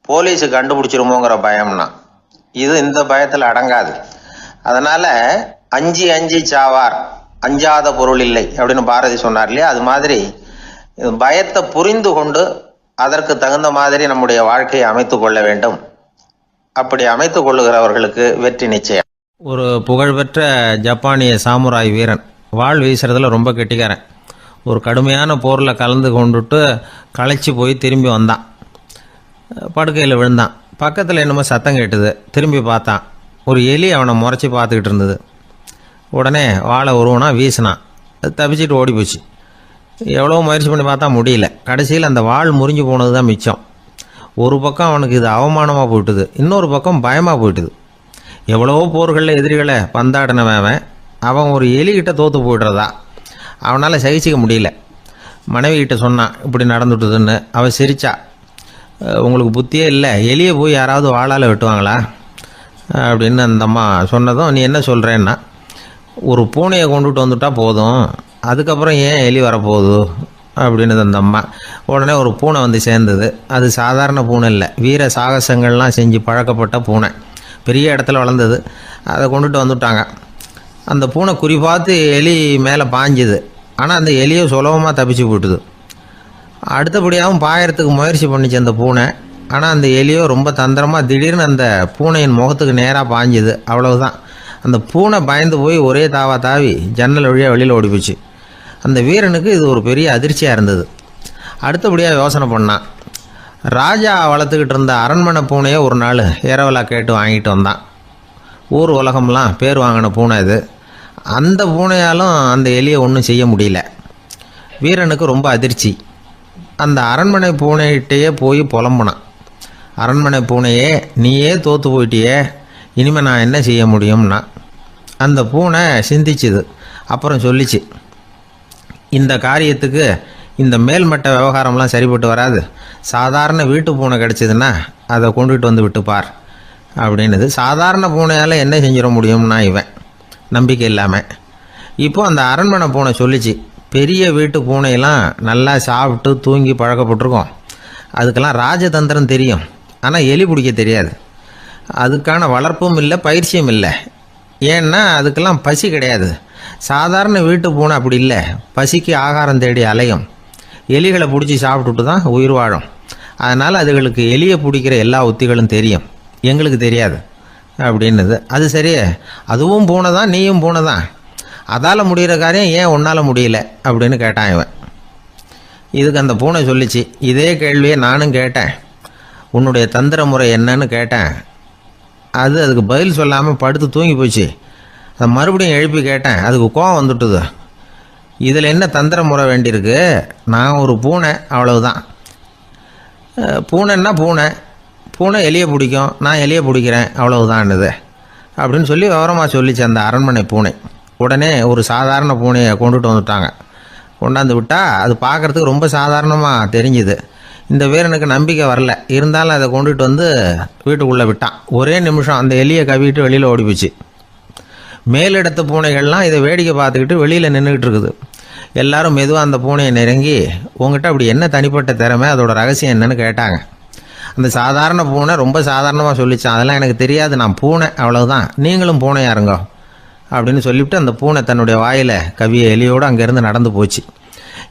போலீஸு கண்டுபிடிச்சிருமோங்கிற பயம்னா. இது இந்த பயத்தில் அடங்காது. அதனால் அஞ்சி அஞ்சி சாவார், அஞ்சாத பொருள் இல்லை அப்படின்னு பாரதி சொன்னார் இல்லையா, அது மாதிரி பயத்தை புரிந்து கொண்டு அதற்கு தகுந்த மாதிரி நம்முடைய வாழ்க்கையை அமைத்து கொள்ள வேண்டும். அப்படி அமைத்து கொள்ளுகிறவர்களுக்கு வெற்றி நிச்சயம். ஒரு புகழ்பெற்ற ஜப்பானிய சாமுராய் வீரன், வாள் வீசுறதுல ரொம்ப கெட்டிக்காரன். ஒரு கடுமையான போரில் கலந்து கொண்டுட்டு களைச்சி போய் திரும்பி வந்தான். படுக்கையில் விழுந்தான். பக்கத்தில் என்னமோ சத்தம் கேட்டுது. திரும்பி பார்த்தான். ஒரு எலி அவனை முறைச்சி பார்த்துக்கிட்டு இருந்தது. உடனே வாழை உருவனா வீசினான். அது தப்பிச்சிட்டு ஓடி போச்சு. எவ்வளோ முயற்சி பண்ணி பார்த்தா முடியல. கடைசியில் அந்த வாள் முறிஞ்சு போனது தான் மிச்சம். ஒரு பக்கம் அவனுக்கு இது அவமானமாக போயிட்டுது, இன்னொரு பக்கம் பயமாக போயிட்டுது. எவ்வளவோ போர்களில் எதிரிகளை பந்தாடினவன் அவன் ஒரு எலிகிட்ட தோற்று போய்டுறதா அவனால் சகிச்சிக்க முடியல. மனைவிகிட்ட சொன்னான் இப்படி நடந்துட்டுதுன்னு. அவள் சிரிச்சா. உங்களுக்கு புத்தியே இல்லை, எலியை போய் யாராவது வாளால் வெட்டுவாங்களா அப்படின்னு அந்த அம்மா சொன்னதும், நீ என்ன சொல்கிறேன்னா, ஒரு பூனையை கொண்டுட்டு வந்துட்டா போதும், அதுக்கப்புறம் ஏன் எலி வரப்போகுது அப்படின்னு அந்த அம்மா. உடனே ஒரு பூனை வந்து சேர்ந்தது. அது சாதாரண பூனை இல்லை, வீர சாகசங்கள்லாம் செஞ்சு பழக்கப்பட்ட பூனை, பெரிய இடத்துல வளர்ந்தது. அதை கொண்டுட்டு வந்துட்டாங்க. அந்த பூனை குறி பார்த்து எலி மேலே பாஞ்சுது. ஆனால் அந்த எலியை சுலபமாக தப்பிச்சு போட்டுது. அடுத்தபடியாகவும் பாயறதுக்கு முயற்சி பண்ணிச்சு அந்த பூனை. ஆனால் அந்த எலியோ ரொம்ப தந்திரமாக திடீர்னு அந்த பூனையின் முகத்துக்கு நேராக பாஞ்சுது. அவ்வளவுதான். அந்த பூனை பயந்து போய் ஒரே தாவி ஜன்னல் வழியாக வெளியில் ஓடிப்போச்சு. அந்த வீரனுக்கு இது ஒரு பெரிய அதிர்ச்சியாக இருந்தது. அடுத்தபடியாக யோசனை பண்ணான். ராஜா வளர்த்துக்கிட்டு இருந்த அரண்மனை பூனையை ஒரு நாள் இரவலா கேட்டு வாங்கிட்டு வந்தான். ஊர் உலகம்லாம் பேர் வாங்கின பூனை இது. அந்த பூனையாலும் அந்த எலியை ஒன்றும் செய்ய முடியல. வீரனுக்கு ரொம்ப அதிர்ச்சி. அந்த அரண்மனை பூனைகிட்டேயே போய் புலம்புனான். அரண்மனை பூனையே, நீயே தோற்று போயிட்டியே, இனிமேல் நான் என்ன செய்ய முடியும்னா. அந்த பூனை சிந்திச்சுது. அப்புறம் சொல்லிச்சு, இந்த காரியத்துக்கு இந்த மேல்மட்ட விவகாரம்லாம் சரிப்பட்டு வராது. சாதாரண வீட்டு பூனை கிடச்சிதுன்னா அதை கொண்டுகிட்டு வந்து விட்டுப்பார் அப்படின்னுது. சாதாரண பூனையால் என்ன செஞ்சிட முடியும்னா இவன் நம்பிக்கை இல்லாமல். இப்போது அந்த அரண்மனை பூனை சொல்லிச்சு, பெரிய வீட்டு பூனையெல்லாம் நல்லா சாப்பிட்டு தூங்கி பழக்கப்பட்டிருக்கோம், அதுக்கெல்லாம் ராஜதந்திரம் தெரியும், ஆனால் எலி பிடிக்க தெரியாது. அதுக்கான வளர்ப்பும் இல்லை, பயிற்சியும் இல்லை. ஏன்னா அதுக்கெல்லாம் பசி கிடையாது. சாதாரண வீட்டு பூனை அப்படி இல்லை, பசிக்கு ஆகாரம் தேடி அலையும், எலிகளை பிடிச்சி சாப்பிட்டுட்டு தான் உயிர் வாழும். அதனால் அதுகளுக்கு எலியை பிடிக்கிற எல்லா உத்திகளும் தெரியும், எங்களுக்கு தெரியாது அப்படின்னுது. அது சரியே, அதுவும் பூனை தான், நீயும் பூனை தான், அதால் முடிகிற காரியம் ஏன் உன்னால் முடியல அப்படின்னு கேட்டான் இவன். இதுக்கு அந்த பூனை சொல்லிச்சு, இதே கேள்வியை நானும் கேட்டேன், உன்னுடைய தந்திர முறை என்னன்னு கேட்டேன். அதுக்கு பதில் சொல்லாமல் படுத்து தூங்கி போச்சு. அதை மறுபடியும் எழுப்பி கேட்டேன், அதுக்கு கோவம் வந்துட்டுது. இதில் என்ன தந்திர முறை வேண்டியிருக்கு, நான் ஒரு பூனை அவ்வளவுதான். பூனைன்னா பூனை, பூனை எலியை பிடிக்கும், நான் எலியை பிடிக்கிறேன் அவ்வளவுதான்னுது அப்படின்னு சொல்லி விவரமாக சொல்லிச்சு அந்த அரண்மனை பூனை. உடனே ஒரு சாதாரண பூனையை கொண்டுட்டு வந்துட்டாங்க. கொண்டாந்து விட்டால் அது பார்க்குறதுக்கு ரொம்ப சாதாரணமாக தெரிஞ்சுது. இந்த வீரனுக்கு நம்பிக்கை வரல. இருந்தாலும் அதை கொண்டுட்டு வந்து வீட்டுக்குள்ளே விட்டான். ஒரே நிமிஷம் அந்த எலியை கவிட்டு வெளியில் ஓடிப்போச்சு. மேலிடத்து பூனைகள்லாம் இதை வேடிக்கை பார்த்துக்கிட்டு வெளியில் நின்றுக்கிட்டு இருக்குது. எல்லாரும் மெதுவாக அந்த பூனையை நெருங்கி, உங்ககிட்ட அப்படி என்ன தனிப்பட்ட திறமை, அதோட ரகசியம் என்னன்னு கேட்டாங்க. அந்த சாதாரண பூனை ரொம்ப சாதாரணமாக சொல்லிச்சான், அதெல்லாம் எனக்கு தெரியாது, நான் பூனை அவ்வளவுதான், நீங்களும் பூனையாக இருங்கோ அப்படின்னு சொல்லிவிட்டு அந்த பூனை தன்னுடைய வாயில் கவிய எலியோடு அங்கேருந்து நடந்து போச்சு.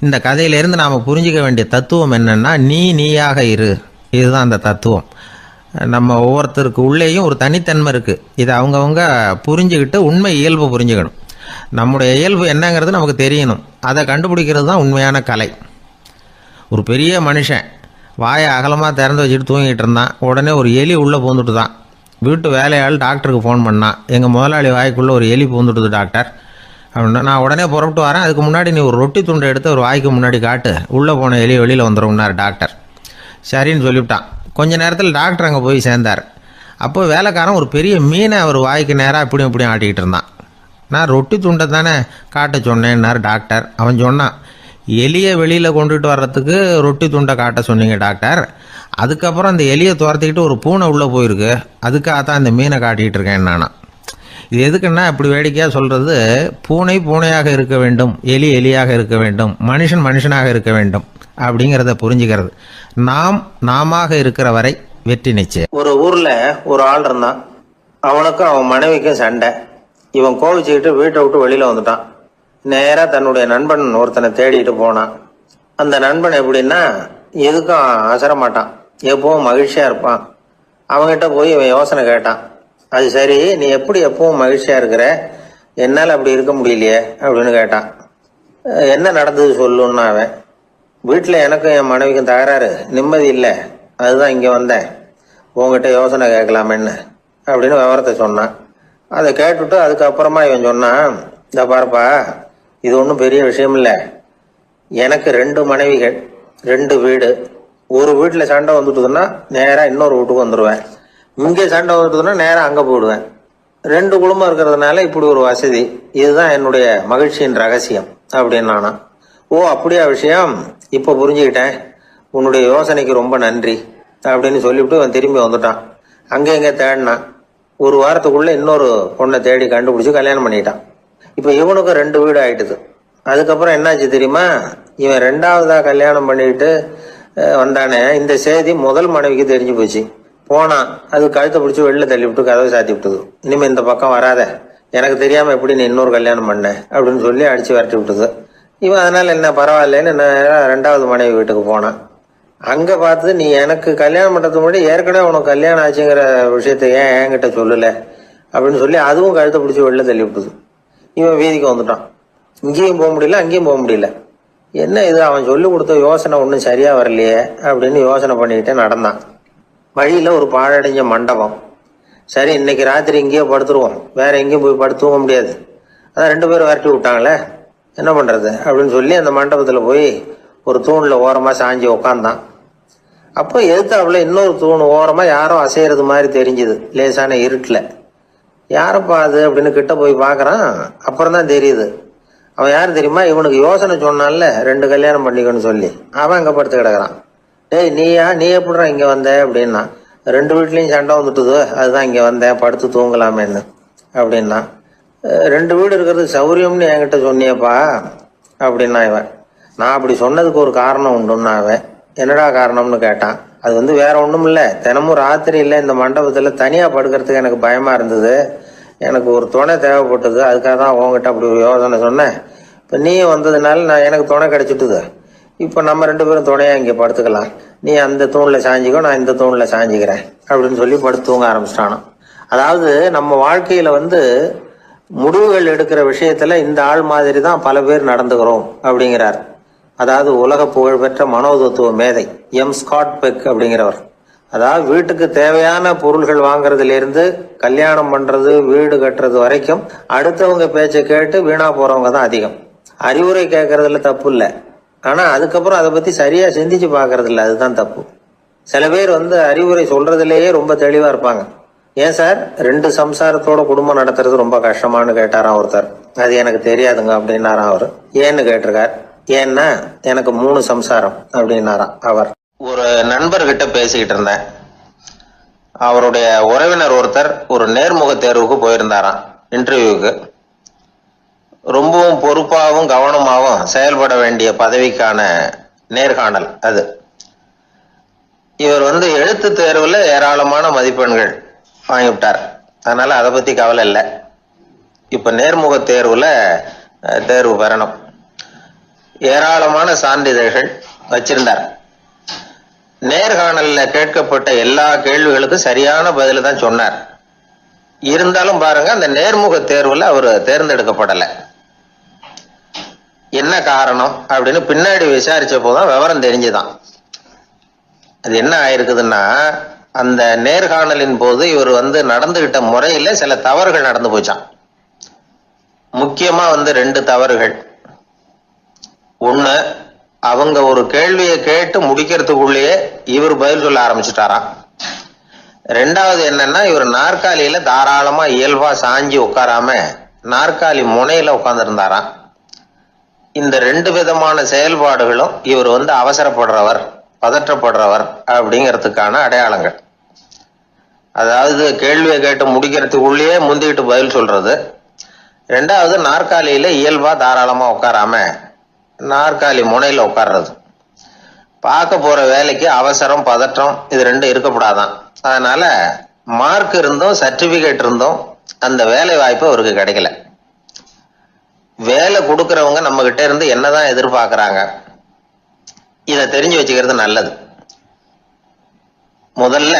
இந்த கதையிலேருந்து நாம் புரிஞ்சிக்க வேண்டிய தத்துவம் என்னென்னா, நீயாக இரு, இதுதான் அந்த தத்துவம். நம்ம ஒவ்வொருத்தருக்கு உள்ளேயும் ஒரு தனித்தன்மை இருக்குது. இதை அவங்கவுங்க புரிஞ்சுக்கிட்டு உண்மை இயல்பு புரிஞ்சுக்கணும். நம்முடைய இயல்பு என்னங்கிறது நமக்கு தெரியணும். அதை கண்டுபிடிக்கிறது தான் உண்மையான கலை. ஒரு பெரிய மனுஷன் வாயை அகலமாக திறந்து வச்சுட்டு தூங்கிட்டு இருந்தான். உடனே ஒரு எலி உள்ளே பூந்துட்டு தான். வீட்டு வேலையாள் டாக்டருக்கு ஃபோன் பண்ணான். எங்கள் முதலாளி வாய்க்குள்ளே ஒரு எலி பூந்துட்டுது டாக்டர் அப்படின்னா. நான் உடனே புறப்பட்டு வரேன், அதுக்கு முன்னாடி நீ ஒரு ரொட்டி துண்டை எடுத்து ஒரு வாய்க்கு முன்னாடி காட்டு, உள்ளே போன எலி வெளியில் வந்துடும்னார் டாக்டர். சரின்னு சொல்லிவிட்டான். கொஞ்ச நேரத்தில் டாக்டர் அங்கே போய் சேர்ந்தார். அப்போ வேலைக்காரன் ஒரு பெரிய மீனை அவர் வாய்க்கு நேராக இப்படியும் இப்படியும் ஆட்டிக்கிட்டு இருந்தான். நான் ரொட்டி துண்டை தானே காட்ட சொன்னேன்னார் டாக்டர். அவன் சொன்னான், எலியை வெளியில் கொண்டுட்டு வர்றதுக்கு ரொட்டி துண்டை காட்ட சொன்னீங்க டாக்டர், அதுக்கப்புறம் அந்த எலியை துரத்திக்கிட்டு ஒரு பூனை உள்ளே போயிருக்கு, அதுக்காக தான் இந்த மீனை காட்டிகிட்டு இருக்கேன் நானா. இது எதுக்குன்னா இப்படி வேடிக்கையாக சொல்கிறது, பூனை பூனையாக இருக்க வேண்டும், எலி எலியாக இருக்க வேண்டும், மனுஷன் மனுஷனாக இருக்க வேண்டும் அப்படிங்கிறத புரிஞ்சுக்கிறது. நாம இருக்கிற வரை வெற்றி நிச்சயம். ஒரு ஊரில் ஒரு ஆள் இருந்தான். அவனுக்கும் அவன் மனைவிக்கும் சண்டை. இவன் கோவிச்சுக்கிட்டு வீட்டை விட்டு வெளியில் வந்துட்டான். நேராக தன்னுடைய நண்பன் ஒருத்தனை தேடிட்டு போனான். அந்த நண்பன் எப்படின்னா எதுக்கும் அசர மாட்டான், எப்பவும் மகிழ்ச்சியாக இருப்பான். அவங்ககிட்ட போய் இவன் யோசனை கேட்டான். அது சரி, நீ எப்படி எப்பவும் மகிழ்ச்சியாக இருக்கிற, என்னால் அப்படி இருக்க முடியலையே அப்படின்னு கேட்டான். என்ன நடந்தது சொல்லுன்னா அவன், வீட்டில் எனக்கும் என் மனைவிக்கும் தகராறு, நிம்மதி இல்லை, அதுதான் இங்கே வந்தேன், உங்ககிட்ட யோசனை கேட்கலாமேன்னு அப்படின்னு விவரத்தை சொன்னான். அதை கேட்டுவிட்டு அதுக்கப்புறமா இவன் சொன்னான், இந்த பாருப்பா, இது ஒன்றும் பெரிய விஷயம் இல்லை, எனக்கு 2 மனைவிகள், 2 வீடு. ஒரு வீட்டில் சண்டை வந்துட்டுதுன்னா நேராக இன்னொரு வீட்டுக்கு வந்துடுவேன், இங்கே சண்டை வந்துட்டுதுன்னா நேராக அங்கே போயிடுவேன். 2 குடும்பம் இருக்கிறதுனால இப்படி ஒரு வசதி, இதுதான் என்னுடைய மகிழ்ச்சியின் ரகசியம் அப்படின்னு நானா. ஓ அப்படியா விஷயம், இப்போ புரிஞ்சுக்கிட்டேன், உன்னுடைய யோசனைக்கு ரொம்ப நன்றி அப்படின்னு சொல்லிவிட்டு அவன் திரும்பி வந்துட்டான். அங்கே இங்கே தேடினான். ஒரு வாரத்துக்குள்ளே இன்னொரு பொண்ணை தேடி கண்டுபிடிச்சி கல்யாணம் பண்ணிட்டான். இப்போ இவனுக்கும் 2 வீடு ஆயிட்டுது. அதுக்கப்புறம் என்னாச்சு தெரியுமா, இவன் 2வதாக கல்யாணம் பண்ணிக்கிட்டு வந்தானே, இந்த செய்தி முதல் மனைவிக்கு தெரிஞ்சு போச்சு. போனான், அது கழுத்தை பிடிச்சி வெளில தள்ளி விட்டு கதவை சாத்தி விட்டுது. இனிமேல் இந்த பக்கம் வராத, எனக்கு தெரியாமல் எப்படி நீ இன்னொரு கல்யாணம் பண்ண அப்படின்னு சொல்லி அடித்து விரட்டி விட்டுது. இவன் அதனால் என்ன பரவாயில்லன்னு 2வது மனைவி வீட்டுக்கு போனான். அங்கே பார்த்து, நீ எனக்கு கல்யாணம் பண்ணுறதுக்கு முன்னாடி ஏற்கனவே உனக்கு கல்யாணம் ஆச்சுங்கிற விஷயத்த ஏன் என்கிட்ட சொல்லலை அப்படின்னு சொல்லி அதுவும் கழுத்தை பிடிச்சி வெளில தள்ளி விட்டுது. இவன் வீதிக்கு வந்துட்டான். இங்கேயும் போக முடியல, அங்கேயும் போக முடியல. என்ன இது, அவன் சொல்லி கொடுத்த யோசனை ஒன்றும் சரியாக வரலையே அப்படின்னு யோசனை பண்ணிக்கிட்டே நடந்தான். வழியில் ஒரு பாழடைஞ்ச மண்டபம். சரி, இன்னைக்கு ராத்திரி இங்கேயே படுத்துருவோம், வேற எங்கேயும் போய் படுத்து தூங்க முடியாது, அதான் 2 பேரும் விரட்டி விட்டாங்களே, என்ன பண்ணுறது அப்படின்னு சொல்லி அந்த மண்டபத்தில் போய் ஒரு தூணில் ஓரமாக சாஞ்சி உக்காந்தான். அப்போ எதிர்த்தாப்புல இன்னொரு தூண் ஓரமாக யாரோ அசைகிறது மாதிரி தெரிஞ்சுது, லேசான இருட்டில். யாரப்பா அது அப்படின்னு கிட்ட போய் பார்க்குறான். அப்புறம் தான் தெரியுது, அவன் யார் தெரியுமா, இவனுக்கு யோசனை சொன்னான்ல 2 கல்யாணம் பண்ணிக்கணும்னு சொல்லி, அவன் அங்கே படுத்து கிடக்குறான். டேய் நீ எப்படிடா இங்கே வந்த அப்படின்னா, 2 வீட்லேயும் சண்டை வந்துட்டுது, அதுதான் இங்கே வந்தேன், படுத்து தூங்கலாமேன்னு அப்படின்னா. 2 வீடு இருக்கிறது சௌரியம்னு என்கிட்ட சொன்னியப்பா அப்படின்னா இவன். நான் அப்படி சொன்னதுக்கு ஒரு காரணம் உண்டுன்னா அவன். என்னடா காரணம்னு கேட்டான். அது வேற ஒன்றும் இல்லை, தினமும் ராத்திரியில் இந்த மண்டபத்தில் தனியாக படுக்கிறதுக்கு எனக்கு பயமாக இருந்தது, எனக்கு ஒரு துணை தேவைப்பட்டது, அதுக்காக தான் உங்ககிட்ட அப்படி ஒரு யோசனை சொன்னேன். இப்போ நீ வந்ததுனால எனக்கு துணை கிடைச்சிட்டுது. இப்போ நம்ம 2 பேரும் துணையாக இங்கே படுத்துக்கலாம், நீ அந்த தூணில் சாஞ்சிக்கோ, நான் இந்த தூணில் சாஞ்சிக்கிறேன் அப்படின்னு சொல்லி படுத்து தூங்க ஆரம்பிச்சிட்டானோ. அதாவது நம்ம வாழ்க்கையில் முடிவுகள் எடுக்கிற விஷயத்துல இந்த ஆள் மாதிரி தான் பல பேர் நடந்துக்கிறோம் அப்படிங்கிறார். அதாவது உலக புகழ்பெற்ற மனோதத்துவ மேதை ஸ்காட் பெக் அப்படிங்கிறவர். அதாவது வீட்டுக்கு தேவையான பொருள்கள் வாங்குறதுல இருந்து கல்யாணம் பண்றது, வீடு கட்டுறது வரைக்கும் அடுத்தவங்க பேச்சை கேட்டு வீணா போறவங்க தான் அதிகம். அறிவுரை கேட்கறதுல தப்பு இல்லை, ஆனா அதுக்கப்புறம் அதை பத்தி சரியா சிந்திச்சு பாக்குறது இல்லை, அதுதான் தப்பு. சில பேர் அறிவுரை சொல்றதுலேயே ரொம்ப தெளிவா இருப்பாங்க. ஏன் சார் 2 சம்சாரத்தோட குடும்பம் நடத்துறது ரொம்ப கஷ்டமானு கேட்டாராம் ஒருத்தர். அது எனக்கு தெரியாதுங்க அப்படின்னாராம் அவர். ஏன்னு கேட்டிருக்கார். ஏன்னா எனக்கு 3 சம்சாரம் அப்படின்னாராம் அவர். ஒரு நண்பர்கிட்ட பேசிக்கிட்டு இருந்தேன். அவருடைய உறவினர் ஒருத்தர் ஒரு நேர்முக தேர்வுக்கு போயிருந்தாராம், இன்டர்வியூக்கு. ரொம்பவும் பொறுப்பாகவும் கவனமாகவும் செயல்பட வேண்டிய பதவிக்கான நேர்காணல் அது. இவர் எழுத்து தேர்வுல ஏராளமான மதிப்பெண்கள் வாங்கிவிட்டார், அதனால அதை பத்தி கவலை இல்லை. இப்ப நேர்முக தேர்வுல தேர்வு பெறணும். ஏராளமான சான்றிதழ்கள் வச்சிருந்தார். நேர்காணல்ல கேட்கப்பட்ட எல்லா கேள்விகளுக்கும் சரியான பதில தான் சொன்னார். இருந்தாலும் பாருங்க, அந்த நேர்முக தேர்வுல அவர் தேர்ந்தெடுக்கப்படலை. என்ன காரணம் அப்படின்னு பின்னாடி விசாரிச்ச போதுதான் விவரம் தெரிஞ்சுதான். அது என்ன ஆயிருக்குதுன்னா, அந்த நேர்காணலின் போது இவர் நடந்துகிட்ட முறையில சில தவறுகள் நடந்து போச்சான். முக்கியமா 2 தவறுகள். ஒண்ணு, அவங்க ஒரு கேள்வியை கேட்டு முடிக்கிறதுக்குள்ளேயே இவர் பதில் சொல்ல ஆரம்பிச்சுட்டாராம். 2வது என்னன்னா, இவர் நாற்காலியில தாராளமா இயல்பா சாஞ்சி உட்காராம நாற்காலி முனையில உட்கார்ந்து இருந்தாராம். இந்த 2 விதமான செயல்பாடுகளும் இவர் அவசரப்படுறவர், பதற்றப்படுறவர் அப்படிங்கிறதுக்கான அடையாளங்கள். அதாவது கேள்வியை கேட்டு முடிக்கிறதுக்குள்ளேயே முந்திக்கிட்டு பதில் சொல்றது. 2வது, நாற்காலியில இயல்பா தாராளமா உட்காராம நாற்காலி முனையில உட்கார்றது. பார்க்க போற வேலைக்கு அவசரம், பதற்றம் இது 2 இருக்கக்கூடாதான். அதனால மார்க் இருந்தும் சர்டிபிகேட் இருந்தும் அந்த வேலை வாய்ப்பு அவருக்கு கிடைக்கல. வேலை கொடுக்கறவங்க நம்ம கிட்ட இருந்து என்னதான் எதிர்பார்க்கறாங்க, இத தெரிஞ்சு வச்சுக்கிறது நல்லது. முதல்ல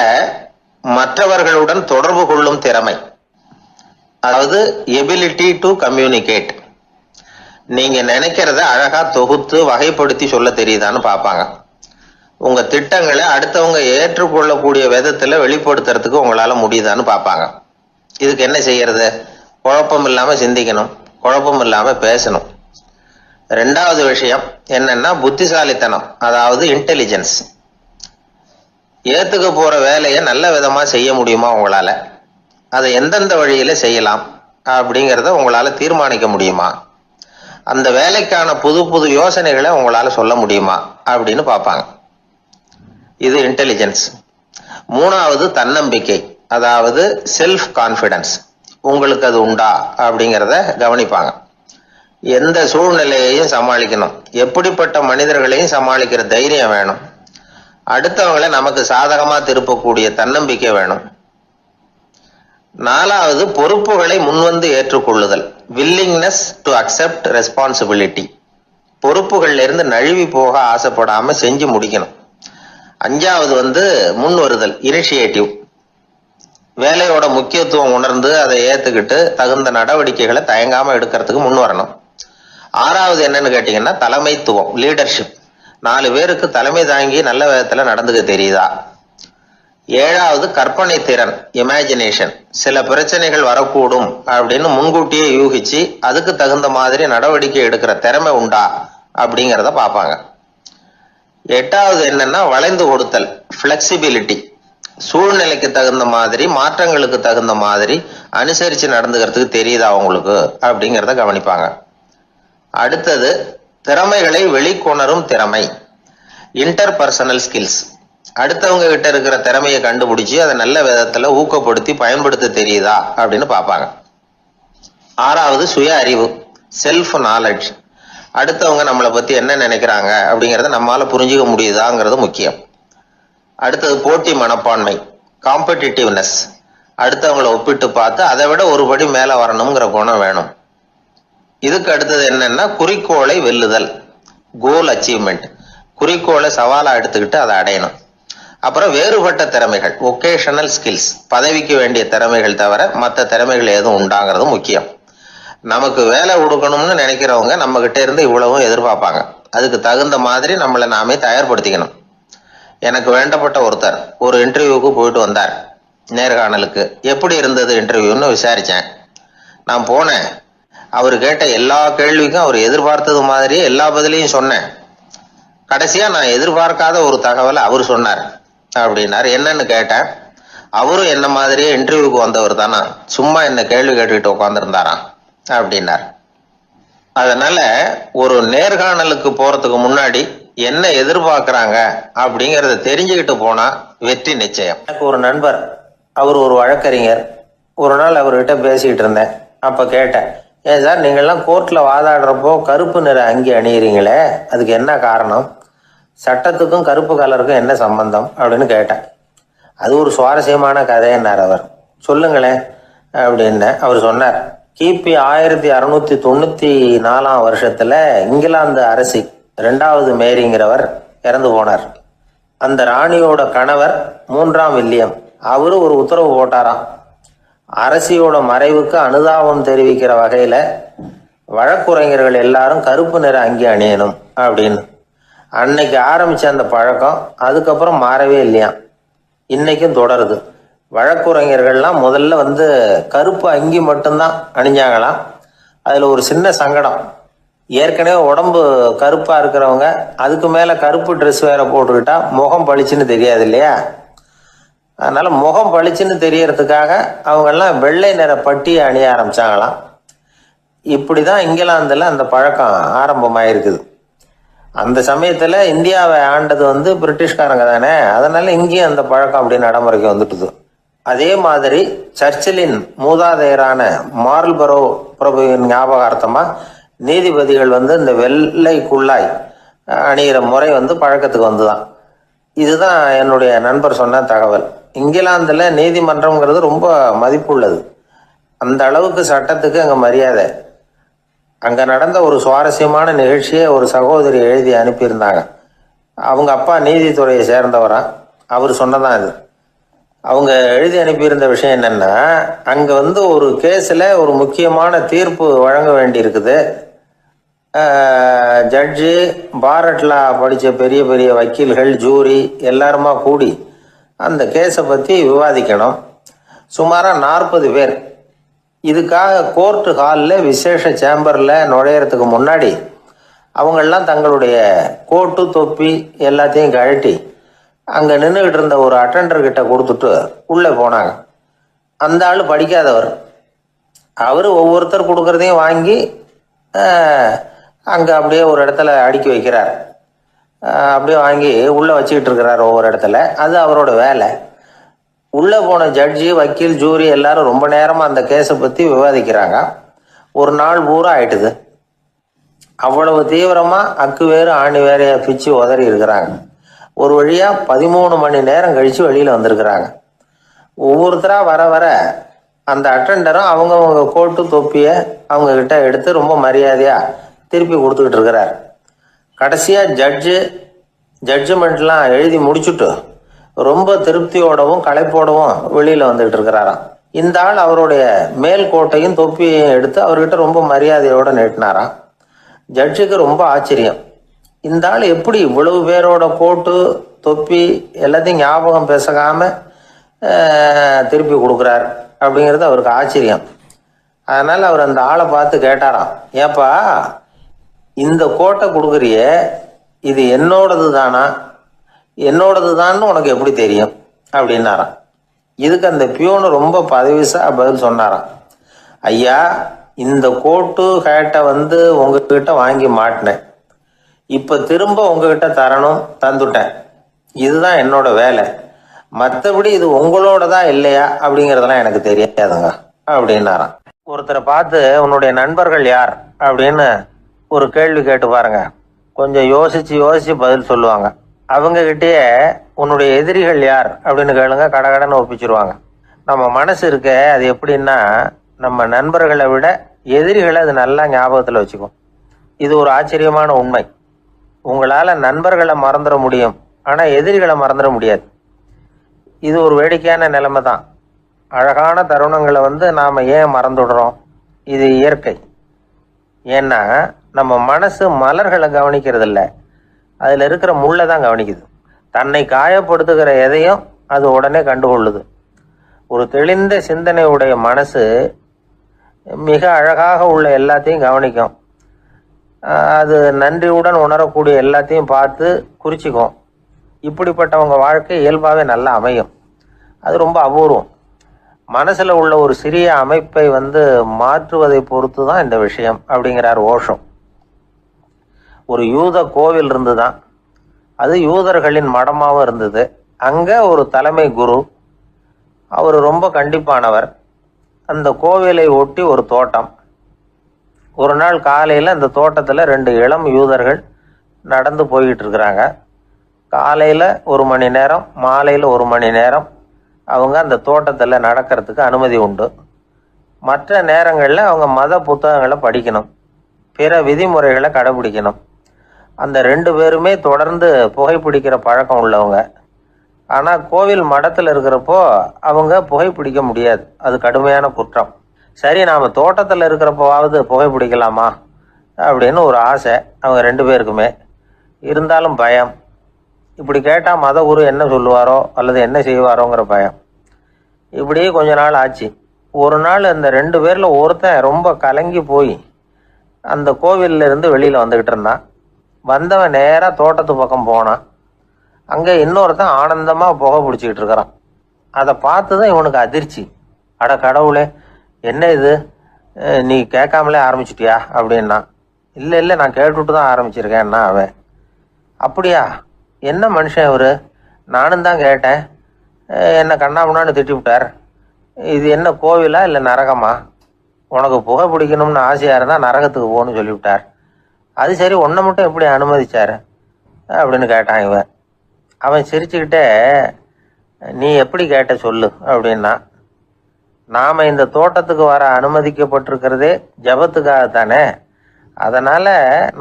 மற்றவர்களுடன் தொடர்பு கொள்ளும் திறமை, அதாவது எபிலிட்டி டு கம்யூனிகேட். நீங்க நினைக்கிறத அழகா தொகுத்து வகைப்படுத்தி சொல்ல தெரியுதான்னு பார்ப்பாங்க. உங்க திட்டங்களை அடுத்தவங்க ஏற்றுக்கொள்ளக்கூடிய விதத்துல வெளிப்படுத்துறதுக்கு உங்களால முடியுதான்னு பார்ப்பாங்க. இதுக்கு என்ன செய்யறது? குழப்பம் இல்லாம சிந்திக்கணும், குழப்பம் இல்லாம பேசணும். 2வது விஷயம் என்னன்னா புத்திசாலித்தனம், அதாவது இன்டெலிஜென்ஸ். ஏத்துக்க போற வேலையை நல்ல விதமா செய்ய முடியுமா உங்களால, அதை எந்தெந்த வழியில செய்யலாம் அப்படிங்கிறத உங்களால தீர்மானிக்க முடியுமா, அந்த வேலைக்கான புது புது யோசனைகளை உங்களால சொல்ல முடியுமா அப்படின்னு பார்ப்பாங்க. இது இன்டெலிஜென்ஸ். 3வது தன்னம்பிக்கை, அதாவது செல்ஃப் கான்பிடன்ஸ். உங்களுக்கு அது உண்டா அப்படிங்கிறத கவனிப்பாங்க. எந்த சூழ்நிலையையும் சமாளிக்கணும், எப்படிப்பட்ட மனிதர்களையும் சமாளிக்கிற தைரியம் வேணும், அடுத்தவங்களை நமக்கு சாதகமா திருப்பக்கூடிய தன்னம்பிக்கை வேணும். 4வது பொறுப்புகளை முன்வந்து ஏற்றுக்கொள்ளுதல், வில்லிங்னஸ் டு அக்செப்ட் ரெஸ்பான்சிபிலிட்டி. பொறுப்புகள்ல இருந்து நழுவி போக ஆசைப்படாம செஞ்சு முடிக்கணும். 5வது முன் வருதல், இனிஷியேட்டிவ். வேலையோட முக்கியத்துவம் உணர்ந்து அதை ஏத்துக்கிட்டு தகுந்த நடவடிக்கைகளை தயங்காம எடுக்கிறதுக்கு முன் வரணும். 6வது என்னன்னு கேட்டீங்கன்னா தலைமைத்துவம், லீடர்ஷிப். 4 பேருக்கு தலைமை தாங்கி நல்ல விதத்துல நடந்துக்க தெரியுதா. 7வது கற்பனை திறன், இமேஜினேஷன். சில பிரச்சனைகள் வரக்கூடும் அப்படின்னு முன்கூட்டியே யூகிச்சு அதுக்கு தகுந்த மாதிரி நடவடிக்கை எடுக்கிற திறமை உண்டா அப்படிங்கிறத பார்ப்பாங்க. 8வது என்னன்னா வளைந்து கொடுத்தல், பிளெக்சிபிலிட்டி. சூழ்நிலைக்கு தகுந்த மாதிரி, மாற்றங்களுக்கு தகுந்த மாதிரி அனுசரிச்சு நடந்துக்கிறதுக்கு தெரியுதா அவங்களுக்கு அப்படிங்கிறத கவனிப்பாங்க. அடுத்தது திறமைகளை வெளிக்கொணரும் திறமை, இன்டர்பர்சனல் ஸ்கில்ஸ். அடுத்தவங்க கிட்ட இருக்கிற திறமையை கண்டுபிடிச்சு அதை நல்ல விதத்துல ஊக்கப்படுத்தி பயன்படுத்த தெரியுதா அப்படின்னு பார்ப்பாங்க. 6வது சுய அறிவு, செல்ஃப் நாலேஜ். அடுத்தவங்க நம்மளை பத்தி என்ன நினைக்கிறாங்க அப்படிங்கறத நம்மால புரிஞ்சுக்க முடியுதாங்கிறது முக்கியம். அடுத்தது போட்டி மனப்பான்மை, காம்படிட்டிவ்னஸ். அடுத்தவங்களை ஒப்பிட்டு பார்த்து அதை விட ஒரு படி மேல வரணுங்கிற குணம் வேணும். இதுக்கு அடுத்தது என்னன்னா குறிக்கோளை வெல்லுதல், கோல் அச்சீவ்மெண்ட். குறிக்கோளை சவாலா எடுத்துக்கிட்டு அதை அடையணும். அப்புறம் வேறுபட்ட திறமைகள், ஒகேஷனல் ஸ்கில்ஸ். பதவிக்கு வேண்டிய திறமைகள் தவிர மற்ற திறமைகள் எதுவும் உண்டாங்கிறது முக்கியம். நமக்கு வேலை கொடுக்கணும்னு நினைக்கிறவங்க நம்ம கிட்ட இருந்து இவ்வளவும் எதிர்பார்ப்பாங்க. அதுக்கு தகுந்த மாதிரி நம்மளை நாமே தயார்படுத்திக்கணும். எனக்கு வேண்டப்பட்ட ஒருத்தர் ஒரு இன்டர்வியூக்கு போயிட்டு வந்தார், நேர்காணலுக்கு. எப்படி இருந்தது இன்டர்வியூன்னு விசாரிச்சேன். நான் போனேன், அவர் கேட்ட எல்லா கேள்விக்கும் அவர் எதிர்பார்த்தது மாதிரியே எல்லா பதிலையும் சொன்னேன். கடைசியா நான் எதிர்பார்க்காத ஒரு தகவலை அவர் சொன்னார் அப்படின்னாரு. என்னன்னு கேட்டேன். அவரும் என்ன மாதிரியே இன்டர்வியூக்கு வந்தவர் தானா, சும்மா என்ன கேள்வி கேட்டுக்கிட்டு உட்காந்துருந்தாராம் அப்படின்னார். அதனால ஒரு நேர்காணலுக்கு போறதுக்கு முன்னாடி என்ன எதிர்பார்க்கறாங்க அப்படிங்கறத தெரிஞ்சுக்கிட்டு போனா வெற்றி நிச்சயம். எனக்கு ஒரு நண்பர், அவர் ஒரு வழக்கறிஞர். ஒரு நாள் அவர்கிட்ட பேசிக்கிட்டு இருந்தேன். அப்ப கேட்டேன், ஏன் சார் நீங்கள்லாம் கோர்ட்ல வாதாடுறப்போ கருப்பு நிற அங்கி அணியிறீங்களே, அதுக்கு என்ன காரணம்? சட்டத்துக்கும் கருப்பு கலருக்கும் என்ன சம்பந்தம் அப்படின்னு கேட்டேன். அது ஒரு சுவாரஸ்யமான கதைன்னார் அவர். சொல்லுங்களேன் அப்படின்னு அவர் சொன்னார். கிபி 1694 வருஷத்துல இங்கிலாந்து அரசி 2வது மேரிங்கிறவர் இறந்து போனார். அந்த ராணியோட கணவர் 3ஆம் வில்லியம் அவரு ஒரு உத்தரவு போட்டாராம். அரசியோட மறைவுக்கு அனுதாபம் தெரிவிக்கிற வகையில வழக்குரைஞர்கள் எல்லாரும் கருப்பு நிற அங்கி அணியணும் அப்படின்னு. அன்னைக்கு ஆரம்பிச்ச அந்த பழக்கம் அதுக்கப்புறம் மாறவே இல்லையாம், இன்னைக்கும் தொடருது. வழக்குரைஞர்கள்லாம் முதல்ல கருப்பு அங்கி மட்டும்தான் அணிஞ்சாங்களாம். அதுல ஒரு சின்ன சங்கடம், ஏற்கனவே உடம்பு கருப்பா இருக்கிறவங்க அதுக்கு மேல கருப்பு ட்ரெஸ் வேற போட்டுக்கிட்டா முகம் பளிச்சுன்னு தெரியாது இல்லையா. அதனால முகம் பளிச்சுன்னு தெரியறதுக்காக அவங்கெல்லாம் வெள்ளை நிற பட்டி அணிய ஆரம்பிச்சாங்களாம். இப்படிதான் இங்கிலாந்துல அந்த பழக்கம் ஆரம்பமாயிருக்குது. அந்த சமயத்துல இந்தியாவை ஆண்டது பிரிட்டிஷ்காரங்க தானே, அதனால இங்கேயும் அந்த பழக்கம் அப்படி நடைமுறைக்கு வந்துட்டுது. அதே மாதிரி சர்ச்சிலின் மூதாதையரான மார்ல்பரோ பிரபுவின் ஞாபகார்த்தமா நீதிபதிகள் இந்த வெள்ளை குள்ளாய் அணிகிற முறை பழக்கத்துக்கு வந்துதான். இதுதான் என்னுடைய நண்பர் சொன்ன தகவல். இங்கிலாந்துல நீதிமன்றம்ங்கிறது ரொம்ப மதிப்புள்ளது. அந்த அளவுக்கு சட்டத்துக்கு அங்க மரியாதை. அங்க நடந்த ஒரு சுவாரஸ்யமான நிகழ்ச்சியை ஒரு சகோதரி எழுதி அனுப்பியிருந்தாங்க. அவங்க அப்பா நீதித்துறையை சேர்ந்தவரா, அவர் சொன்னதான் இது. அவங்க எழுதி அனுப்பியிருந்த விஷயம் என்னன்னா, அங்க ஒரு கேஸ்ல ஒரு முக்கியமான தீர்ப்பு வழங்க வேண்டி இருக்குது. ஜட்ஜு, பாரட்லா படிச்ச பெரிய பெரிய வக்கீல்கள், ஜூரி எல்லாருமா கூடி அந்த கேஸை பத்தி விவாதிக்கணும். சுமாரா 40 பேர். இதுக்காக கோர்ட்டு ஹாலில் விசேஷ சேம்பரில் நுழையறதுக்கு முன்னாடி அவங்கெல்லாம் தங்களுடைய கோட்டு தொப்பி எல்லாத்தையும் கழட்டி அங்கே நின்றுக்கிட்டு இருந்த ஒரு அட்டெண்டர்கிட்ட கொடுத்துட்டு உள்ளே போனாங்க. அந்த ஆள் படிக்காதவர். அவர் ஒவ்வொருத்தர் கொடுக்குறதையும் வாங்கி அங்கே அப்படியே ஒரு இடத்துல அடுக்கி வைக்கிறார். அப்படியே வாங்கி உள்ளே வச்சுக்கிட்டு இருக்கிறார் ஒவ்வொரு இடத்துல. அது அவரோட வேலை. உள்ளே போன ஜட்ஜி, வக்கீல், ஜூரி எல்லாரும் ரொம்ப நேரமாக அந்த கேஸை பற்றி விவாதிக்கிறாங்க. ஒரு நாள் பூரா ஆயிட்டுது. அவ்வளவு தீவிரமாக அக்கு வேறு ஆணி வேறைய பிச்சு உதறி இருக்கிறாங்க. ஒரு வழியாக 13 மணி நேரம் கழித்து வெளியில் வந்திருக்கிறாங்க. ஒவ்வொருத்தராக வர வர அந்த அட்டெண்டரும் அவங்கவுங்க கோட்டு தொப்பியை அவங்க கிட்ட எடுத்து ரொம்ப மரியாதையாக திருப்பி கொடுத்துக்கிட்டு இருக்கிறார். கடைசியாக ஜட்ஜ்மெண்ட்லாம் எழுதி முடிச்சுட்டு ரொம்ப திருப்தியோடவும் களைப்போடவும் வெளியில வந்துகிட்டு இருக்கிறாராம். இந்த ஆள் அவருடைய மேல் கோட்டையும் தொப்பியையும் எடுத்து அவர்கிட்ட ரொம்ப மரியாதையோட நீட்டினாராம். ஜட்ஜுக்கு ரொம்ப ஆச்சரியம். இந்த ஆள் எப்படி இவ்வளவு பேரோட கோட்டு தொப்பி எல்லாத்தையும் ஞாபகம் பேசகாம திருப்பி கொடுக்குறார் அப்படிங்கிறது அவருக்கு ஆச்சரியம். அதனால அவர் அந்த ஆளை பார்த்து கேட்டாராம், ஏப்பா இந்த கோட்டை கொடுக்குறியே, இது என்னோடது தானா, என்னோடது தான் உனக்கு எப்படி தெரியும் அப்படின்னாராம். இதுக்கு அந்த பியூனு ரொம்ப பதவிசா பதில் சொன்னாராம், ஐயா இந்த கோட்டு ஹேட்டை உங்ககிட்ட வாங்கி மாட்டினேன், இப்ப திரும்ப உங்ககிட்ட தரணும், தந்துட்டேன், இதுதான் என்னோட வேலை, மற்றபடி இது உங்களோடதா இல்லையா அப்படிங்கறதெல்லாம் எனக்கு தெரியாதுங்க அப்படின்னாராம். ஒருத்தரை பார்த்து உன்னுடைய நண்பர்கள் யார் அப்படின்னு ஒரு கேள்வி கேட்டு பாருங்க, கொஞ்சம் யோசிச்சு பதில் சொல்லுவாங்க. அவங்க கிட்டயே உன்னுடைய எதிரிகள் யார் அப்படின்னு கேளுங்க, கடகடன்னு ஒப்பிச்சிருவாங்க. நம்ம மனசு இருக்க அது எப்படின்னா, நம்ம நண்பர்களை விட எதிரிகளை அது நல்லா ஞாபகத்தில் வச்சுக்கும். இது ஒரு ஆச்சரியமான உண்மை. உங்களால நண்பர்களை மறந்துட முடியும், ஆனா எதிரிகளை மறந்துட முடியாது. இது ஒரு வேடிக்கையான நிலைமை தான். அழகான தருணங்களை நாம ஏன் மறந்துடுறோம்? இது இயற்கை. ஏன்னா நம்ம மனசு மலர்களை கவனிக்கிறது இல்லை, அதில் இருக்கிற முள்ளை தான் கவனிக்குது. தன்னை காயப்படுத்துகிற எதையும் அது உடனே கண்டுகொள்ளுது. ஒரு தெளிந்த சிந்தனை உடைய மனசு மிக அழகாக உள்ள எல்லாத்தையும் கவனிக்கும். அது நன்றியுடன் உணரக்கூடிய எல்லாத்தையும் பார்த்து குறிச்சிக்கும். இப்படிப்பட்டவங்க வாழ்க்கை இயல்பாகவே நல்லா அமையும். அது ரொம்ப அபூர்வம். மனசில் உள்ள ஒரு சிறிய அமைப்பை மாற்றுவதை பொறுத்து தான் இந்த விஷயம் அப்படிங்கிறார் ஓஷோ. ஒரு யூத கோவில் இருந்துதான், அது யூதர்களின் மடமாகவும் இருந்தது. அங்கே ஒரு தலைமை குரு, அவர் ரொம்ப கண்டிப்பானவர். அந்த கோவிலை ஒட்டி ஒரு தோட்டம். ஒரு நாள் காலையில் அந்த தோட்டத்தில் 2 இளம் யூதர்கள் நடந்து போய்கிட்டு இருக்கிறாங்க. காலையில் 1 மணி நேரம், மாலையில் 1 மணி நேரம் அவங்க அந்த தோட்டத்தில் நடக்கிறதுக்கு அனுமதி உண்டு. மற்ற நேரங்களில் அவங்க மத புத்தகங்களை படிக்கணும், பிற விதிமுறைகளை கடைபிடிக்கணும். அந்த 2 பேருமே தொடர்ந்து புகைப்பிடிக்கிற பழக்கம் உள்ளவங்க. ஆனால் கோவில் மடத்தில் இருக்கிறப்போ அவங்க புகைப்பிடிக்க முடியாது, அது கடுமையான குற்றம். சரி, நாம் தோட்டத்தில் இருக்கிறப்போவாவது புகைப்பிடிக்கலாமா அப்படின்னு ஒரு ஆசை அவங்க 2 பேருக்குமே. இருந்தாலும் பயம். இப்படி கேட்டால் மத குரு என்ன சொல்லுவாரோ அல்லது என்ன செய்வாரோங்கிற பயம். இப்படியே கொஞ்ச நாள் ஆச்சு. ஒரு நாள் அந்த 2 பேரில் ஒருத்தன் ரொம்ப கலங்கி போய் அந்த கோவில்ல இருந்து வெளியில் வந்துக்கிட்டு இருந்தான். வந்தவன் நேராக தோட்டத்து பக்கம் போனான். அங்கே இன்னொருத்தன் ஆனந்தமாக புகை பிடிச்சிக்கிட்டு இருக்கிறான். அதை பார்த்து தான் இவனுக்கு அதிர்ச்சி. அட கடவுளே, என்ன இது, நீ கேட்காமலே ஆரம்பிச்சிட்டியா அப்படின்னா. இல்லை இல்லை, நான் கேட்டுவிட்டு தான் ஆரம்பிச்சிருக்கேன்னா அவன். அப்படியா, என்ன மனுஷன் இவர், நானும் தான் கேட்டேன், என்னை கண்ணாமுன்னான்னு திட்டி விட்டார். இது என்ன கோவிலா இல்லை நரகமா? உனக்கு புகை பிடிக்கணும்னு ஆசையாக இருந்தால் நரகத்துக்கு போகணும்னு சொல்லிவிட்டார். அது சரி, உன்னை மட்டும் எப்படி அனுமதிச்சார் அப்படின்னு கேட்டான் இவன். அவன் சிரிச்சுக்கிட்டே, நீ எப்படி கேட்ட சொல்லு அப்படின்னா. நாம் இந்த தோட்டத்துக்கு வர அனுமதிக்கப்பட்டிருக்கிறதே ஜபத்துக்காகத்தானே, அதனால்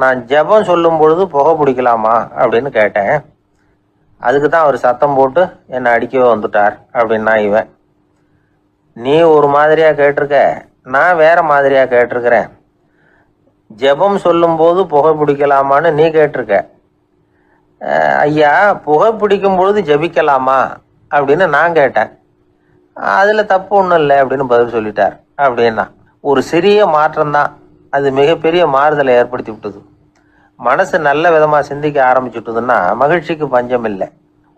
நான் ஜபம் சொல்லும் பொழுது புகை பிடிக்கலாமா அப்படின்னு கேட்டேன். அதுக்கு தான் அவர் சத்தம் போட்டு என்னை அடிக்கவே வந்துட்டார் அப்படின்னா இவன். நீ ஒரு மாதிரியாக கேட்டிருக்க, நான் வேற மாதிரியாக கேட்டிருக்கிறேன். ஜெபம் சொல்லும்போது புகை பிடிக்கலாமான்னு நீ கேட்டிருக்க. ஐயா, புகை பிடிக்கும் பொழுது ஜபிக்கலாமா அப்படின்னு நான் கேட்டேன். அதில் தப்பு ஒன்றும் இல்லை அப்படின்னு பதில் சொல்லிட்டார் அப்படின்னா. ஒரு சிறிய மாற்றம்தான் அது மிகப்பெரிய மாறுதலை ஏற்படுத்தி விட்டது. மனசு நல்ல விதமாக சிந்திக்க ஆரம்பிச்சுட்டுதுன்னா மகிழ்ச்சிக்கு பஞ்சம் இல்லை.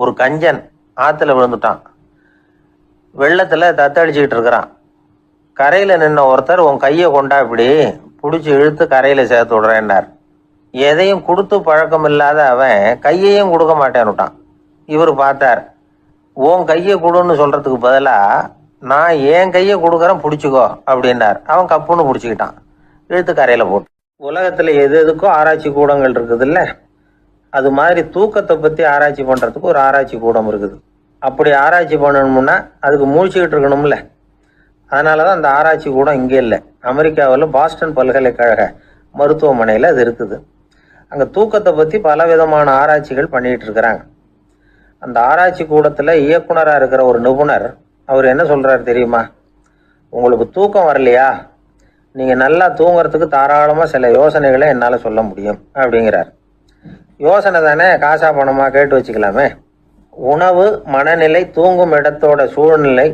ஒரு கஞ்சன் ஆற்றுல விழுந்துட்டான். வெள்ளத்தில் தத்தளிச்சுக்கிட்டு இருக்கிறான். கரையில் நின்ன ஒருத்தர், உன் கையை கொண்டா இப்படி பிடிச்சி இழுத்து கரையில் சேர்த்து விடுறேன்னார். எதையும் கொடுத்து பழக்கம் இல்லாத அவன் கையையும் கொடுக்க மாட்டேன்னுட்டான். இவர் பார்த்தார். உன் கையை கொடுன்னு சொல்கிறதுக்கு பதிலாக நான் என் கையை கொடுக்குறேன் பிடிச்சிக்கோ அப்படின்னார். அவன் கப்புன்னு பிடிச்சிக்கிட்டான், இழுத்து கரையில் போட்டு. உலகத்தில் எது எதுக்கோ ஆராய்ச்சி கூடங்கள் இருக்குது இல்லை, அது மாதிரி தூக்கத்தை பற்றி ஆராய்ச்சி பண்ணுறதுக்கு ஒரு ஆராய்ச்சி கூடம் இருக்குது. அப்படி ஆராய்ச்சி பண்ணணும்னா அதுக்கு மூழ்கிக்கிட்டு இருக்கணும்ல. அதனால தான் அந்த ஆராய்ச்சி கூடம் இங்கே இல்லை, அமெரிக்காவில் பாஸ்டன் பல்கலைக்கழக மருத்துவமனையில் அது இருக்குது. அங்கே தூக்கத்தை பற்றி பலவிதமான ஆராய்ச்சிகள் பண்ணிகிட்டு இருக்கிறாங்க. அந்த ஆராய்ச்சி கூடத்தில் இயக்குனராக இருக்கிற ஒரு நிபுணர், அவர் என்ன சொல்கிறாரு தெரியுமா? உங்களுக்கு தூக்கம் வரலையா, நீங்கள் நல்லா தூங்குறதுக்கு தாராளமாக சில யோசனைகளை என்னால் சொல்ல முடியும் அப்படிங்கிறார். யோசனை தானே, காசா பணமாக கேட்டு வச்சுக்கலாமே. உணவு, மனநிலை, தூங்கும் இடத்தோட சூழ்நிலை,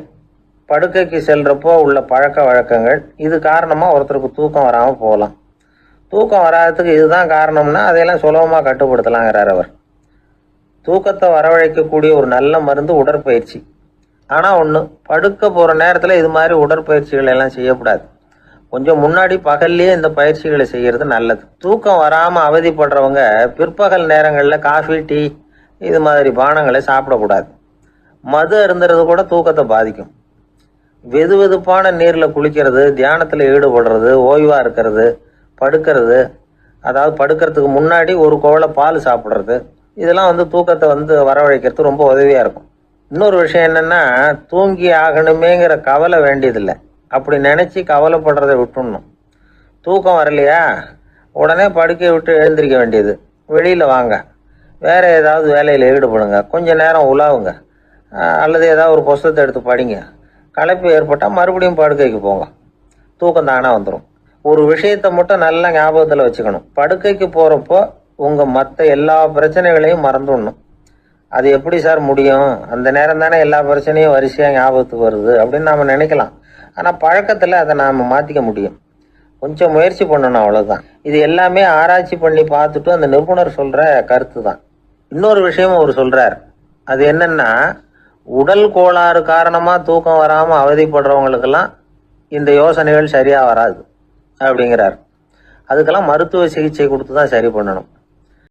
படுக்கைக்கு செல்றப்போ உள்ள பழக்க வழக்கங்கள், இது காரணமாக ஒருத்தருக்கு தூக்கம் வராமல் போகலாம். தூக்கம் வராததுக்கு இதுதான் காரணம்னா அதையெல்லாம் சுலபமாக கட்டுப்படுத்தலாங்கிறார் அவர். தூக்கத்தை வரவழைக்கக்கூடிய ஒரு நல்ல மருந்து உடற்பயிற்சி. ஆனால் ஒன்று, படுக்க போகிற நேரத்தில் இது மாதிரி உடற்பயிற்சிகள் எல்லாம் செய்யக்கூடாது. கொஞ்சம் முன்னாடி பகல்லையே இந்த பயிற்சிகளை செய்கிறது நல்லது. தூக்கம் வராமல் அவதிப்படுறவங்க பிற்பகல் நேரங்களில் காஃபி, டீ இது மாதிரி பானங்களை சாப்பிடக்கூடாது. மது அருந்துறது கூட தூக்கத்தை பாதிக்கும். வெது வெதுப்பான நீரில் குளிக்கிறது, தியானத்தில் ஈடுபடுறது, ஓய்வாக இருக்கிறது, படுக்கிறது, அதாவது படுக்கிறதுக்கு முன்னாடி ஒரு கோவலை பால் சாப்பிட்றது, இதெல்லாம் தூக்கத்தை வரவழைக்கிறது ரொம்ப உதவியாக இருக்கும். இன்னொரு விஷயம் என்னென்னா, தூங்கி ஆகணுமேங்கிற கவலை வேண்டியதில்லை. அப்படி நினச்சி கவலைப்படுறதை விட்டுடணும். தூக்கம் வரலையா, உடனே படுக்கையை விட்டு எழுந்திரிக்க வேண்டியது. வெளியில் வாங்க, வேறு ஏதாவது வேலையில் ஈடுபடுங்க, கொஞ்சம் நேரம் உலாவுங்க, அல்லது ஏதாவது ஒரு புஸ்தகத்தை எடுத்து படிங்க. களைப்பு ஏற்பட்டால் மறுபடியும் படுக்கைக்கு போங்க, தூக்கம் தானே வந்துடும். ஒரு விஷயத்தை மட்டும் நல்லா ஞாபகத்தில் வச்சுக்கணும். படுக்கைக்கு போகிறப்போ உங்கள் மற்ற எல்லா பிரச்சனைகளையும் மறந்துடணும். அது எப்படி சார் முடியும், அந்த நேரம் தானே எல்லா பிரச்சனையும் வரிசையாக ஞாபகத்துக்கு வருது அப்படின்னு நாம் நினைக்கலாம். ஆனால் பழக்கத்தில் அதை நாம் மாற்றிக்க முடியும். கொஞ்சம் முயற்சி பண்ணணும், அவ்வளோதான். இது எல்லாமே ஆராய்ச்சி பண்ணி பார்த்துட்டு அந்த நிபுணர் சொல்கிற கருத்து தான். இன்னொரு விஷயமும் அவர் சொல்கிறார். அது என்னென்னா, உடல் கோளாறு காரணமாக தூக்கம் வராமல் அவதிப்படுறவங்களுக்கெல்லாம் இந்த யோசனைகள் சரியாக வராது அப்படிங்கிறார். அதுக்கெல்லாம் மருத்துவ சிகிச்சை கொடுத்து தான் சரி பண்ணணும்.